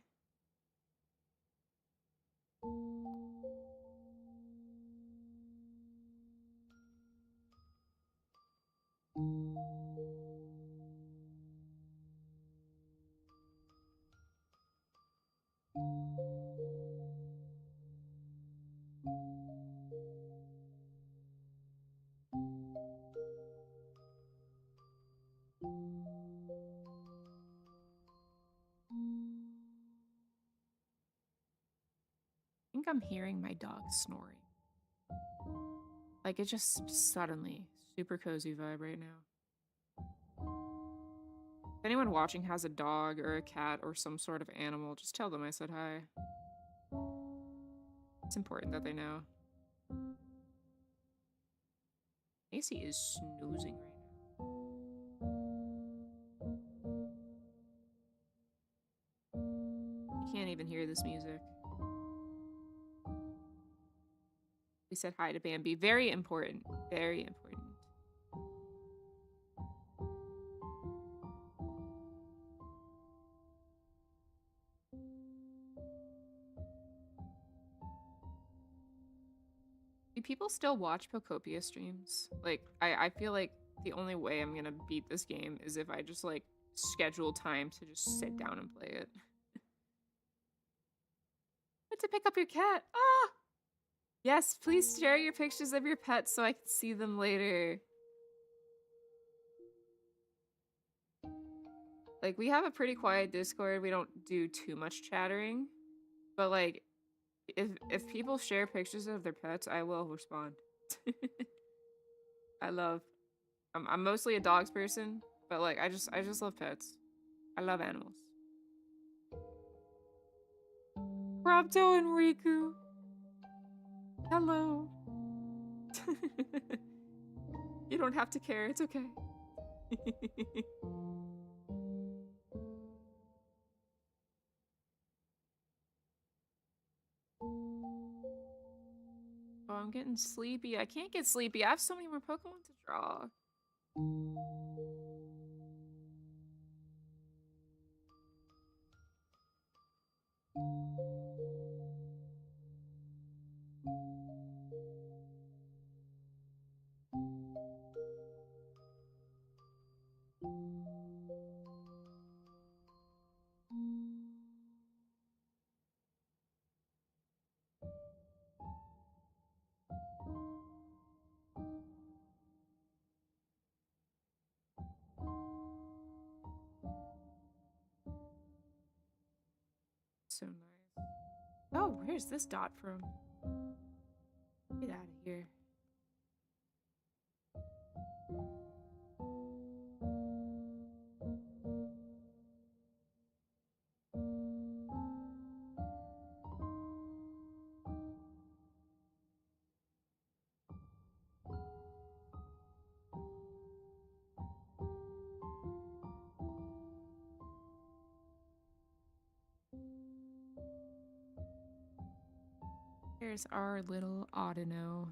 I think I'm hearing my dog snoring. Like, it just suddenly, super cozy vibe right now. If anyone watching has a dog or a cat or some sort of animal, just tell them I said hi. It's important that they know. Macy is snoozing right now. You can't even hear this music. We said hi to Bambi. Very important. Very important. Do people still watch Pokopia streams? Like, I feel like the only way I'm gonna beat this game is if I just, like, schedule time to just sit down and play it. But to pick up your cat. Ah! Yes, please share your pictures of your pets so I can see them later. Like, we have a pretty quiet Discord. We don't do too much chattering. But, like, if people share pictures of their pets, I will respond. I'm mostly a dogs person, but, like, I just love pets. I love animals. Robto and Riku. Hello. You don't have to care. It's okay. I'm getting sleepy. I can't get sleepy. I have so many more Pokemon to draw. So nice. Oh, where's this dot from? Get out of here. There's our little Audino.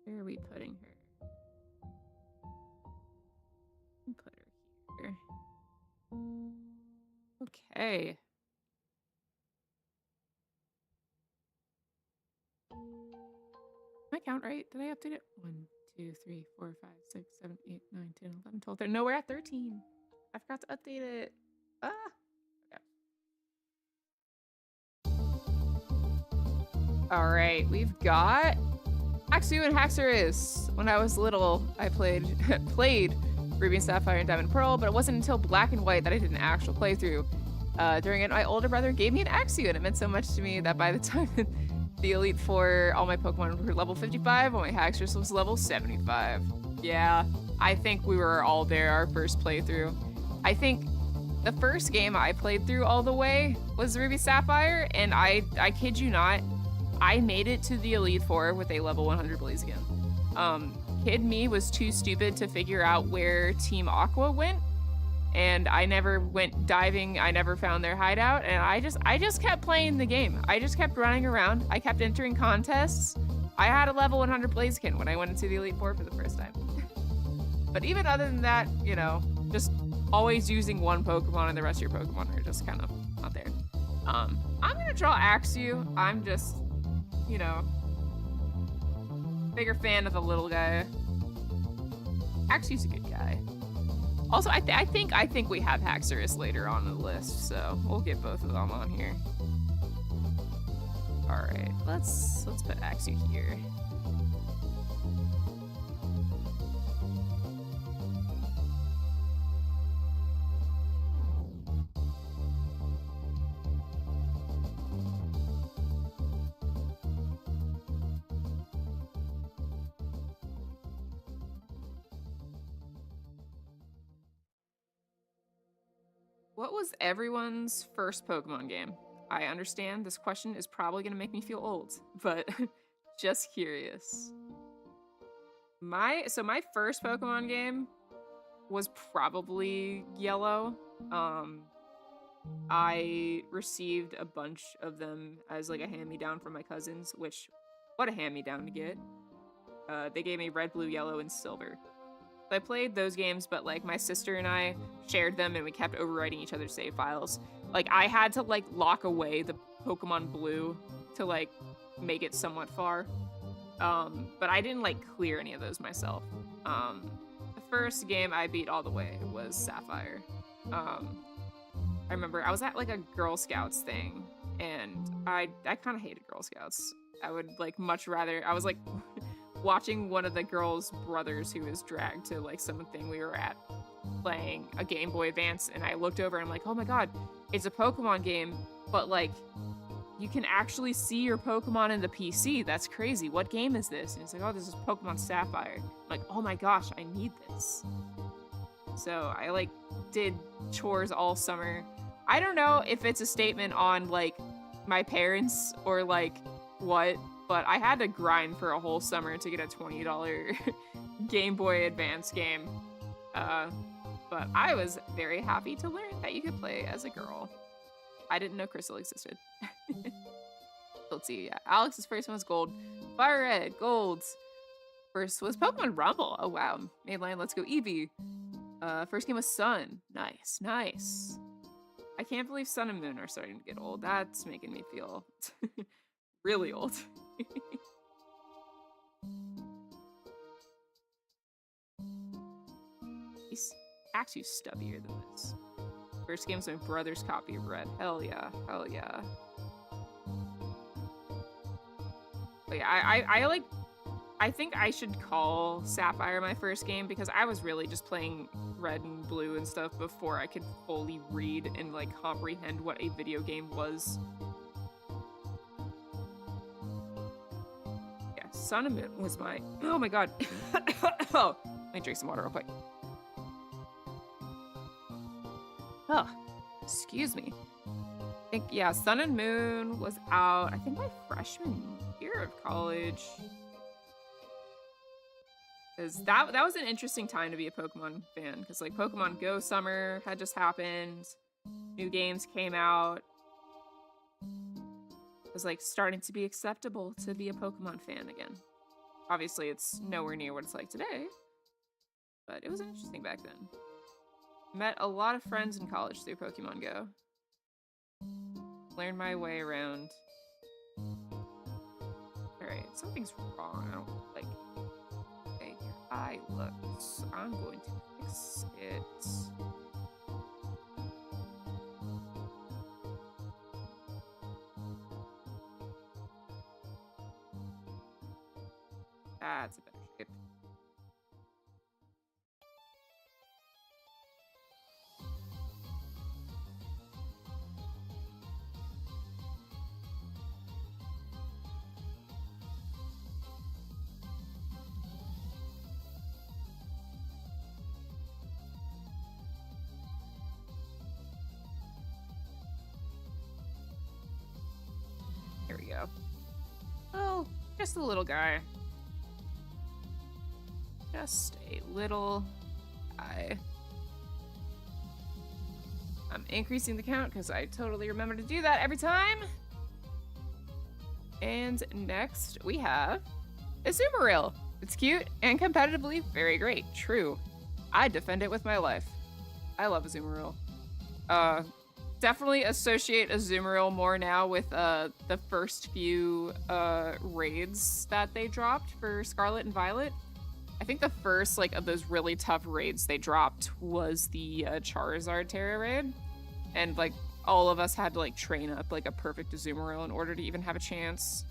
Where are we putting her? Put her here. Okay. Did I count right? Did I update it? 1, 2, 3, 4, 5, 6, 7, 8, 9, 10, 11, 12, 13. No, we're at 13. I forgot to update it. Ah. All right, we've got Axew and Haxorus. When I was little, I played Ruby and Sapphire and Diamond and Pearl, but it wasn't until Black and White that I did an actual playthrough. During it, my older brother gave me an Axew, and it meant so much to me that by the time the Elite Four, all my Pokemon were level 55, while my Haxorus was level 75. Yeah, I think we were all there our first playthrough. I think the first game I played through all the way was Ruby Sapphire, and I kid you not, I made it to the Elite Four with a level 100 Blaziken. Kid me was too stupid to figure out where Team Aqua went, and I never went diving. I never found their hideout, and I just kept playing the game. I just kept running around. I kept entering contests. I had a level 100 Blaziken when I went into the Elite Four for the first time. But even other than that, you know, just always using one Pokemon and the rest of your Pokemon are just kind of not there. I'm gonna draw Axew. I'm just, you know, bigger fan of the little guy. Axew's a good guy. Also, I think we have Haxorus later on in the list, so we'll get both of them on here. All right, let's put Axew here. What was everyone's first Pokemon game? I understand this question is probably going to make me feel old, but just curious. My first Pokemon game was probably Yellow. I received a bunch of them as like a hand-me-down from my cousins, which, what a hand-me-down to get. They gave me Red, Blue, Yellow, and Silver. I played those games, but like my sister and I shared them and we kept overwriting each other's save files. Like I had to like lock away the Pokemon Blue to like make it somewhat far. But I didn't like clear any of those myself. The first game I beat all the way was Sapphire. I remember I was at like a Girl Scouts thing and I kind of hated Girl Scouts. I would like much rather, I was like watching one of the girls' brothers who was dragged to like something we were at playing a Game Boy Advance, and I looked over and I'm like, oh my god, it's a Pokemon game, but like you can actually see your Pokemon in the PC. That's crazy. What game is this? And it's like, oh, this is Pokemon Sapphire. I'm like, oh my gosh, I need this. So I like did chores all summer. I don't know if it's a statement on like my parents or like what, but I had to grind for a whole summer to get a $20 Game Boy Advance game. But I was very happy to learn that you could play as a girl. I didn't know Crystal existed. Let's see. Yeah, Alex's first one was gold. Fire Red, gold. First was Pokemon Rumble. Oh wow. Mainline, let's go Eevee. First game was Sun. Nice, nice. I can't believe Sun and Moon are starting to get old. That's making me feel really old. He's actually stubbier than this. First game's my brother's copy of Red. Hell yeah, hell yeah. But yeah, I think I should call Sapphire my first game because I was really just playing Red and Blue and stuff before I could fully read and like comprehend what a video game was. Yeah, Sun and Moon was my, oh my god. Oh, let me drink some water real quick. Oh, excuse me. I think, yeah, Sun and Moon was out, I think my freshman year of college. Because that was an interesting time to be a Pokemon fan. Because, like, Pokemon Go Summer had just happened. New games came out. It was, like, starting to be acceptable to be a Pokemon fan again. Obviously, it's nowhere near what it's like today. But it was interesting back then. Met a lot of friends in college through Pokemon Go. Learned my way around. Alright, something's wrong. I don't like... Okay, your eye looks... I'm going to fix it. That's a better shape. Here we go. Oh, just a little guy. Just a little guy. I'm increasing the count because I totally remember to do that every time. And next we have Azumarill. It's cute and competitively very great. True. I defend it with my life. I love Azumarill. Definitely associate Azumarill more now with the first few raids that they dropped for Scarlet and Violet. I think the first like of those really tough raids they dropped was the Charizard Terra raid, and like all of us had to like train up like a perfect Azumarill in order to even have a chance.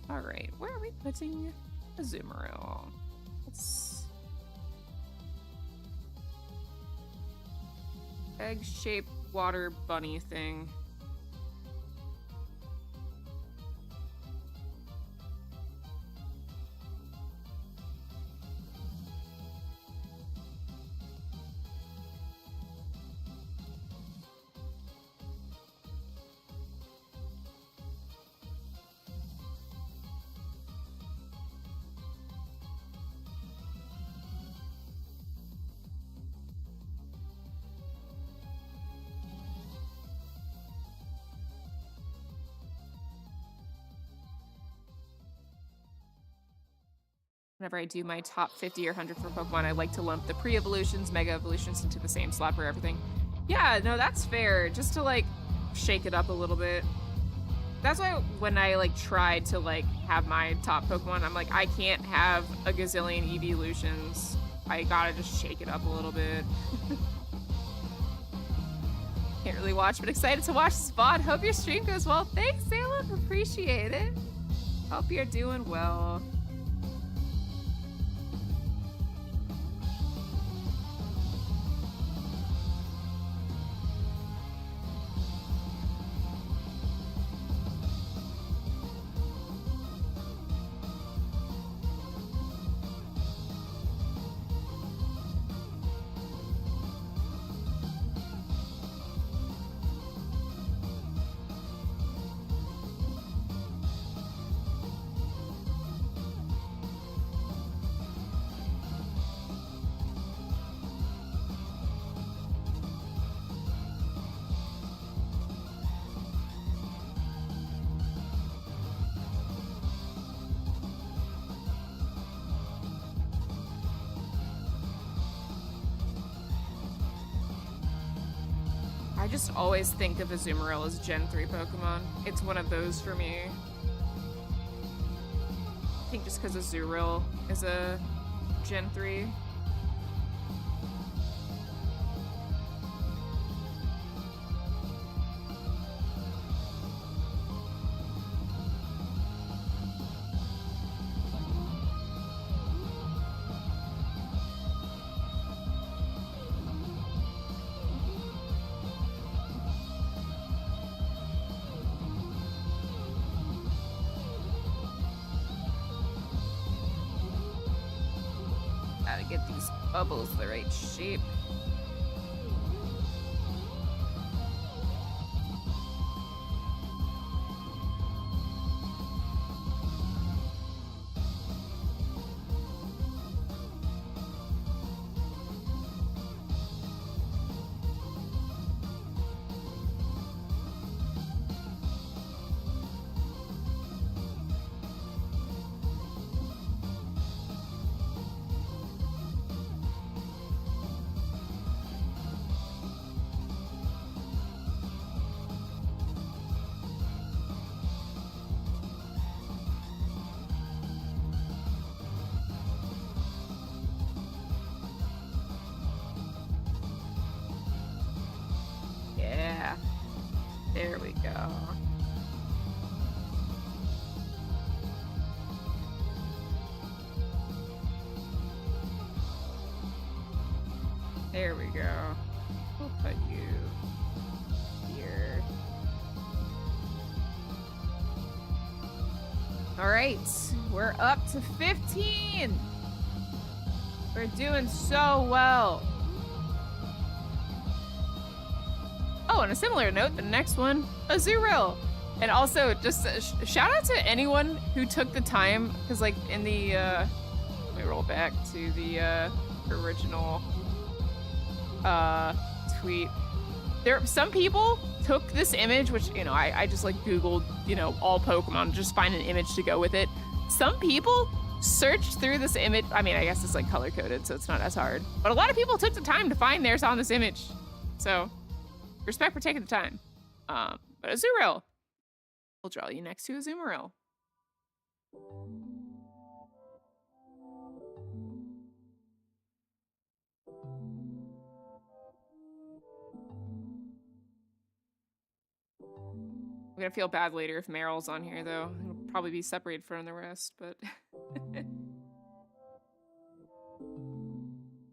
All right, where are we putting Azumarill? Let's... Egg-shaped water bunny thing. Whenever I do my top 50 or 100 for Pokemon, I like to lump the pre-evolutions, mega evolutions into the same slot for everything. Yeah, no, that's fair. Just to like shake it up a little bit. That's why when I like tried to like have my top Pokemon, I'm like, I can't have a gazillion evolutions. I gotta just shake it up a little bit. Can't really watch, but excited to watch Spot. Hope your stream goes well. Thanks, Salem. Appreciate it. Hope you're doing well. I just always think of Azumarill as Gen 3 Pokemon. It's one of those for me. I think just because Azurill is a Gen 3. Gotta get these bubbles the right shape. Yeah. There we go. There we go. We'll put you here. All right, we're up to 15. We're doing so well. Oh, on a similar note, the next one, Azurill. And also, just a shout out to anyone who took the time, because like in the, let me roll back to the original tweet. Some people took this image, which, you know, I just like Googled, you know, all Pokemon, just find an image to go with it. Some people searched through this image. I mean, I guess it's like color coded, so it's not as hard. But a lot of people took the time to find theirs on this image. So, respect for taking the time. But Azurill. We'll draw you next to Azumarill. I'm gonna feel bad later if Meryl's on here, though. It'll probably be separated from the rest, but...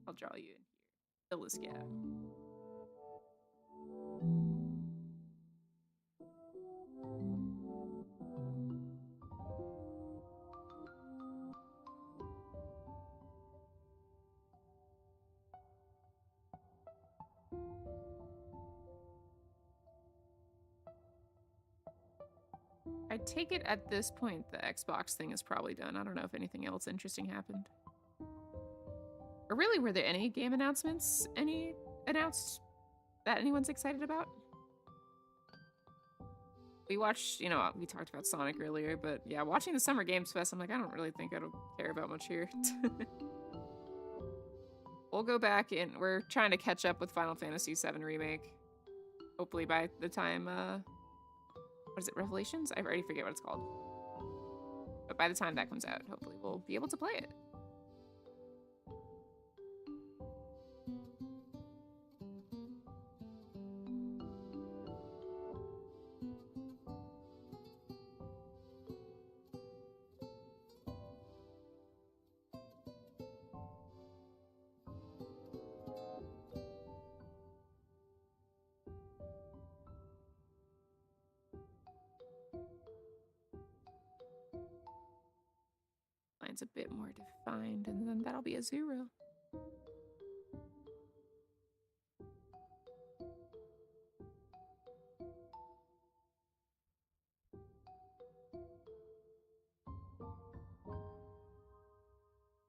I'll draw you in here. Fill this gap. I take it at this point the Xbox thing is probably done. I don't know if anything else interesting happened. Or really, were there any game announcements announced that anyone's excited about? We watched, you know, we talked about Sonic earlier, but yeah, watching the Summer Games Fest, I'm like, I don't really think I don't care about much here. We'll go back and we're trying to catch up with Final Fantasy VII Remake. Hopefully by the time, what is it, Revelations? I already forget what it's called. But by the time that comes out, hopefully we'll be able to play it. Line's a bit more defined, and then that'll be a 0.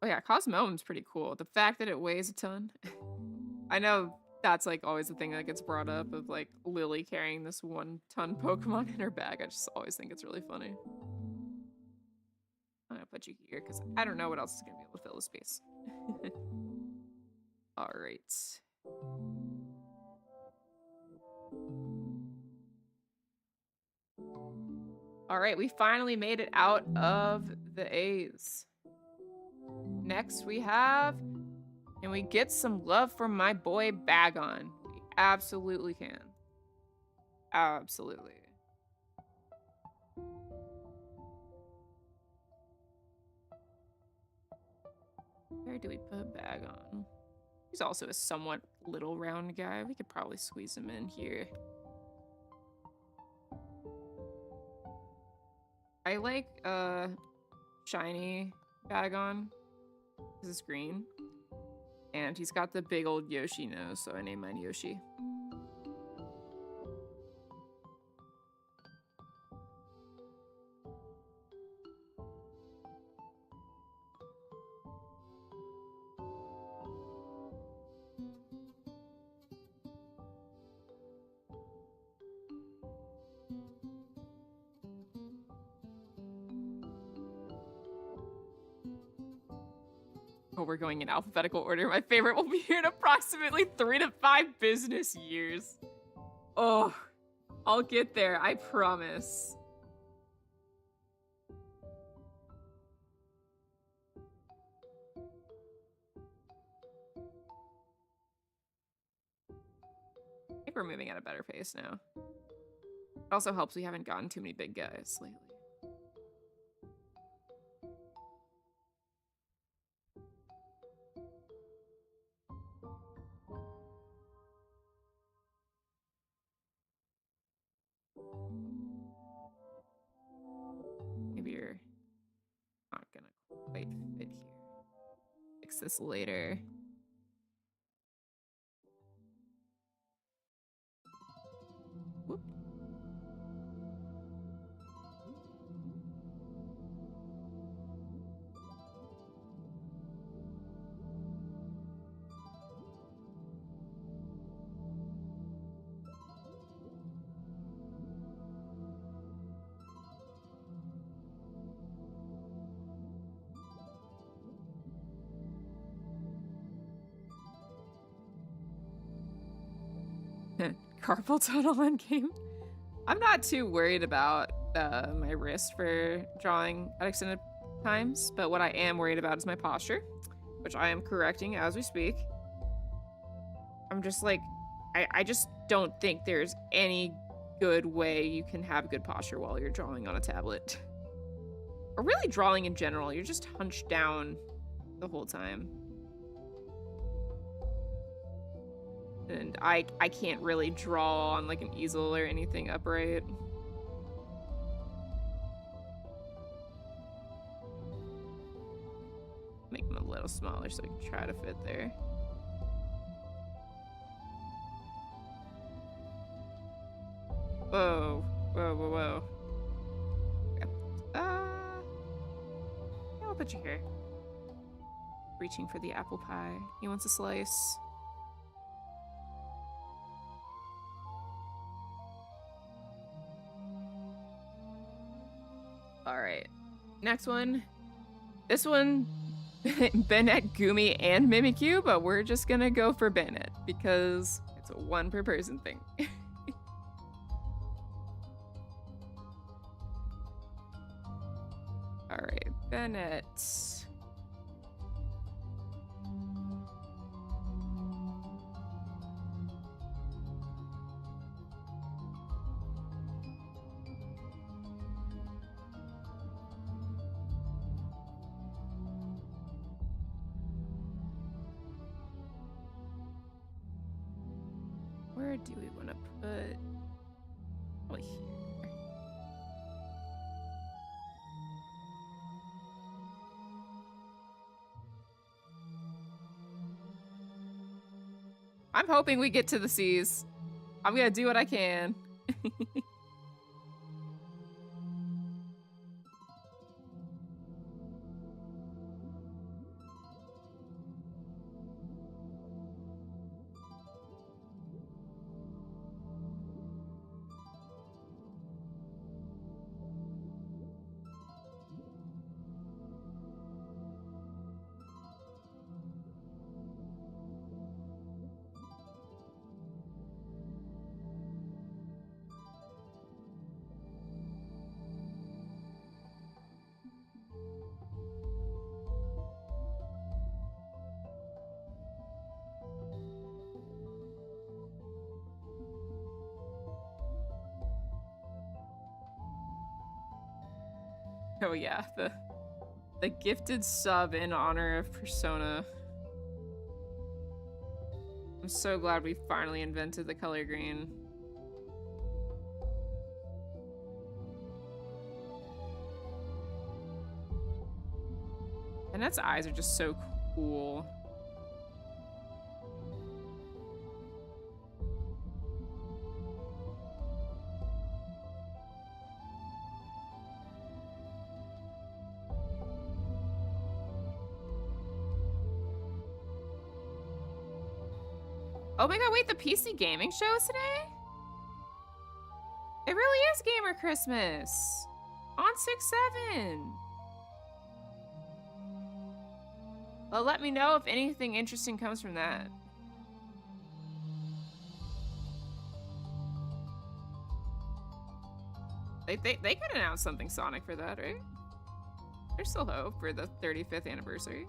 Oh yeah, Cosmoem's pretty cool. The fact that it weighs a ton. I know that's like always the thing that gets brought up of like Lily carrying this 1-ton Pokemon in her bag. I just always think it's really funny. I'm gonna put you here because I don't know what else is gonna be able to fill the space. All right. All right, we finally made it out of the A's. Next we have, can we get some love from my boy Bagon? We absolutely can. Absolutely. Where do we put Bagon? He's also a somewhat little round guy. We could probably squeeze him in here. I like shiny Bagon. This is green. And he's got the big old Yoshi nose, so I named mine Yoshi. Oh, we're going in alphabetical order. My favorite will be here in approximately 3 to 5 business years. Oh, I'll get there, I promise. I think we're moving at a better pace now. It also helps we haven't gotten too many big guys lately. Maybe you're not gonna quite fit here. Fix this later. Whoop. Carpal tunnel end game. I'm not too worried about my wrist for drawing at extended times, but what I am worried about is my posture, which I am correcting as we speak. I'm just like, I just don't think there's any good way you can have good posture while you're drawing on a tablet. Or really drawing in general, you're just hunched down the whole time. And I can't really draw on like an easel or anything upright. Make them a little smaller so I can try to fit there. Whoa, whoa, whoa, whoa. Okay. Yeah, I'll put you here. Reaching for the apple pie. He wants a slice. All right, next one. This one, Bennett, Gumi, and Mimikyu, but we're just gonna go for Bennett because it's a one per person thing. All right, Bennett. Where do we want to put? Probably here. I'm hoping we get to the C's. I'm gonna do what I can. Oh yeah, the gifted sub in honor of Persona. I'm so glad we finally invented the color green. Annette's eyes are just so cool. Oh my god, wait, the PC gaming show is today? It really is Gamer Christmas! On 6/7! Well, let me know if anything interesting comes from that. They could announce something Sonic for that, right? There's still hope for the 35th anniversary.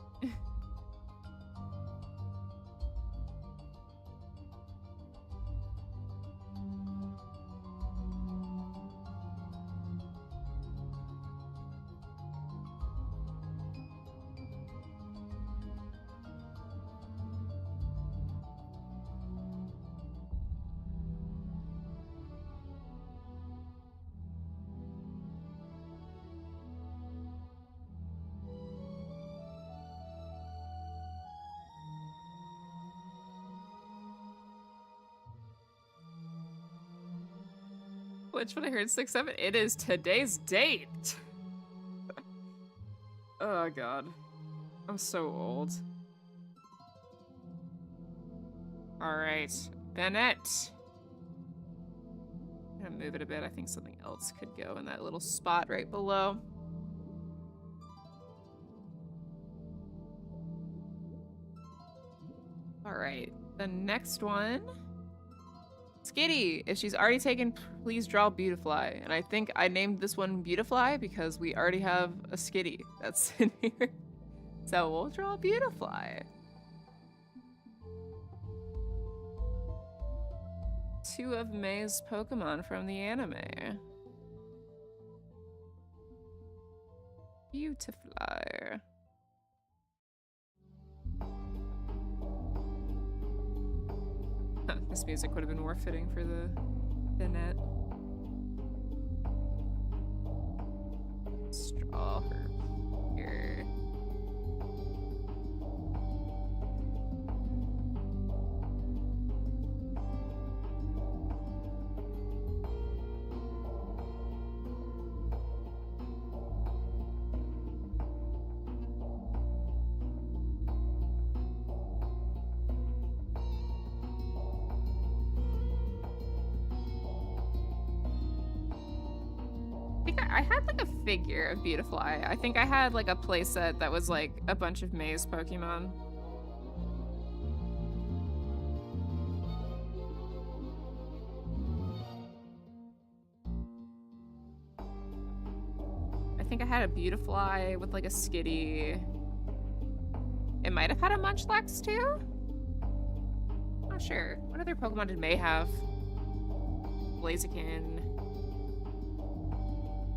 Which when I heard 6/7, it is today's date. Oh god, I'm so old. All right, Bennett. I'm gonna move it a bit. I think something else could go in that little spot right below. All right, the next one. Skitty, if she's already taken, please draw Beautifly. And I think I named this one Beautifly because we already have a Skitty that's in here. So we'll draw Beautifly. 2 of May's Pokemon from the anime. Beautifly. Huh, this music would have been more fitting for the net. Straw her here. I had like a figure of Beautifly. I think I had like a playset that was like a bunch of May's Pokemon. I think I had a Beautifly with like a Skitty. It might have had a Munchlax too? Not sure. What other Pokemon did May have? Blaziken.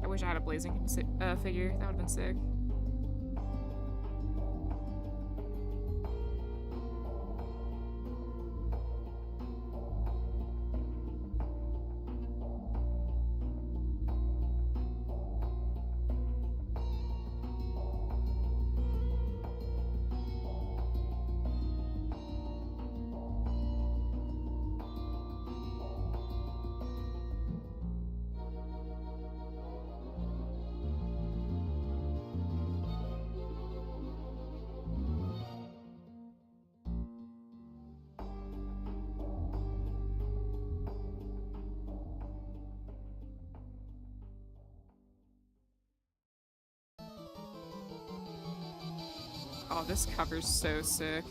I wish I had a Blaziken figure. That would have been sick. Oh, this cover's so sick.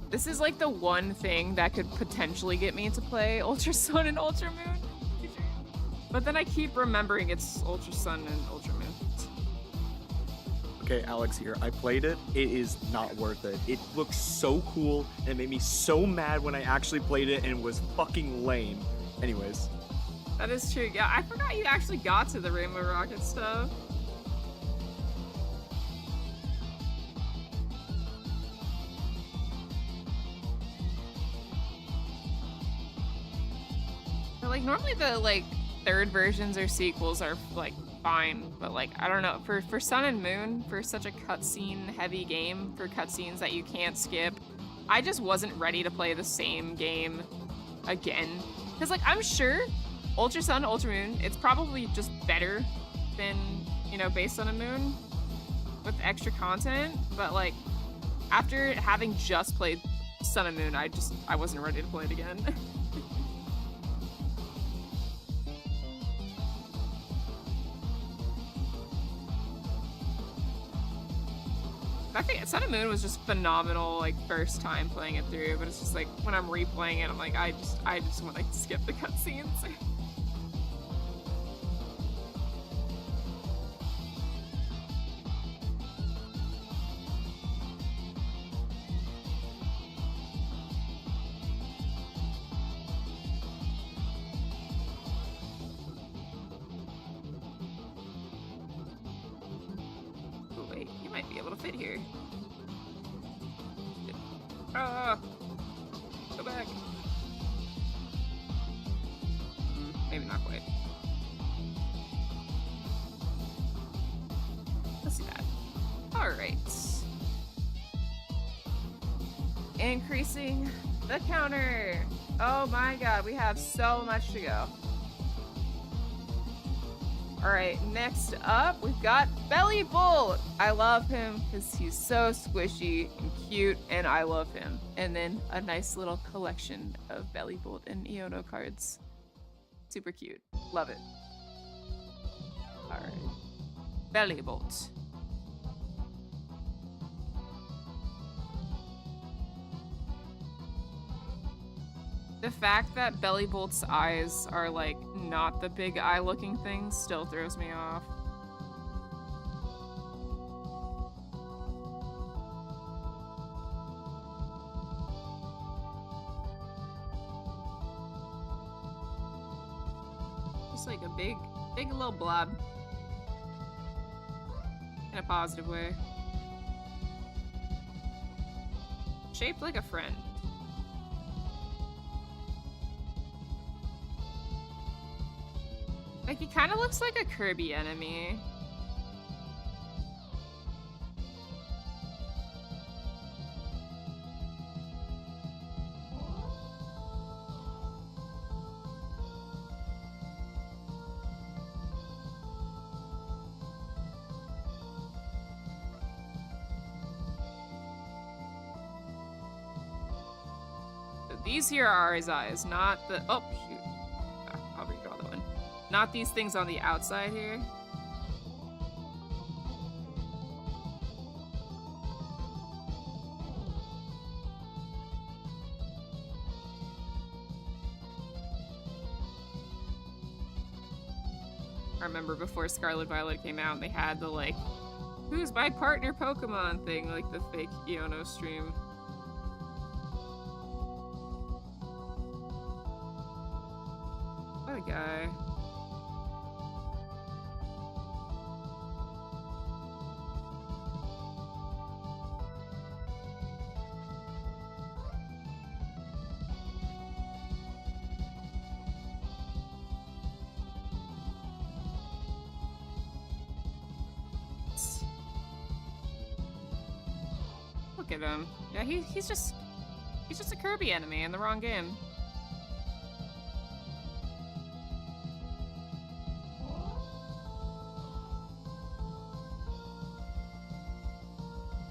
This is like the one thing that could potentially get me to play Ultra Sun and Ultra Moon. But then I keep remembering it's Ultra Sun and Ultra Moon. Okay, Alex here. I played it. It is not worth it. It looks so cool, and it made me so mad when I actually played it and it was fucking lame. Anyways. That is true. Yeah, I forgot you actually got to the Rainbow Rocket stuff. But, like, normally the, like, third versions or sequels are, like, fine. But, like, I don't know. For Sun and Moon, for such a cutscene-heavy game, for cutscenes that you can't skip, I just wasn't ready to play the same game again. Because, like, I'm sure Ultra Sun, Ultra Moon, it's probably just better than, you know, Base Sun and Moon with extra content. But, like, after having just played Sun and Moon, I wasn't ready to play it again. I think Sun and Moon was just phenomenal, like, first time playing it through, but it's just like when I'm replaying it, I'm like, I just want to like, skip the cutscenes. Oh wait, you might be able to fit here. Go back. Maybe not quite. Let's see that. All right. Increasing the counter. Oh my god, we have so much to go. All right, next up, we've got Belly Bolt. I love him because he's so squishy and cute, and I love him. And then a nice little collection of Belly Bolt and Iono cards. Super cute. Love it. All right. Belly Bolt. The fact that Belly Bolt's eyes are, like, not the big eye-looking things still throws me off. Just like a big little blob. In a positive way. Shaped like a friend. Like, he kind of looks like a Kirby enemy. So these here are his eyes, not the... Oh, shoot. I'll redraw that one. Not these things on the outside here. I remember before Scarlet Violet came out, they had the, like, who's my partner Pokemon thing, like the fake Iono stream. What a guy. Look at him. Yeah, he's just a Kirby enemy in the wrong game.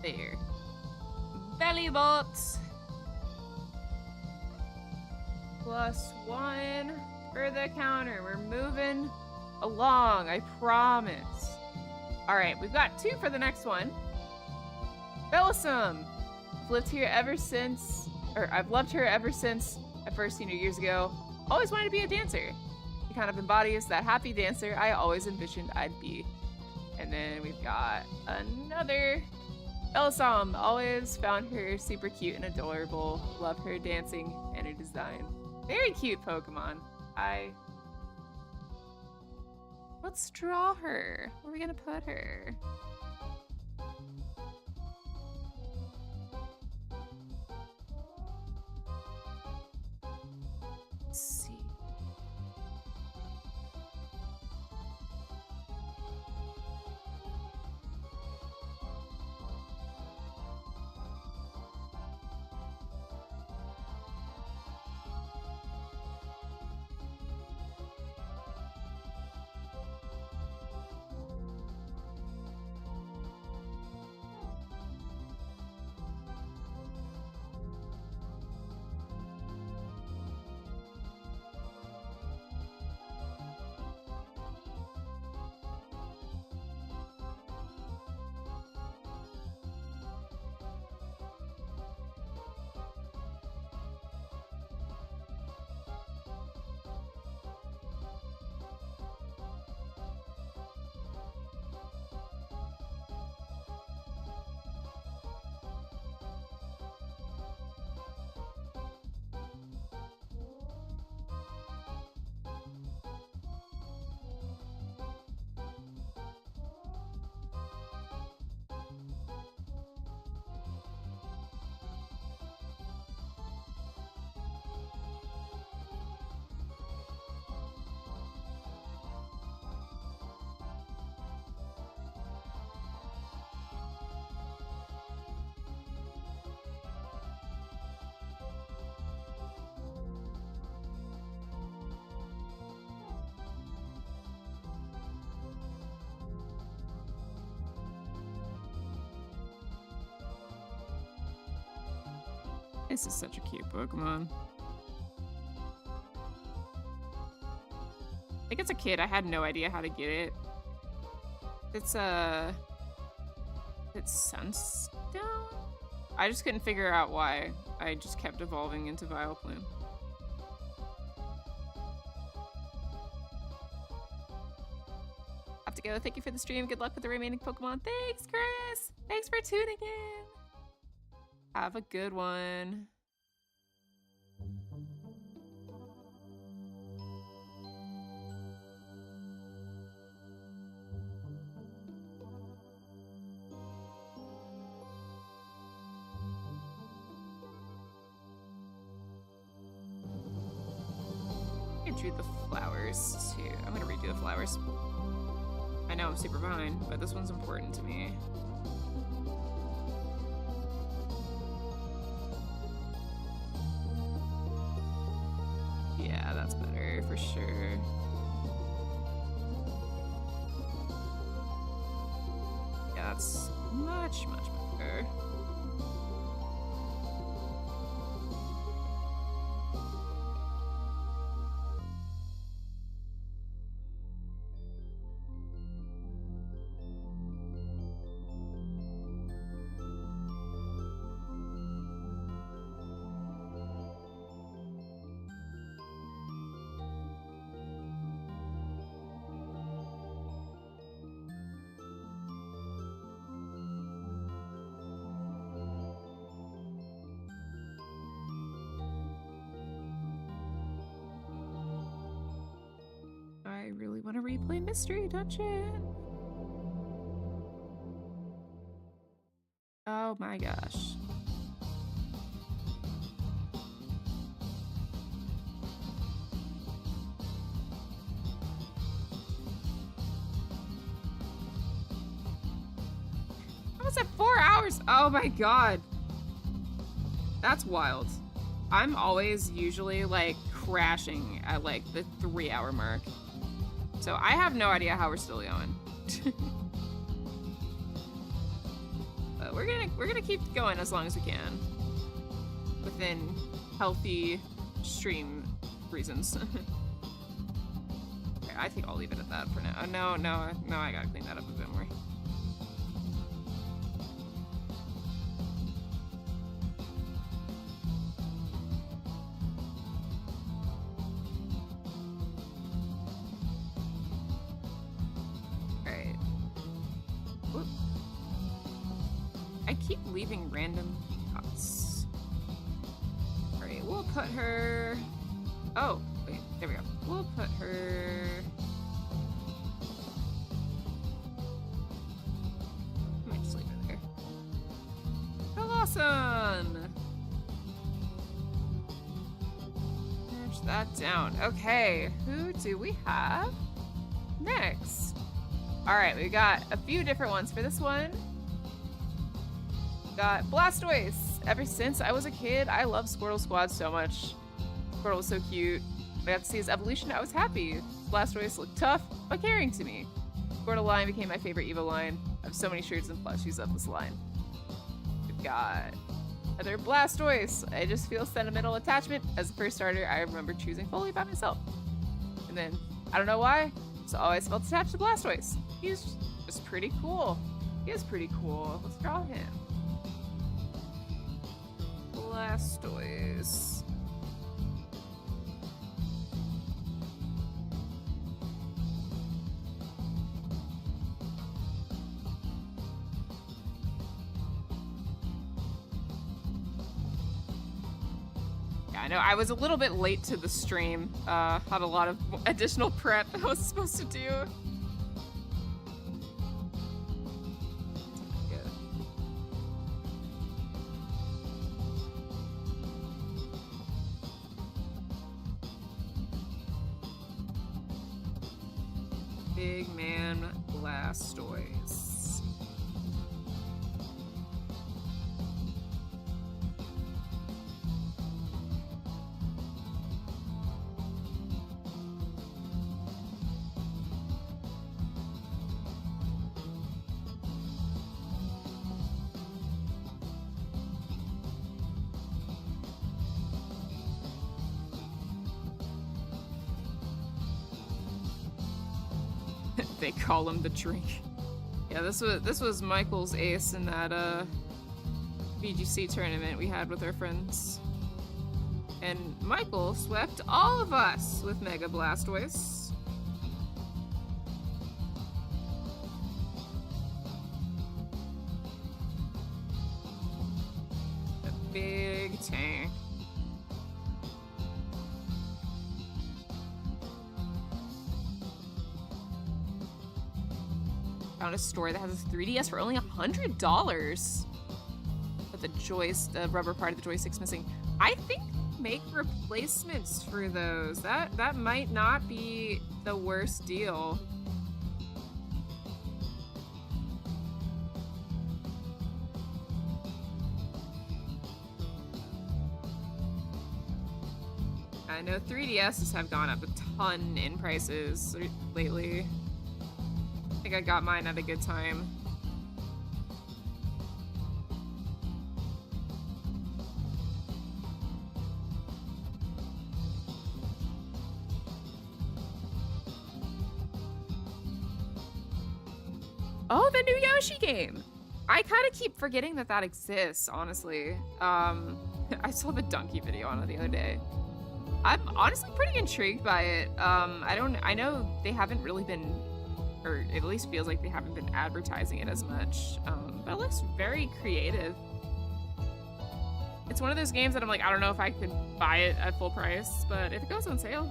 There. Belly Bolt. +1 for the counter. We're moving along, I promise. All right, we've got 2 for the next one. Bellisum. I've loved her ever since I first seen her years ago. Always wanted to be a dancer. She kind of embodies that happy dancer I always envisioned I'd be. And then we've got another Bellisum. Always found her super cute and adorable. Love her dancing and her design. Very cute Pokemon. I Let's draw her. Where are we gonna put her? Let's see. This is such a cute Pokemon. I think as a kid, I had no idea how to get it. It's Sunstone? I just couldn't figure out why. I just kept evolving into Vileplume. Have to go. Thank you for the stream. Good luck with the remaining Pokemon. Thanks, Chris! Thanks for tuning in! Have a good one. I drew the flowers too. I'm gonna redo the flowers. I know I'm super behind, but this one's important to me. Yeah, that's better for sure. Yeah, that's much, much better. I really want to replay Mystery Dungeon. Oh my gosh. I was at 4 hours. Oh my god. That's wild. I'm always usually like crashing at like the 3-hour mark. So I have no idea how we're still going. But we're gonna keep going as long as we can. Within healthy stream reasons. Okay, I think I'll leave it at that for now. No, I gotta clean that up a bit more. Keep leaving random pots. Alright, we'll put her... Oh, wait, there we go. We'll put her... Awesome. Merge that down. Okay, who do we have next? All right, we got a few different ones for this one. Got Blastoise. Ever since I was a kid, I love Squirtle Squad so much. Squirtle was so cute. When I got to see his evolution, I was happy. Blastoise looked tough, but caring to me. Squirtle line became my favorite Evo line. I have so many shirts and plushies of this line. We've got another Blastoise. I just feel sentimental attachment. As the first starter, I remember choosing fully by myself. And then, I don't know why, just always felt attached to Blastoise. He's just pretty cool. He is pretty cool. Let's draw him. Blastoise. Yeah, I know I was a little bit late to the stream. Had a lot of additional prep I was supposed to do. Big man Blastoise. They call him the drink. Yeah, this was Michael's ace in that VGC tournament we had with our friends. And Michael swept all of us with Mega Blastoise. A big tank. Found a store that has a 3DS for only $100. But the rubber part of the joystick's missing. I think make replacements for those. That might not be the worst deal. I know 3DSs have gone up a ton in prices lately. I think I got mine at a good time. Oh, the new Yoshi game! I kind of keep forgetting that exists, honestly. I saw the donkey video on it the other day. I'm honestly pretty intrigued by it. I know they haven't really been, or it at least feels like they haven't been advertising it as much, but it looks very creative. It's one of those games that I'm like, I don't know if I could buy it at full price, but if it goes on sale.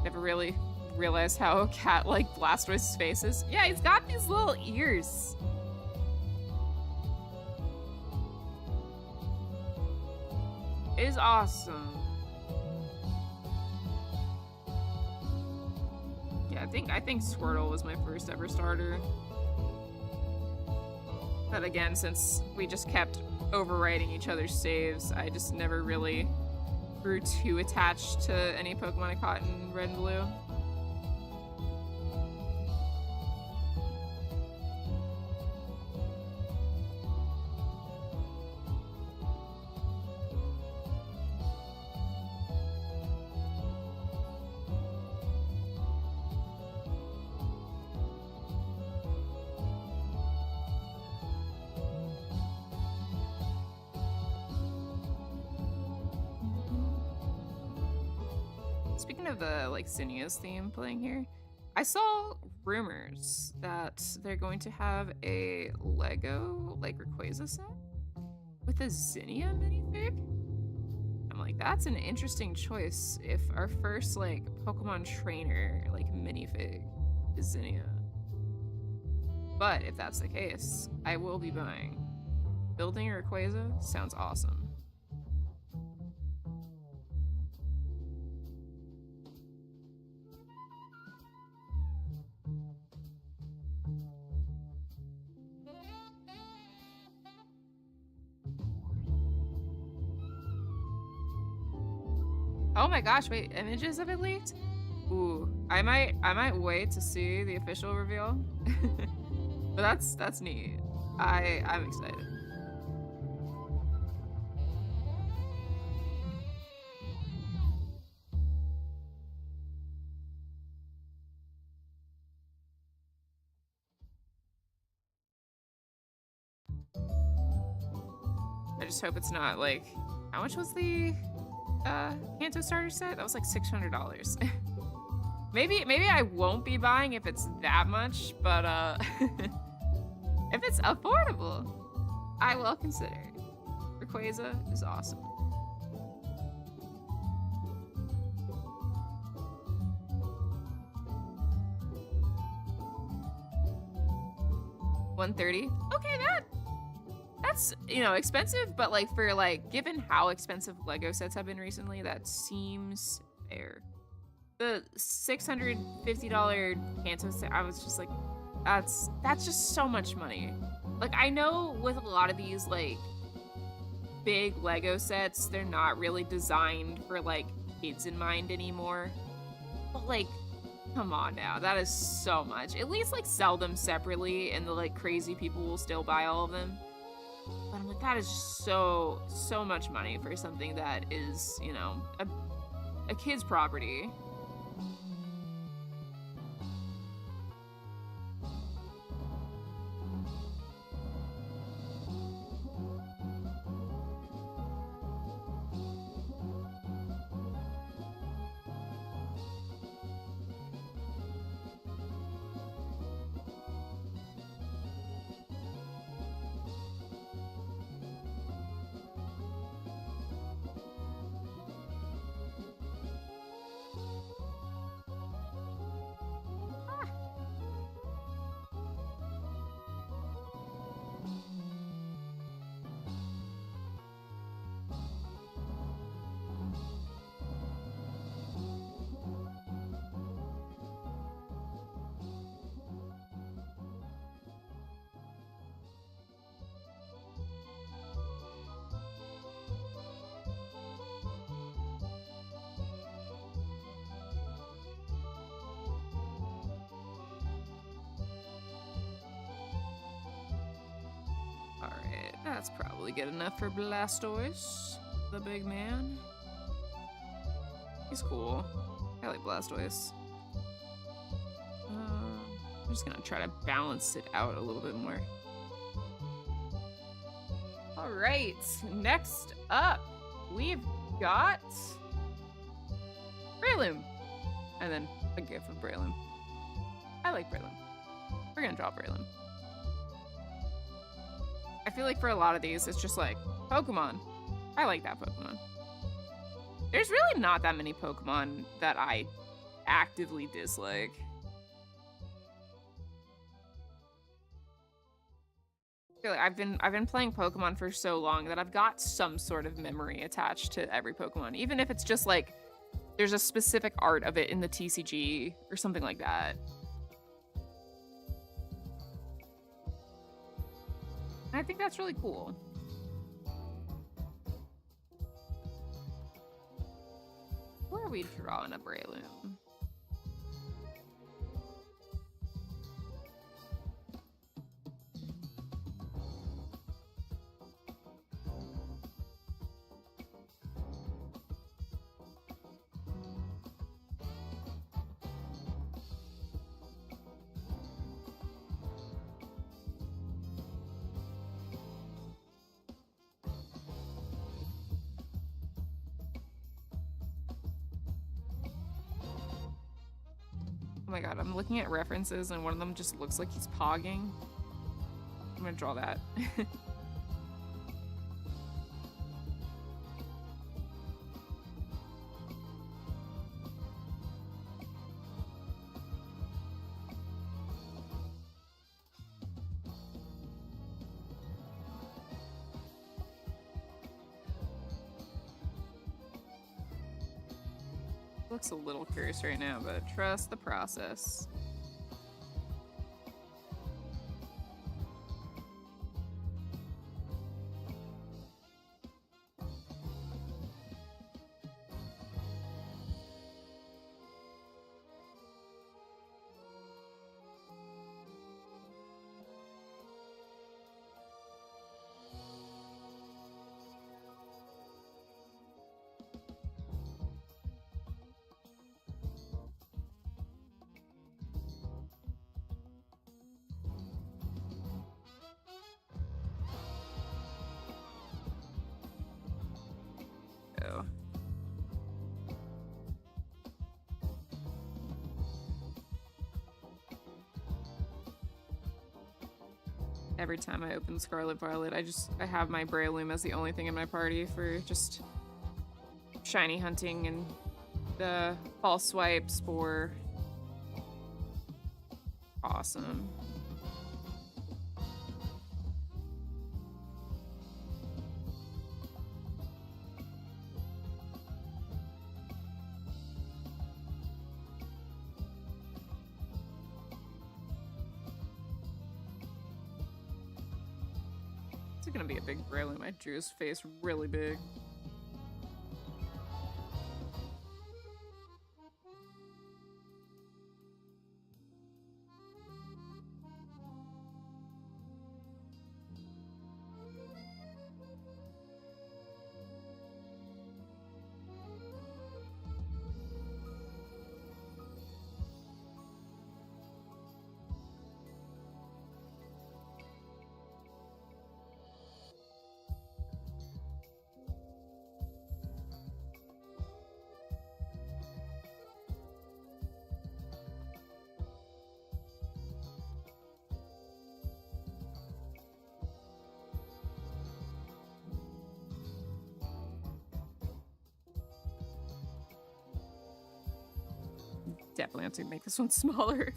Never really realized how cat-like Blastoise's face is. Yeah, he's got these little ears. It is awesome. Yeah, I think Squirtle was my first ever starter. But again, since we just kept overwriting each other's saves, I just never really grew too attached to any Pokemon I caught in Red and Blue. Speaking of the Zinnia's theme playing here, I saw rumors that they're going to have a Lego Rayquaza set with a Zinnia minifig. I'm like, that's an interesting choice if our first Pokemon trainer minifig is Zinnia. But if that's the case, I will be buying. Building Rayquaza sounds awesome. Oh my gosh, wait, images have been leaked? Ooh, I might wait to see the official reveal. But that's neat. I'm excited. I just hope it's not like, how much was the Kanto starter set? That was like $600. Maybe I won't be buying if it's that much, but if it's affordable, I will consider it. Rayquaza is awesome. $130. Okay, that's, you know, expensive, but like for like, given how expensive Lego sets have been recently, that seems fair. The $650 Kanto set, I was just like, that's just so much money. Like, I know with a lot of these like big Lego sets, they're not really designed for like kids in mind anymore. But like, come on now, that is so much. At least like sell them separately and the like crazy people will still buy all of them. But I'm like, that is so much money for something that is, you know, a kid's property. Alright, that's probably good enough for Blastoise, the big man. He's cool. I like Blastoise. I'm just gonna try to balance it out a little bit more. Alright, next up, we've got Breloom. And then a gif of Breloom. I like Breloom. We're gonna draw Breloom. I feel like for a lot of these, it's just like, Pokemon. I like that Pokemon. There's really not that many Pokemon that I actively dislike. I feel like I've been playing Pokemon for so long that I've got some sort of memory attached to every Pokemon, even if it's just like there's a specific art of it in the TCG or something like that. I think that's really cool. Where are we drawing a Breloom? Oh my god, I'm looking at references and one of them just looks like he's pogging. I'm gonna draw that. looks a little cursed right now, but trust the process. Go. Every time I open Scarlet Violet, I have my Breloom as the only thing in my party for just shiny hunting and the false swipe spore. Awesome. It's gonna be a big Breloom. I drew his face really big. Definitely have to make this one smaller.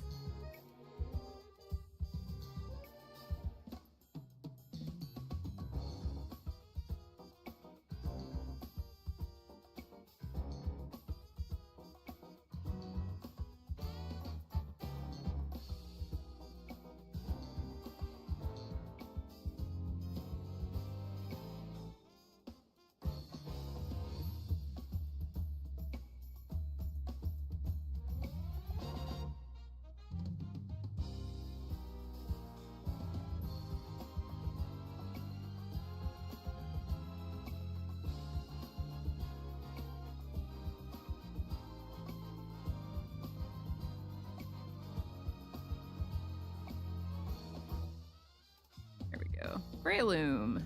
Breloom.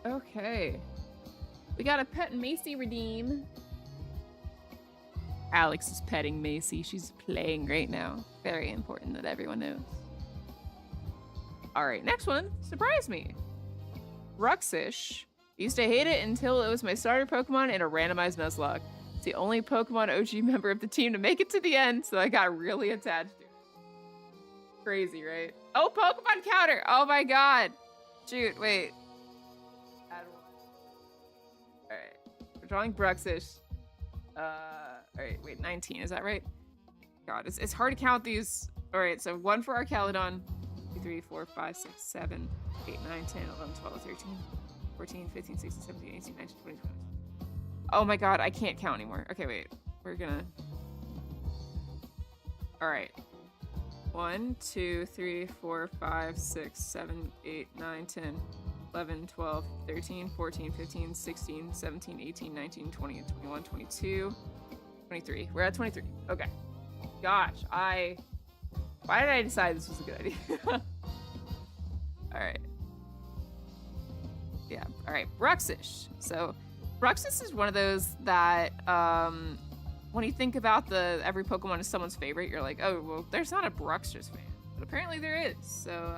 Okay. We got a pet Macy redeem. Alex is petting Macy. She's playing right now. Very important that everyone knows. Alright, next one. Surprise me. Ruxish. Used to hate it until it was my starter Pokemon in a randomized Nuzlocke. It's the only Pokemon OG member of the team to make it to the end, so I got really attached to it. Crazy, right? Oh, Pokemon counter! Oh my god! Shoot, wait. Add one. Alright. We're drawing Bruxish. Alright, wait, 19, is that right? God, it's hard to count these. Alright, so 1 for Archaludon. 2, 3, 4, 5, 6, 7, 8, 9, 10, 11, 12, 13, 14, 15, 16, 17, 18, 19, 20, 21. Oh my god, I can't count anymore. Okay, wait. We're gonna... Alright. 1, 2, 3, 4, 5, 6, 7, 8, 9, 10, 11, 12, 13, 14, 15, 16, 17, 18, 19, 20, 21, 22, 23. We're at 23. Okay. Gosh, why did I decide this was a good idea? Alright. Yeah, alright. Bruxish. So, Bruxish is one of those that, when you think about every Pokemon is someone's favorite, you're like, oh, well, there's not a Bruxish fan. But apparently there is, so,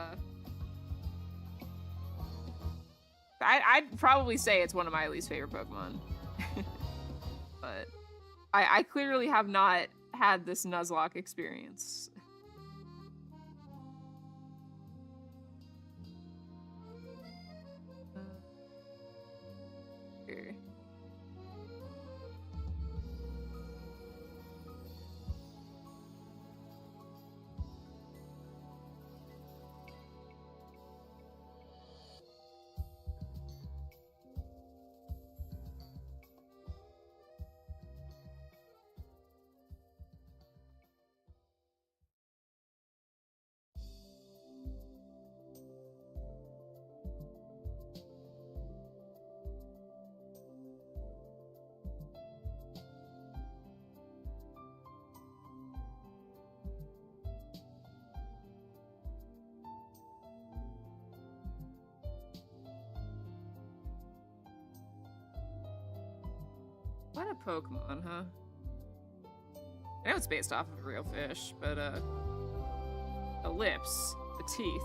I'd probably say it's one of my least favorite Pokemon. But I clearly have not had this Nuzlocke experience. Here. What a Pokemon, huh? I know it's based off of a real fish, but the lips, the teeth.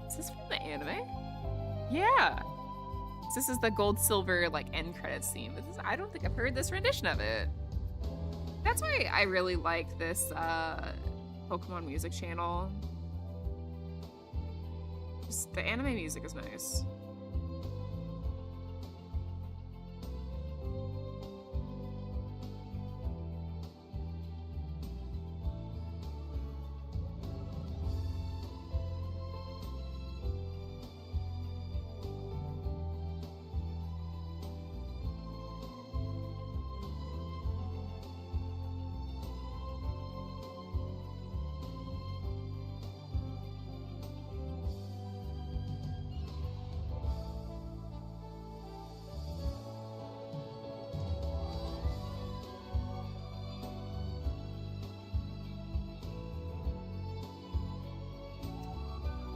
Is this from the anime? Yeah. This is the gold silver like end credits theme. But I don't think I've heard this rendition of it. That's why I really like this Pokemon music channel. Just the anime music is nice.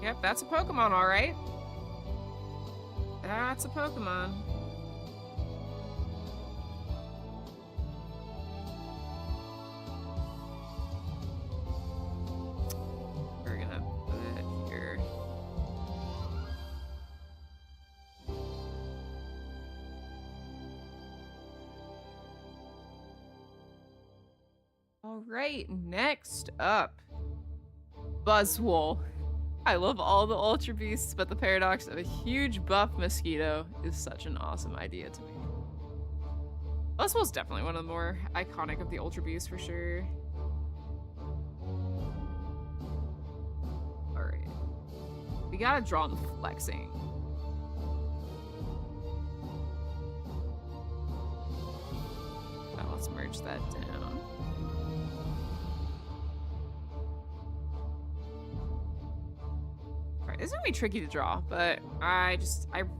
Yep, that's a Pokemon, all right. That's a Pokemon. We're gonna put it here. All right, next up, Buzzwole. I love all the Ultra Beasts, but the paradox of a huge buff mosquito is such an awesome idea to me. Buzzwole's definitely one of the more iconic of the Ultra Beasts for sure. Alright. We gotta draw him flexing. Now let's merge that down. This is gonna be tricky to draw, but I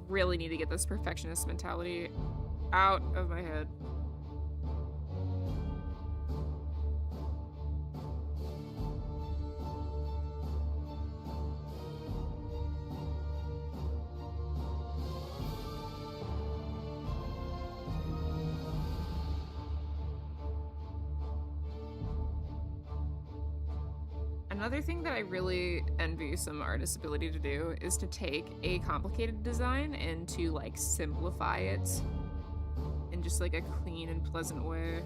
really need to get this perfectionist mentality out of my head. Another thing that I really envy some artists' ability to do is to take a complicated design and to like simplify it in just like a clean and pleasant way.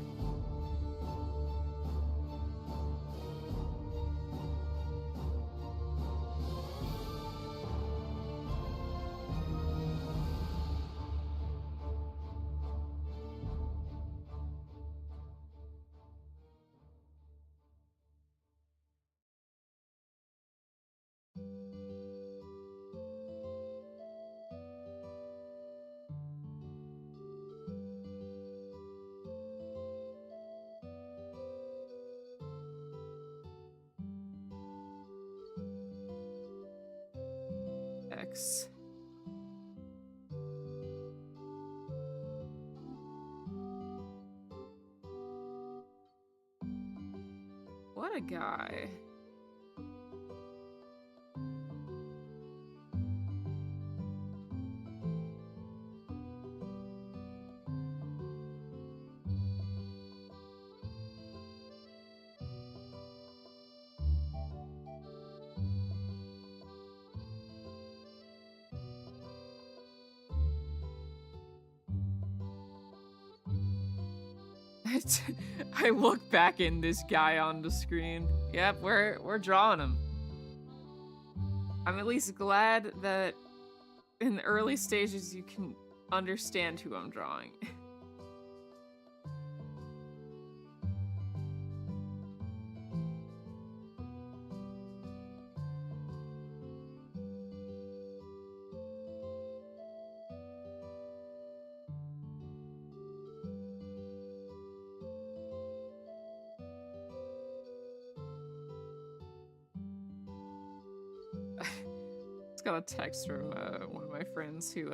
X. What a guy. I look back in this guy on the screen. Yep, we're drawing him. I'm at least glad that in the early stages you can understand who I'm drawing. Got a text from one of my friends who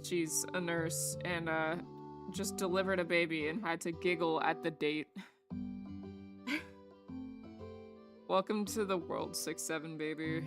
she's a nurse and just delivered a baby and had to giggle at the date. Welcome to the world, 6-7, baby.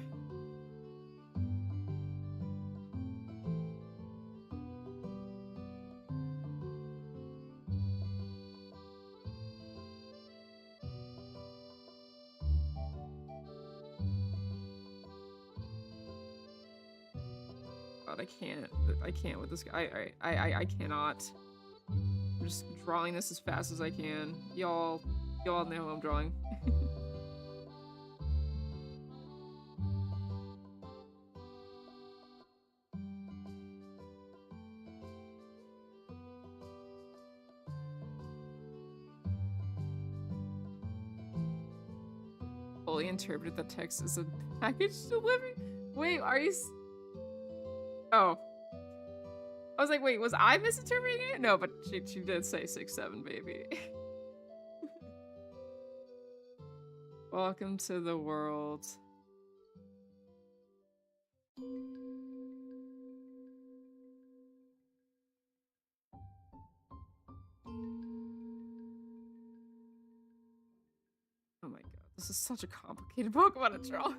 God, I can't with this guy. I cannot. I'm just drawing this as fast as I can. Y'all know who I'm drawing. Fully interpreted that text as a package delivery. Wait, are you? Oh, I was like, wait, was I misinterpreting it? No, but she did say 6-7, baby. Welcome to the world. Oh my god, this is such a complicated Pokemon to draw.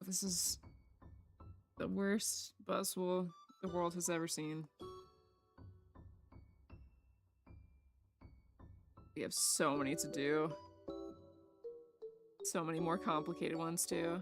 This is the worst Buzzwole the world has ever seen. We have so many to do. So many more complicated ones too.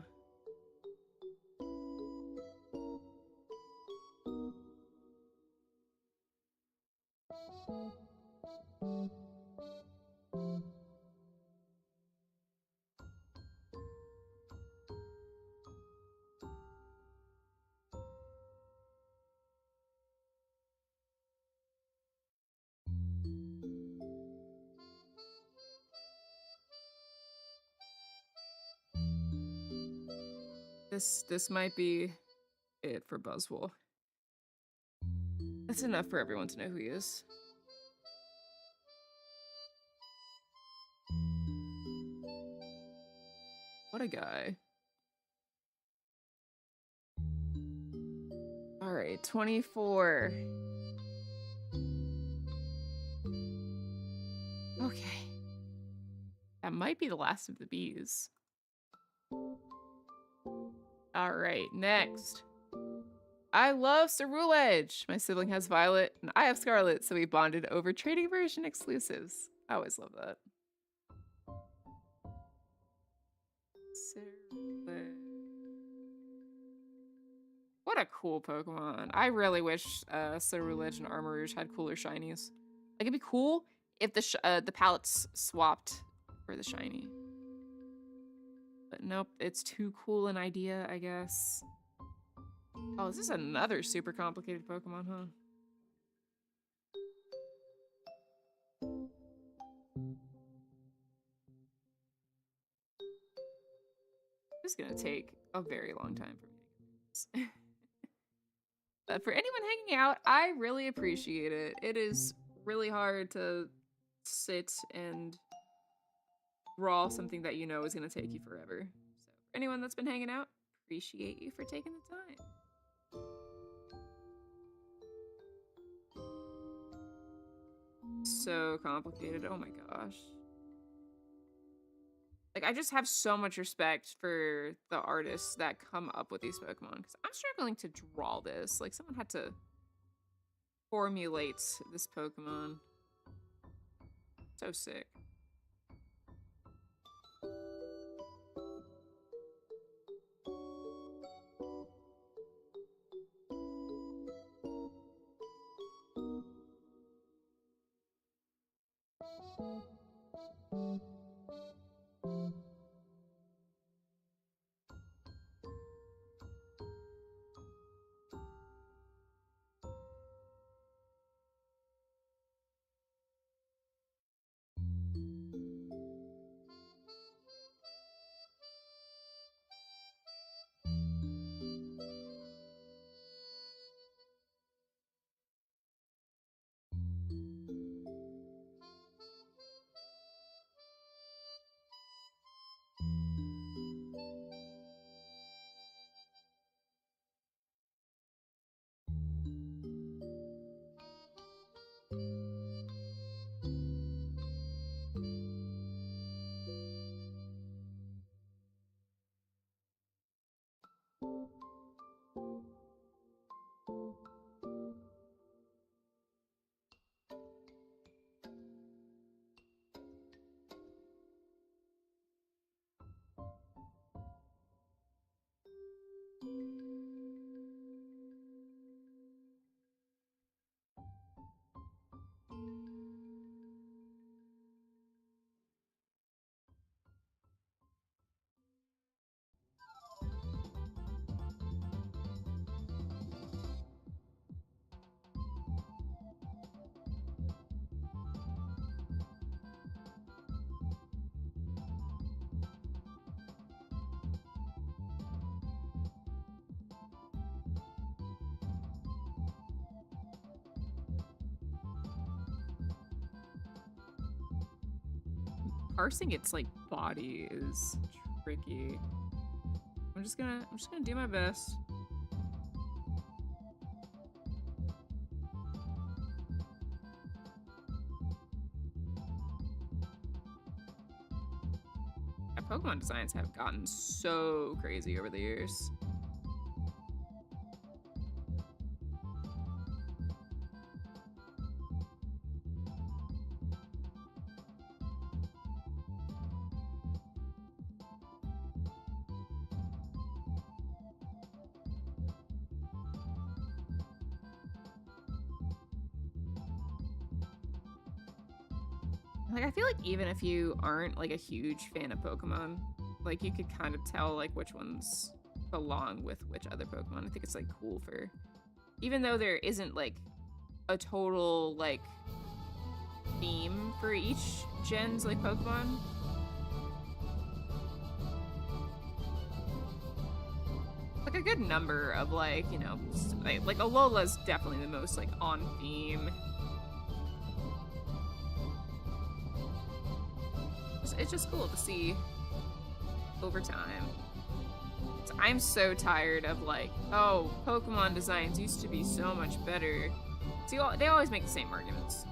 This might be it for Buzzwole. That's enough for everyone to know who he is. What a guy. Alright, 24. Okay. That might be the last of the bees. Alright, next. I love Cerulege. My sibling has Violet, and I have Scarlet, so we bonded over trading version exclusives. I always love that. Cerulege. What a cool Pokemon. I really wish Cerulege and Armarouge had cooler shinies. Like, it'd be cool if the palettes swapped for the shiny. But nope, it's too cool an idea, I guess. Oh, this is another super complicated Pokemon, huh? This is gonna take a very long time for me to get this. But for anyone hanging out, I really appreciate it. It is really hard to sit and draw something that you know is gonna take you forever. So for anyone that's been hanging out, appreciate you for taking the time. So complicated. Oh my gosh. Like, I just have so much respect for the artists that come up with these Pokemon, because I'm struggling to draw this. Like, someone had to formulate this Pokemon. So sick. parsing its like body is tricky. I'm just gonna do my best. Yeah, Pokemon designs have gotten so crazy over the years. Like, I feel like even if you aren't like a huge fan of Pokemon, like you could kind of tell like which ones belong with which other Pokemon. I think it's like cool for, even though there isn't like a total like theme for each gen's like Pokemon. Like a good number of like, you know, like Alola's definitely the most like on theme. It's just cool to see over time. So I'm so tired of like, oh, Pokemon designs used to be so much better. See, they always make the same arguments.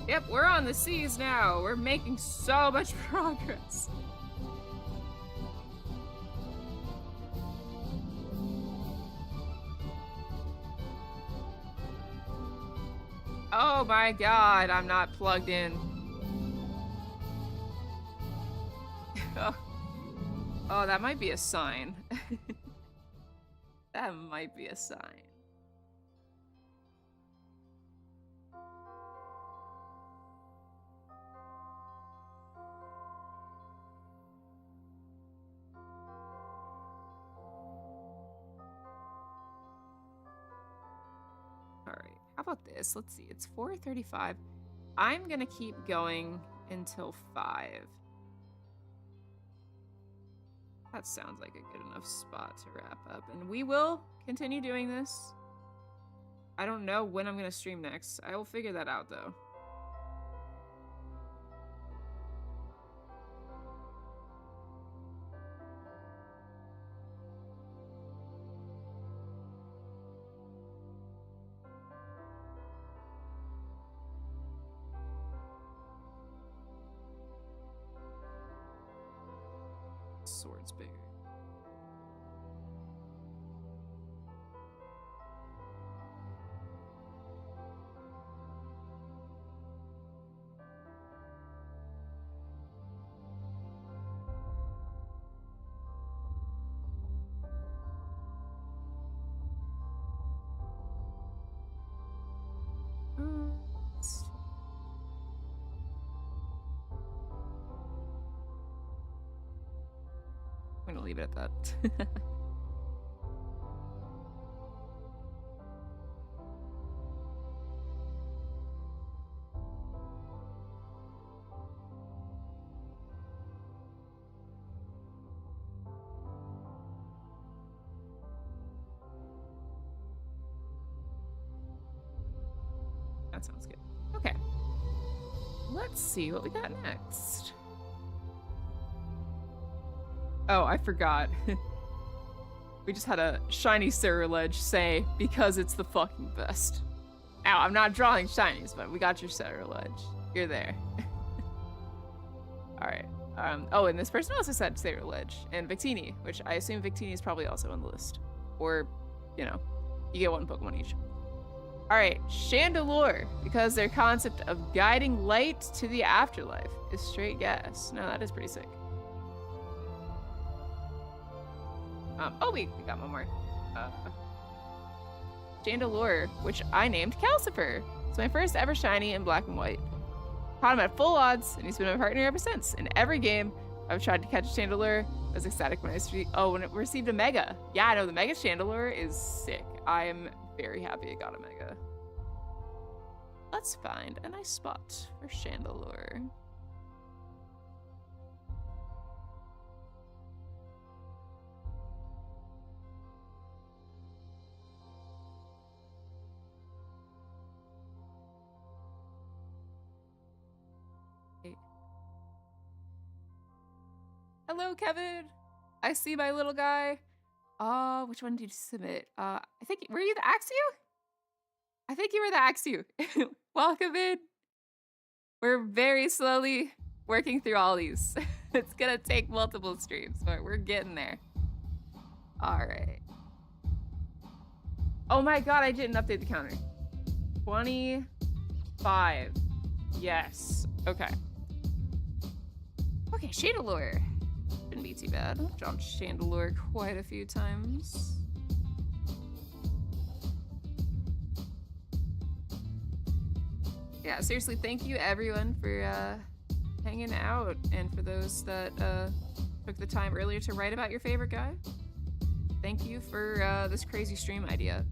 Yep, we're on the seas now. We're making so much progress. Oh my god, I'm not plugged in. Oh, that might be a sign. That might be a sign. Alright, how about this? Let's see, it's 4:35. I'm gonna keep going until 5. That sounds like a good enough spot to wrap up. And we will continue doing this. I don't know when I'm gonna stream next. I will figure that out though. Swords bigger. I'm gonna leave it at that. That sounds good. Okay. Let's see what we got next. Oh, I forgot. We just had a shiny Ceruledge say, because it's the fucking best. Now, I'm not drawing shinies, but we got your Ceruledge. You're there. Alright. Oh, and this person also said Ceruledge and Victini, which I assume Victini is probably also on the list. Or, you know, you get one Pokemon each. Alright, Chandelure, because their concept of guiding light to the afterlife is straight gas. No, that is pretty sick. Oh wait, we got one more. Chandelure, which I named Calcifer. It's my first ever shiny in black and white. Caught him at full odds, and he's been my partner ever since. In every game, I've tried to catch Chandelure. I was ecstatic when when it received a Mega. Yeah, I know, the Mega Chandelure is sick. I am very happy it got a Mega. Let's find a nice spot for Chandelure. Hello, Kevin. I see my little guy. Which one did you submit? I think, were you the Axew? I think you were the Axew. Welcome in. We're very slowly working through all these. It's gonna take multiple streams, but we're getting there. All right. Oh my God, I didn't update the counter. 25. Yes. Okay. Okay, Chandelure. Shouldn't be too bad. I've drawn Chandelure quite a few times. Yeah, seriously, thank you everyone for hanging out, and for those that took the time earlier to write about your favorite guy. Thank you for this crazy stream idea.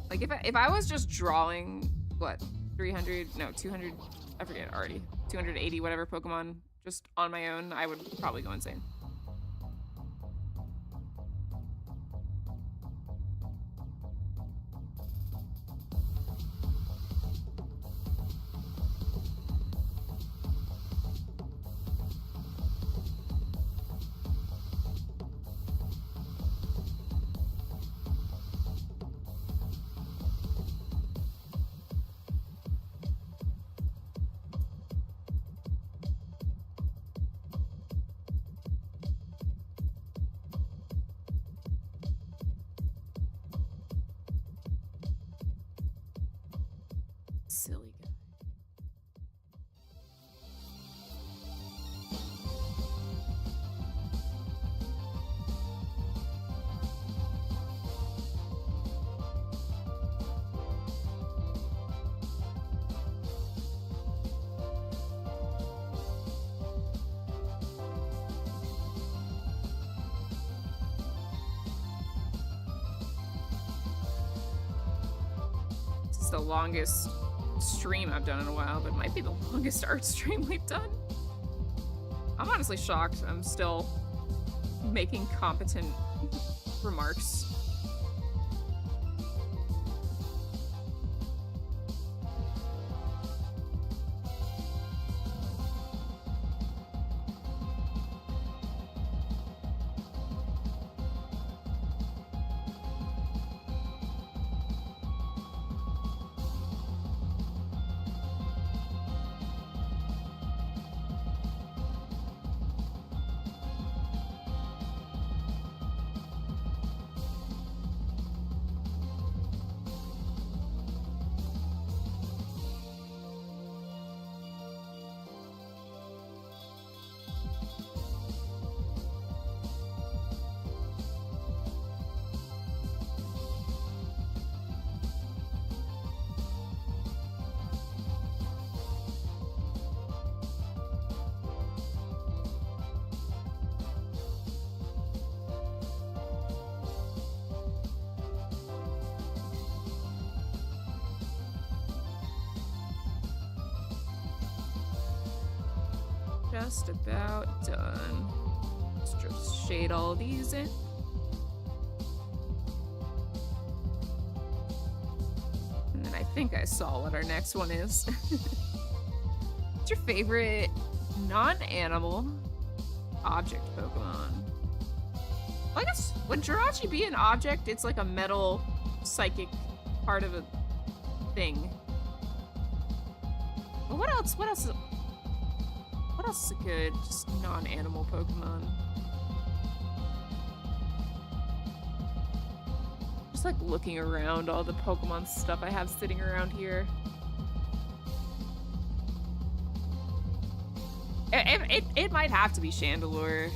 Like if I was just drawing what 300, no 200, I forget already. 280 whatever Pokemon just on my own, I would probably go insane. Silly guy. This is the longest stream I've done in a while, but it might be the longest art stream we've done. I'm honestly shocked I'm still making competent remarks. Just about done. Let's just shade all these in. And then I think I saw what our next one is. What's your favorite non-animal object Pokemon? Well, I guess would Jirachi be an object? It's like a metal psychic part of a thing. But what else? What else is a good, just non-animal Pokemon? Just like looking around all the Pokemon stuff I have sitting around here. It might have to be Chandelure.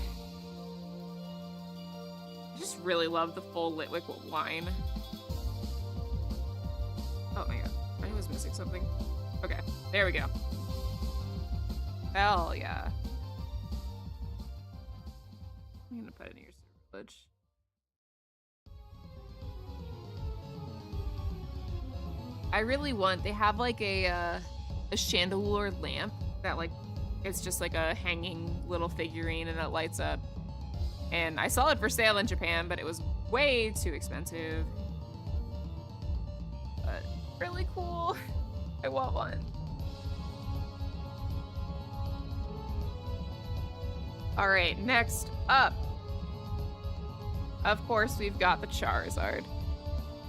I just really love the full Litwick line. Oh my god, I was missing something. Okay, there we go. Hell yeah. I'm gonna put it in your village. I really want, they have like a chandelier lamp that like, it's just like a hanging little figurine and it lights up. And I saw it for sale in Japan, but it was way too expensive. But really cool. I want one. All right, next up. Of course, we've got the Charizard.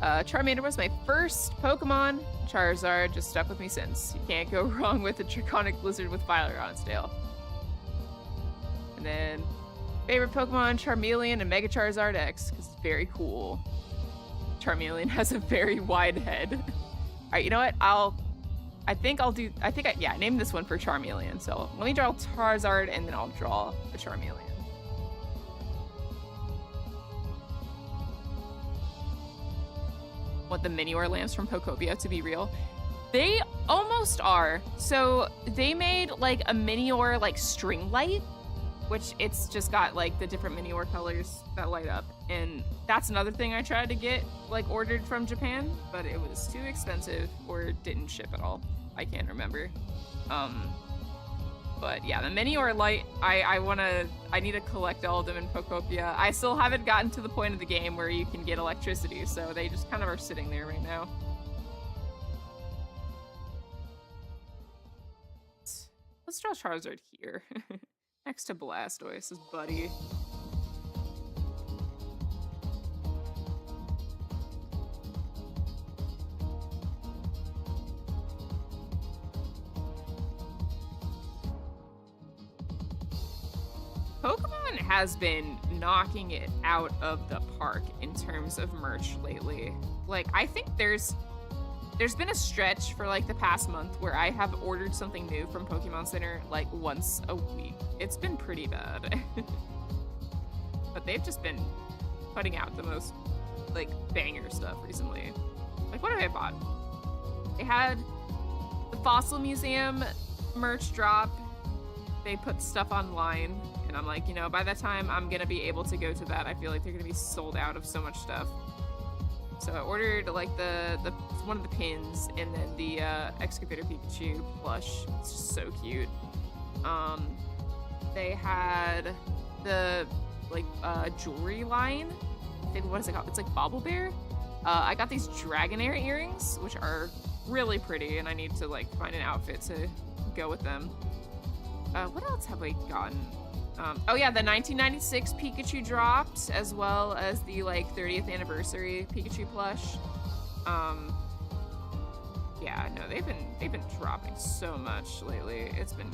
Charmander was my first Pokemon. Charizard just stuck with me since. You can't go wrong with a Draconic Blizzard with Filer on its tail. And then favorite Pokemon, Charmeleon and Mega Charizard X, because it's very cool. Charmeleon has a very wide head. All right, you know what? Yeah, name this one for Charmeleon. So let me draw Charizard and then I'll draw the Charmeleon. Want the Minior lamps from Pokopia to be real? They almost are. So they made like a Minior like string light, which it's just got like the different Minior colors that light up. And that's another thing I tried to get like ordered from Japan, but it was too expensive or didn't ship at all. I can't remember. But yeah, the Minior light, I need to collect all of them in Pokopia. I still haven't gotten to the point of the game where you can get electricity, so they just kind of are sitting there right now. Let's draw Charizard here. Next to Blastoise, his buddy. Pokemon has been knocking it out of the park in terms of merch lately. Like, I think there's been a stretch for like the past month where I have ordered something new from Pokemon Center like once a week. It's been pretty bad. But they've just been putting out the most like banger stuff recently. Like, what have I bought? They had the Fossil Museum merch drop. They put stuff online. And I'm like, you know, by the time I'm gonna be able to go to that, I feel like they're gonna be sold out of so much stuff. So I ordered like the one of the pins and then the Excavator Pikachu plush. It's just so cute. They had the like jewelry line. I think, what is it called? It's like Bobble Bear. I got these Dragonair earrings, which are really pretty, and I need to like find an outfit to go with them. What else have we gotten? Oh yeah, the 1996 Pikachu dropped, as well as the like 30th anniversary Pikachu plush. Yeah, no, they've been dropping so much lately. It's been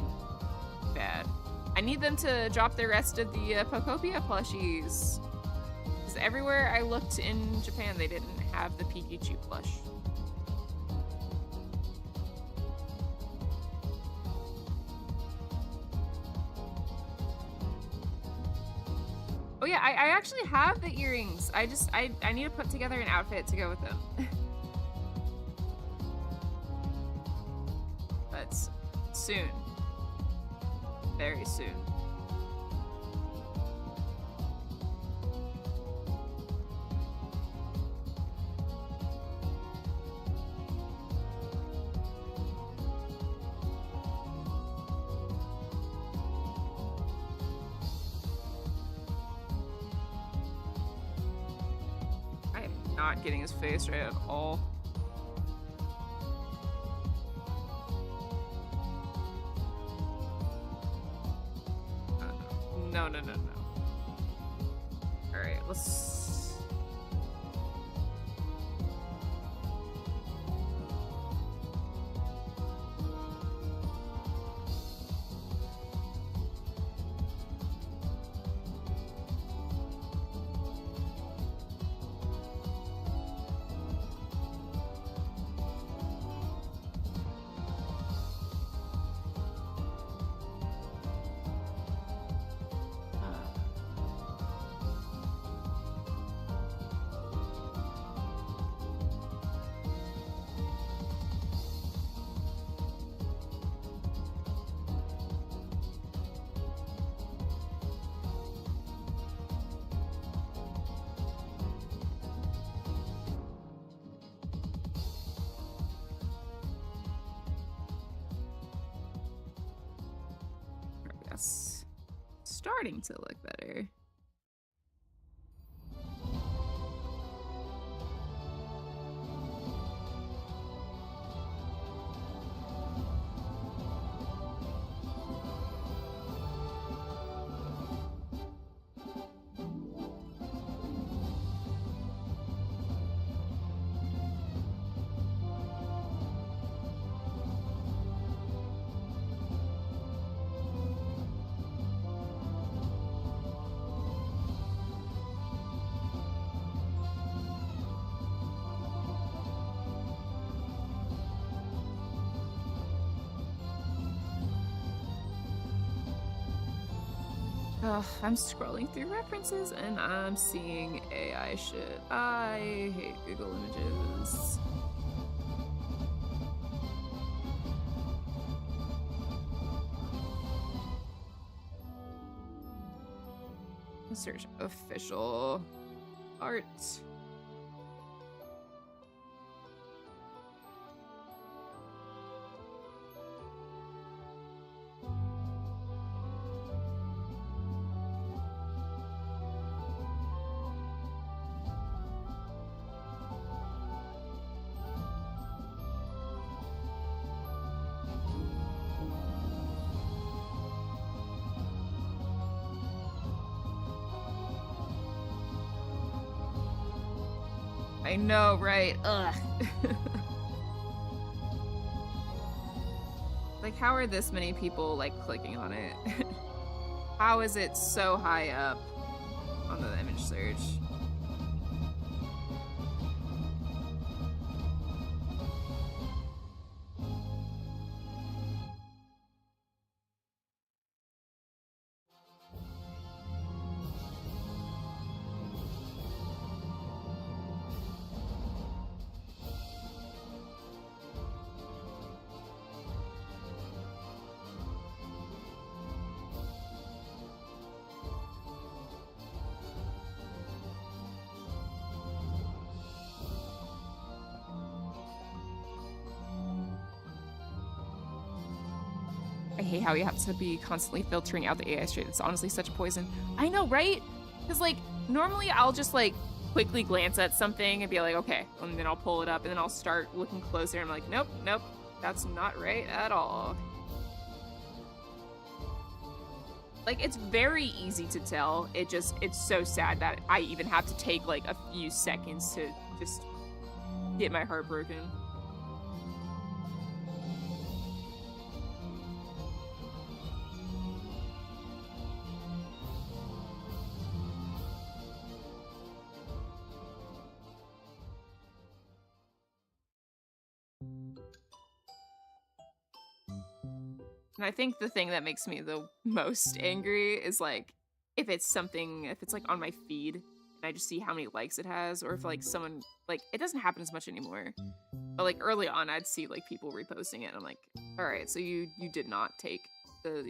bad. I need them to drop the rest of the Pokopia plushies, because everywhere I looked in Japan, they didn't have the Pikachu plush. Oh yeah, I actually have the earrings. I need to put together an outfit to go with them. But soon. Very soon. Not getting his face right at all. No. All right, let's. starting to look better. Ugh, I'm scrolling through references and I'm seeing AI shit. I hate Google Images. Search official art. I know, right? Ugh. Like, how are this many people, like, clicking on it? How is it so high up on the image search? I hate how you have to be constantly filtering out the AI straight. It's honestly such a poison. I know, right? Because, like, normally I'll just, like, quickly glance at something and be like, okay, and then I'll pull it up and then I'll start looking closer and I'm like, nope, nope, that's not right at all. Like, it's very easy to tell. It's so sad that I even have to take, like, a few seconds to just get my heart broken. And I think the thing that makes me the most angry is, like, if it's like on my feed and I just see how many likes it has, or if like someone, like, it doesn't happen as much anymore, but like early on I'd see like people reposting it and I'm like, all right, so you did not take the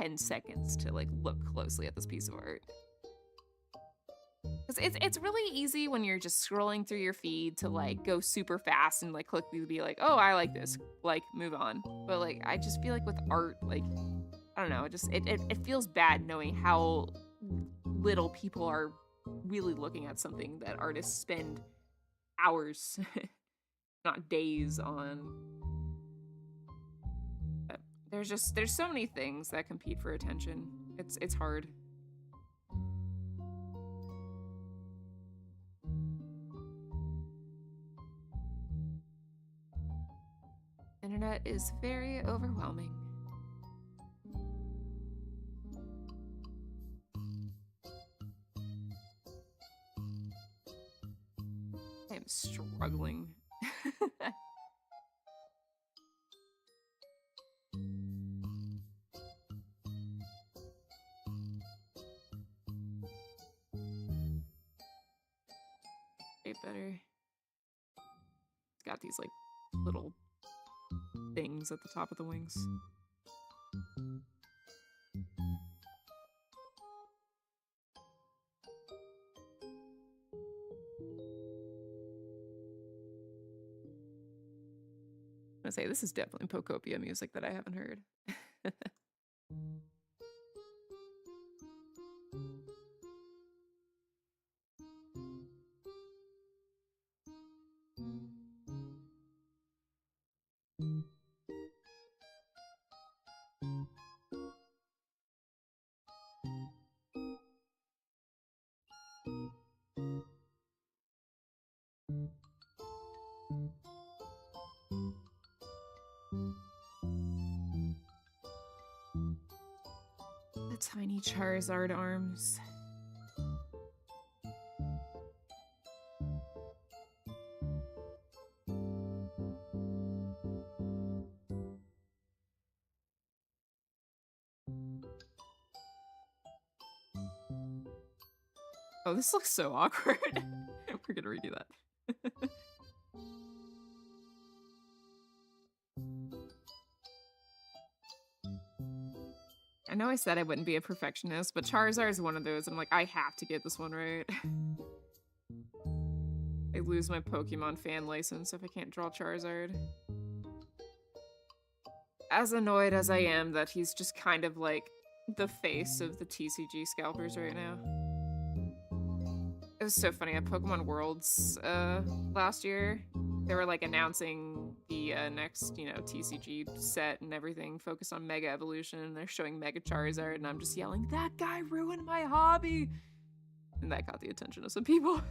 10 seconds to like look closely at this piece of art. Because it's really easy when you're just scrolling through your feed to like go super fast and like quickly be like, oh, I like this, like move on. But like I just feel like with art, like, I don't know, it feels bad knowing how little people are really looking at something that artists spend hours, not days on. But there's so many things that compete for attention. It's hard. Internet is very overwhelming. I am struggling. Way better. It's got these like little things at the top of the wings. I'm gonna say this is definitely Pokopia music that I haven't heard. The tiny Charizard arms. Oh, this looks so awkward. We're gonna redo that. I know I said I wouldn't be a perfectionist, but Charizard is one of those. I'm like, I have to get this one right. I lose my Pokemon fan license if I can't draw Charizard. As annoyed as I am that he's just kind of like the face of the TCG scalpers right now. It was so funny at Pokemon Worlds last year. They were like announcing the next, you know, TCG set and everything focused on Mega Evolution. They're showing Mega Charizard, and I'm just yelling, "That guy ruined my hobby!" And that got the attention of some people.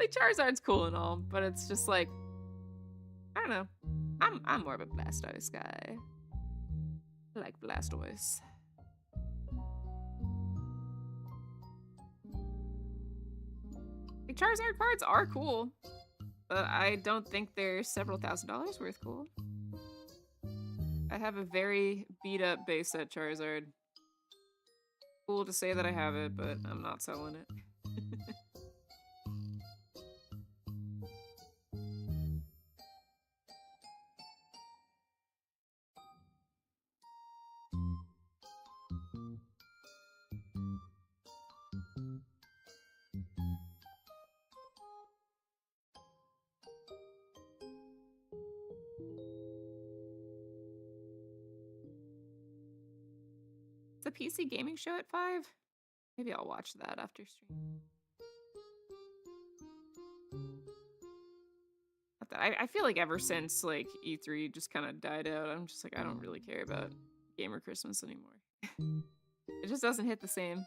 Like, Charizard's cool and all, but it's just like, I don't know. I'm more of a Blastoise guy. I like Blastoise. Like, Charizard cards are cool, but I don't think they're several $1,000s worth cool. I have a very beat up base set Charizard. Cool to say that I have it, but I'm not selling it. The PC gaming show at 5? Maybe I'll watch that after stream. Not that I feel like ever since like E3 just kind of died out, I'm just like, I don't really care about Gamer Christmas anymore. It just doesn't hit the same.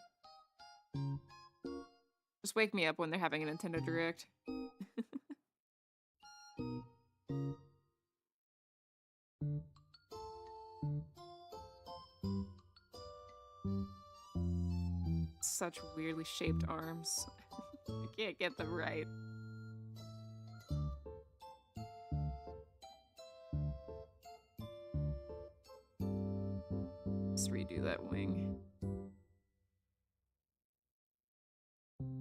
Just wake me up when they're having a Nintendo Direct. Such weirdly shaped arms. I can't get them right. Let's redo that wing.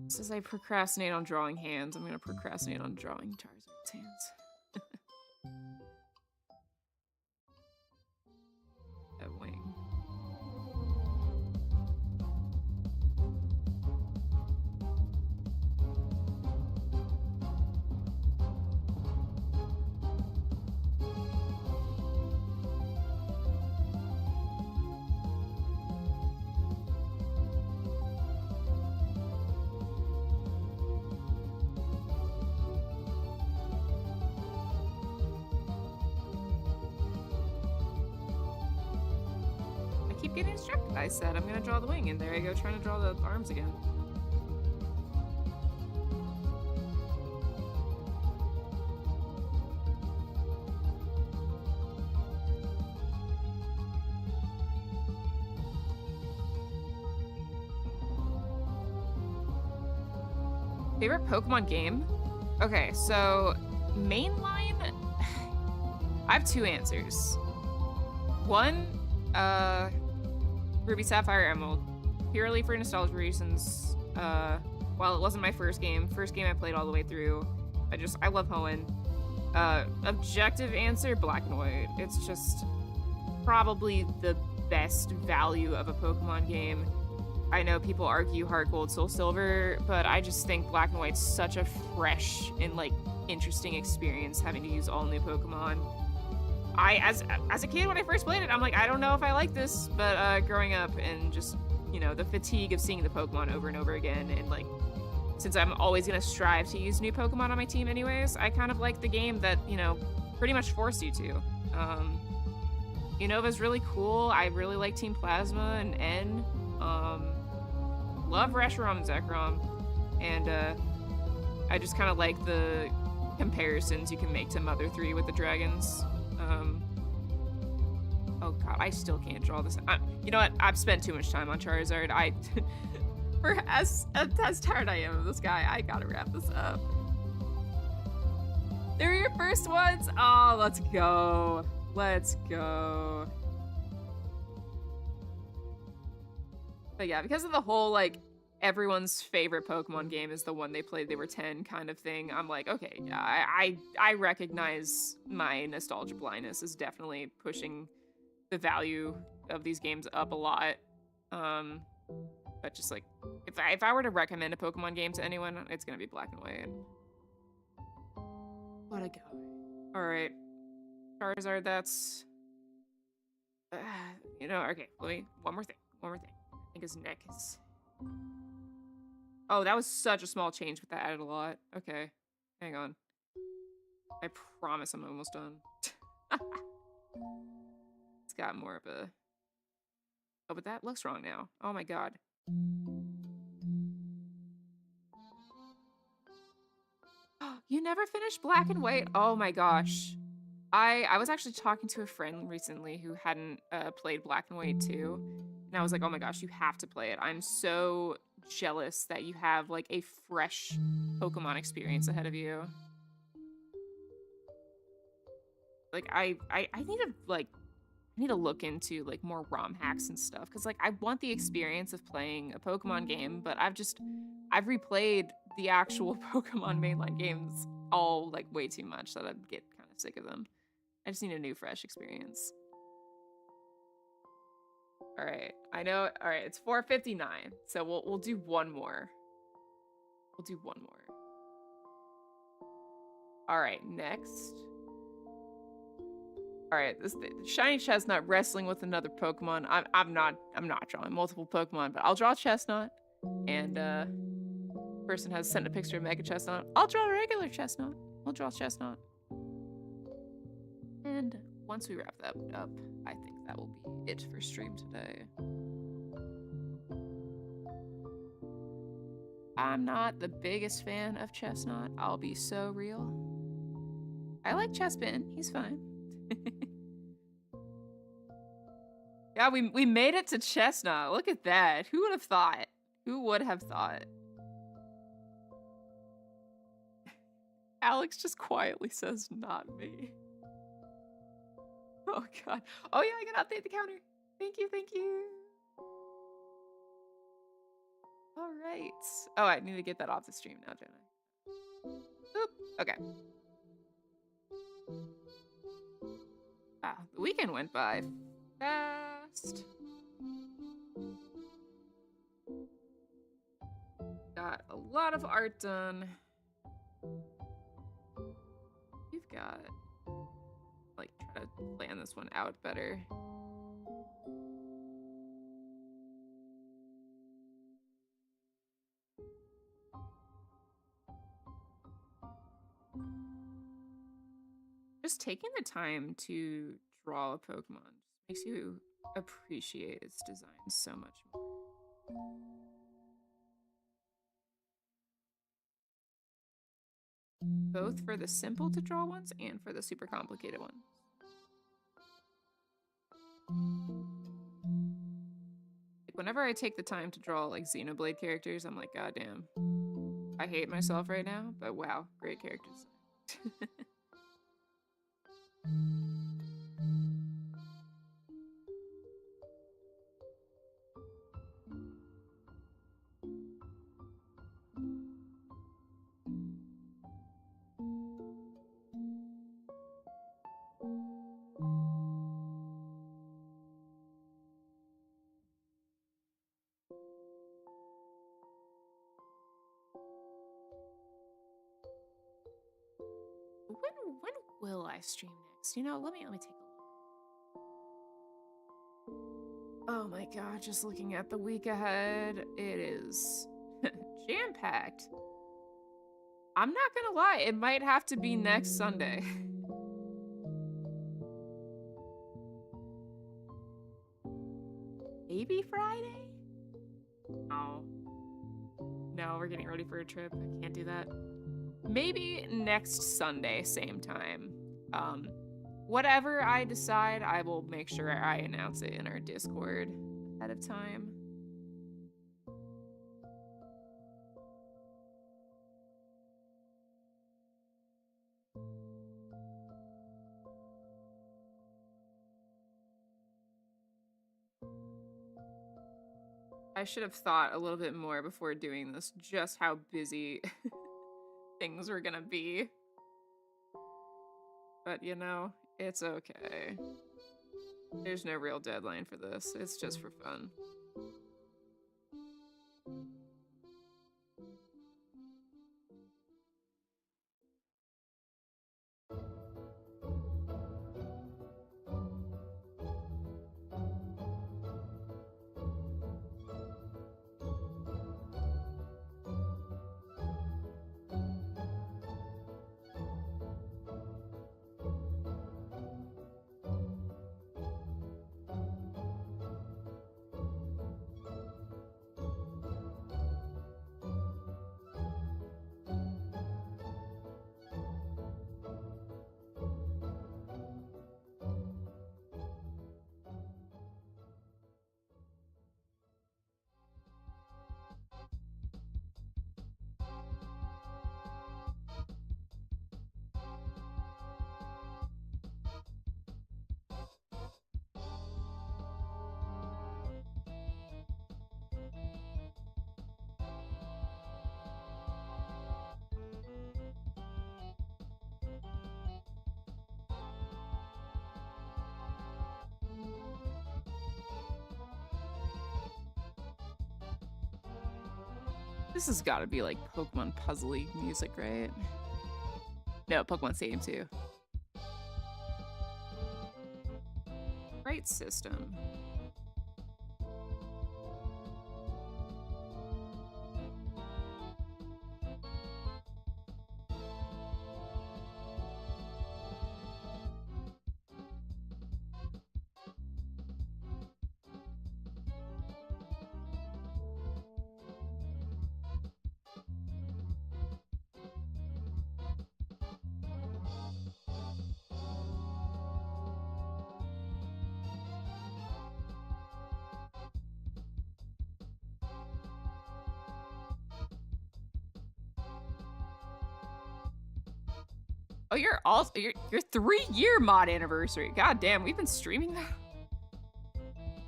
Since I procrastinate on drawing hands, I'm gonna procrastinate on drawing Charizard's hands. That wing. Keep getting distracted. I said I'm gonna draw the wing, and there I go trying to draw the arms again. Favorite Pokemon game? Okay, so mainline, I have two answers. One, Ruby Sapphire Emerald, purely for nostalgia reasons. While it wasn't my first game I played all the way through. I love Hoenn. Objective answer, Black and White. It's just probably the best value of a Pokemon game. I know people argue Heart Gold, Soul Silver, but I just think Black and White's such a fresh and like interesting experience having to use all new Pokemon. As a kid, when I first played it, I'm like, I don't know if I like this, but growing up and just, you know, the fatigue of seeing the Pokemon over and over again, and like, since I'm always gonna strive to use new Pokemon on my team anyways, I kind of like the game that, you know, pretty much forced you to. Unova's really cool. I really like Team Plasma and N. Love Reshiram and Zekrom. and I just kind of like the comparisons you can make to Mother 3 with the dragons. Oh god, I still can't draw this. You know what? I've spent too much time on Charizard. For as tired I am of this guy, I gotta wrap this up. They're your first ones? Oh, let's go. Let's go. But yeah, because of the whole, like, everyone's favorite Pokemon game is the one they played they were 10 kind of thing, I'm like, okay, yeah, I recognize my nostalgia blindness is definitely pushing the value of these games up a lot. But just like, if I were to recommend a Pokemon game to anyone, it's gonna be Black and White. What a guy. Alright. Charizard, that's... you know, okay, let me... One more thing. I think his neck is... Oh, that was such a small change, but that added a lot. Okay. Hang on. I promise I'm almost done. It's got more of a... Oh, but that looks wrong now. Oh my god. You never finished Black and White? Oh my gosh. I was actually talking to a friend recently who hadn't played Black and White too. And I was like, oh my gosh, you have to play it. I'm so jealous that you have like a fresh Pokemon experience ahead of you. Like I need to look into like more ROM hacks and stuff because like I want the experience of playing a Pokemon game, but I've replayed the actual Pokemon mainline games all like way too much that I'd get kind of sick of them. I just need a new fresh experience. All right, I know. All right, it's 4:59, so we'll do one more. We'll do one more. All right, next. All right, this shiny Chestnut wrestling with another Pokemon. I'm not drawing multiple Pokemon, but I'll draw Chestnut. And person has sent a picture of Mega Chestnut. I'll draw a regular Chestnut. I'll draw Chestnut. And once we wrap that up, I think that will be it for stream today. I'm not the biggest fan of Chestnut. I'll be so real. I like Chespin. He's fine. Yeah, we made it to Chestnut. Look at that. Who would have thought? Who would have thought? Alex just quietly says, not me. Oh god. Oh yeah, I can update the counter. Thank you, thank you. All right. Oh, I need to get that off the stream now, don't I? Oop. Okay. Wow, the weekend went by fast. Got a lot of art done. You've got, like, try to plan this one out better. Just taking the time to draw a Pokemon just makes you appreciate its design so much more. Both for the simple to draw ones and for the super complicated ones. Like whenever I take the time to draw like Xenoblade characters, I'm like, god damn. I hate myself right now, but wow, great characters. When will I stream next? You know, let me take a look. Oh my god, just looking at the week ahead, it is jam-packed. I'm not gonna lie, it might have to be next Sunday. Maybe Friday? No. no, we're getting ready for a trip. I can't do that. Maybe next Sunday, same time. Whatever I decide, I will make sure I announce it in our Discord ahead of time. I should have thought a little bit more before doing this, just how busy things were gonna be. But, you know, it's okay. There's no real deadline for this. It's just for fun. This has got to be like Pokemon puzzly music, right? No, Pokemon Stadium 2. Right system. Oh, you're also your 3-year mod anniversary. God damn, we've been streaming that.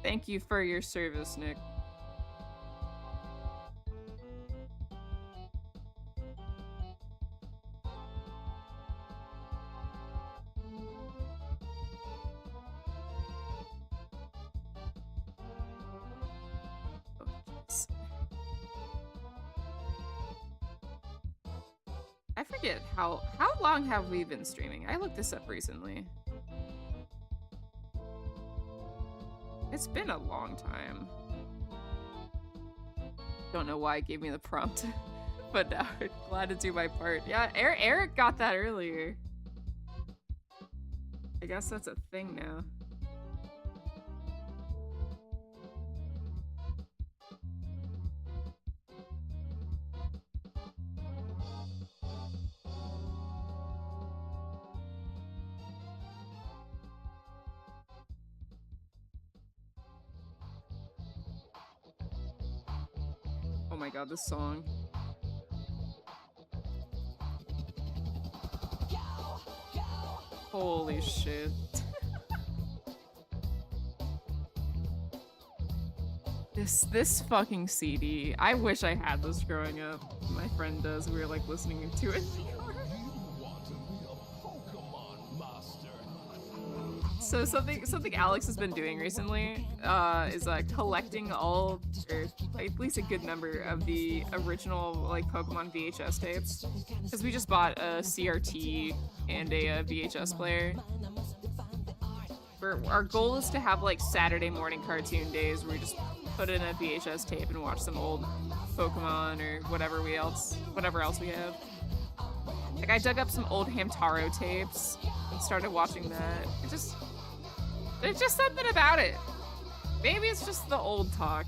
Thank you for your service, Nick. I forget how long have we been streaming? I looked this up recently. It's been a long time. Don't know why it gave me the prompt, but now I'm glad to do my part. Yeah, Eric got that earlier. I guess that's a thing now. Oh my god, this song. Holy shit. This fucking CD. I wish I had this growing up. My friend does. We were like listening to it. So something Alex has been doing recently is collecting all, or at least a good number of the original like Pokemon VHS tapes, because we just bought a CRT and a VHS player. Our goal is to have like Saturday morning cartoon days where we just put in a VHS tape and watch some old Pokemon or whatever else we have. Like I dug up some old Hamtaro tapes and started watching that. There's just something about it. Maybe it's just the old talk.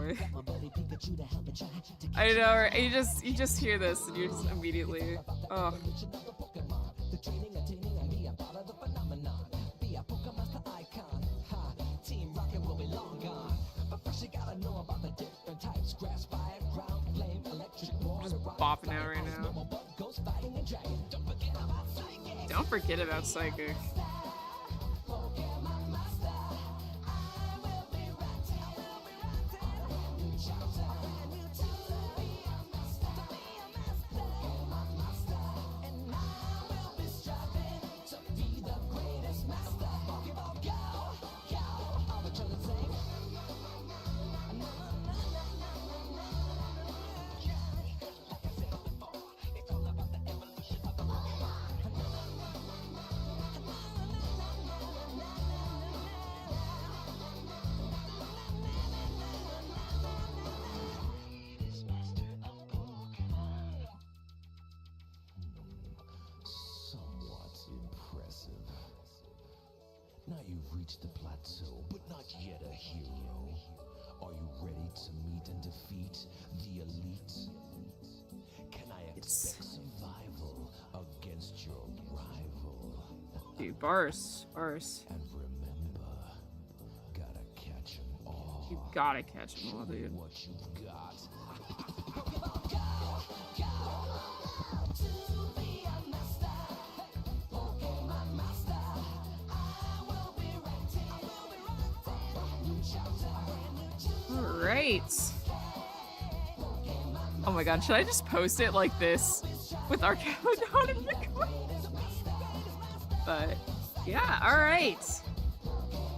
boy. I know, right? You just hear this and you just immediately, oh. Just bopping out right now. Don't forget about Psychic. Somewhat impressive. Now you've reached the plateau, but not yet a hero. Are you ready to meet and defeat the elite? Can I expect survival against your rival? Dude, bars. And remember, gotta catch 'em all. You gotta catch them all, dude. What you've got. Alright. Oh my god, should I just post it like this? With our countdown in the corner? But, yeah, alright.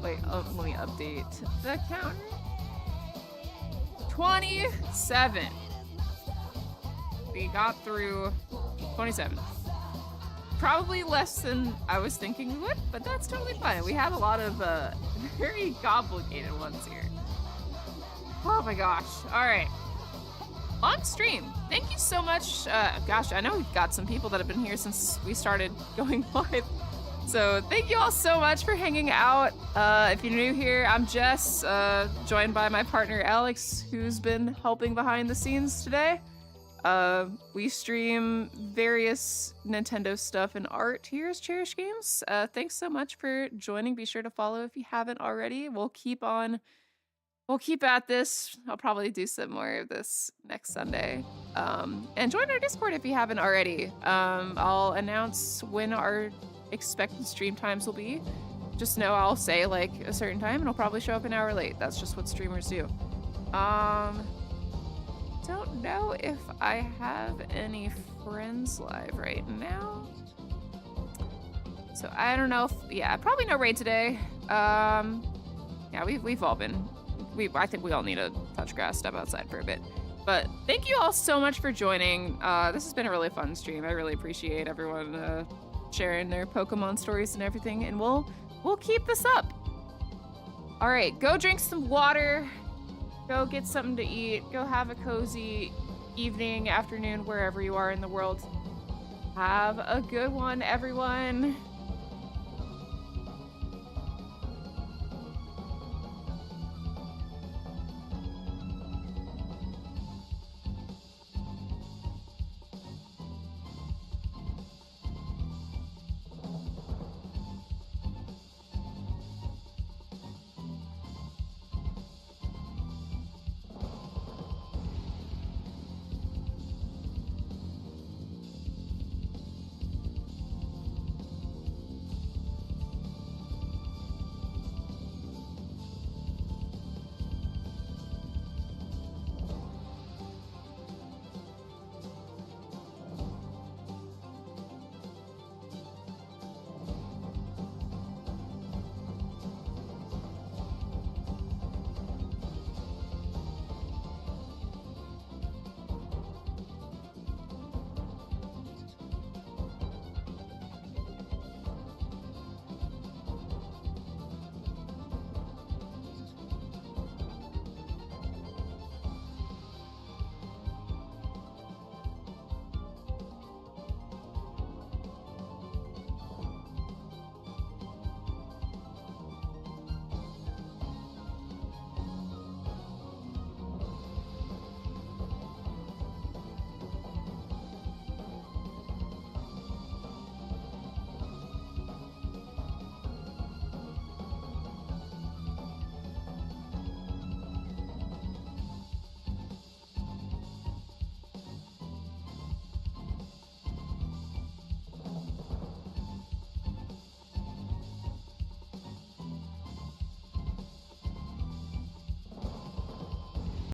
Wait, let me update the counter. 27. We got through 27. Probably less than I was thinking we would, but that's totally fine. We have a lot of very complicated ones here. Oh my gosh. All right. On stream. Thank you so much. Gosh, I know we've got some people that have been here since we started going live. So thank you all so much for hanging out. If you're new here, I'm Jess, joined by my partner Alex, who's been helping behind the scenes today. We stream various Nintendo stuff and art here as Cherish Games. Thanks so much for joining. Be sure to follow if you haven't already. We'll keep at this. I'll probably do some more of this next Sunday. And join our Discord if you haven't already. I'll announce when our expected stream times will be. Just know I'll say like a certain time and I'll probably show up an hour late. That's just what streamers do. Don't know if I have any friends live right now. So I don't know if, yeah, probably no raid today. Yeah, we've all been, I think we all need to touch grass, step outside for a bit. But thank you all so much for joining. This has been a really fun stream. I really appreciate everyone sharing their Pokemon stories and everything, and we'll keep this up. All right, go drink some water. Go get something to eat. Go have a cozy evening, afternoon, wherever you are in the world. Have a good one, everyone.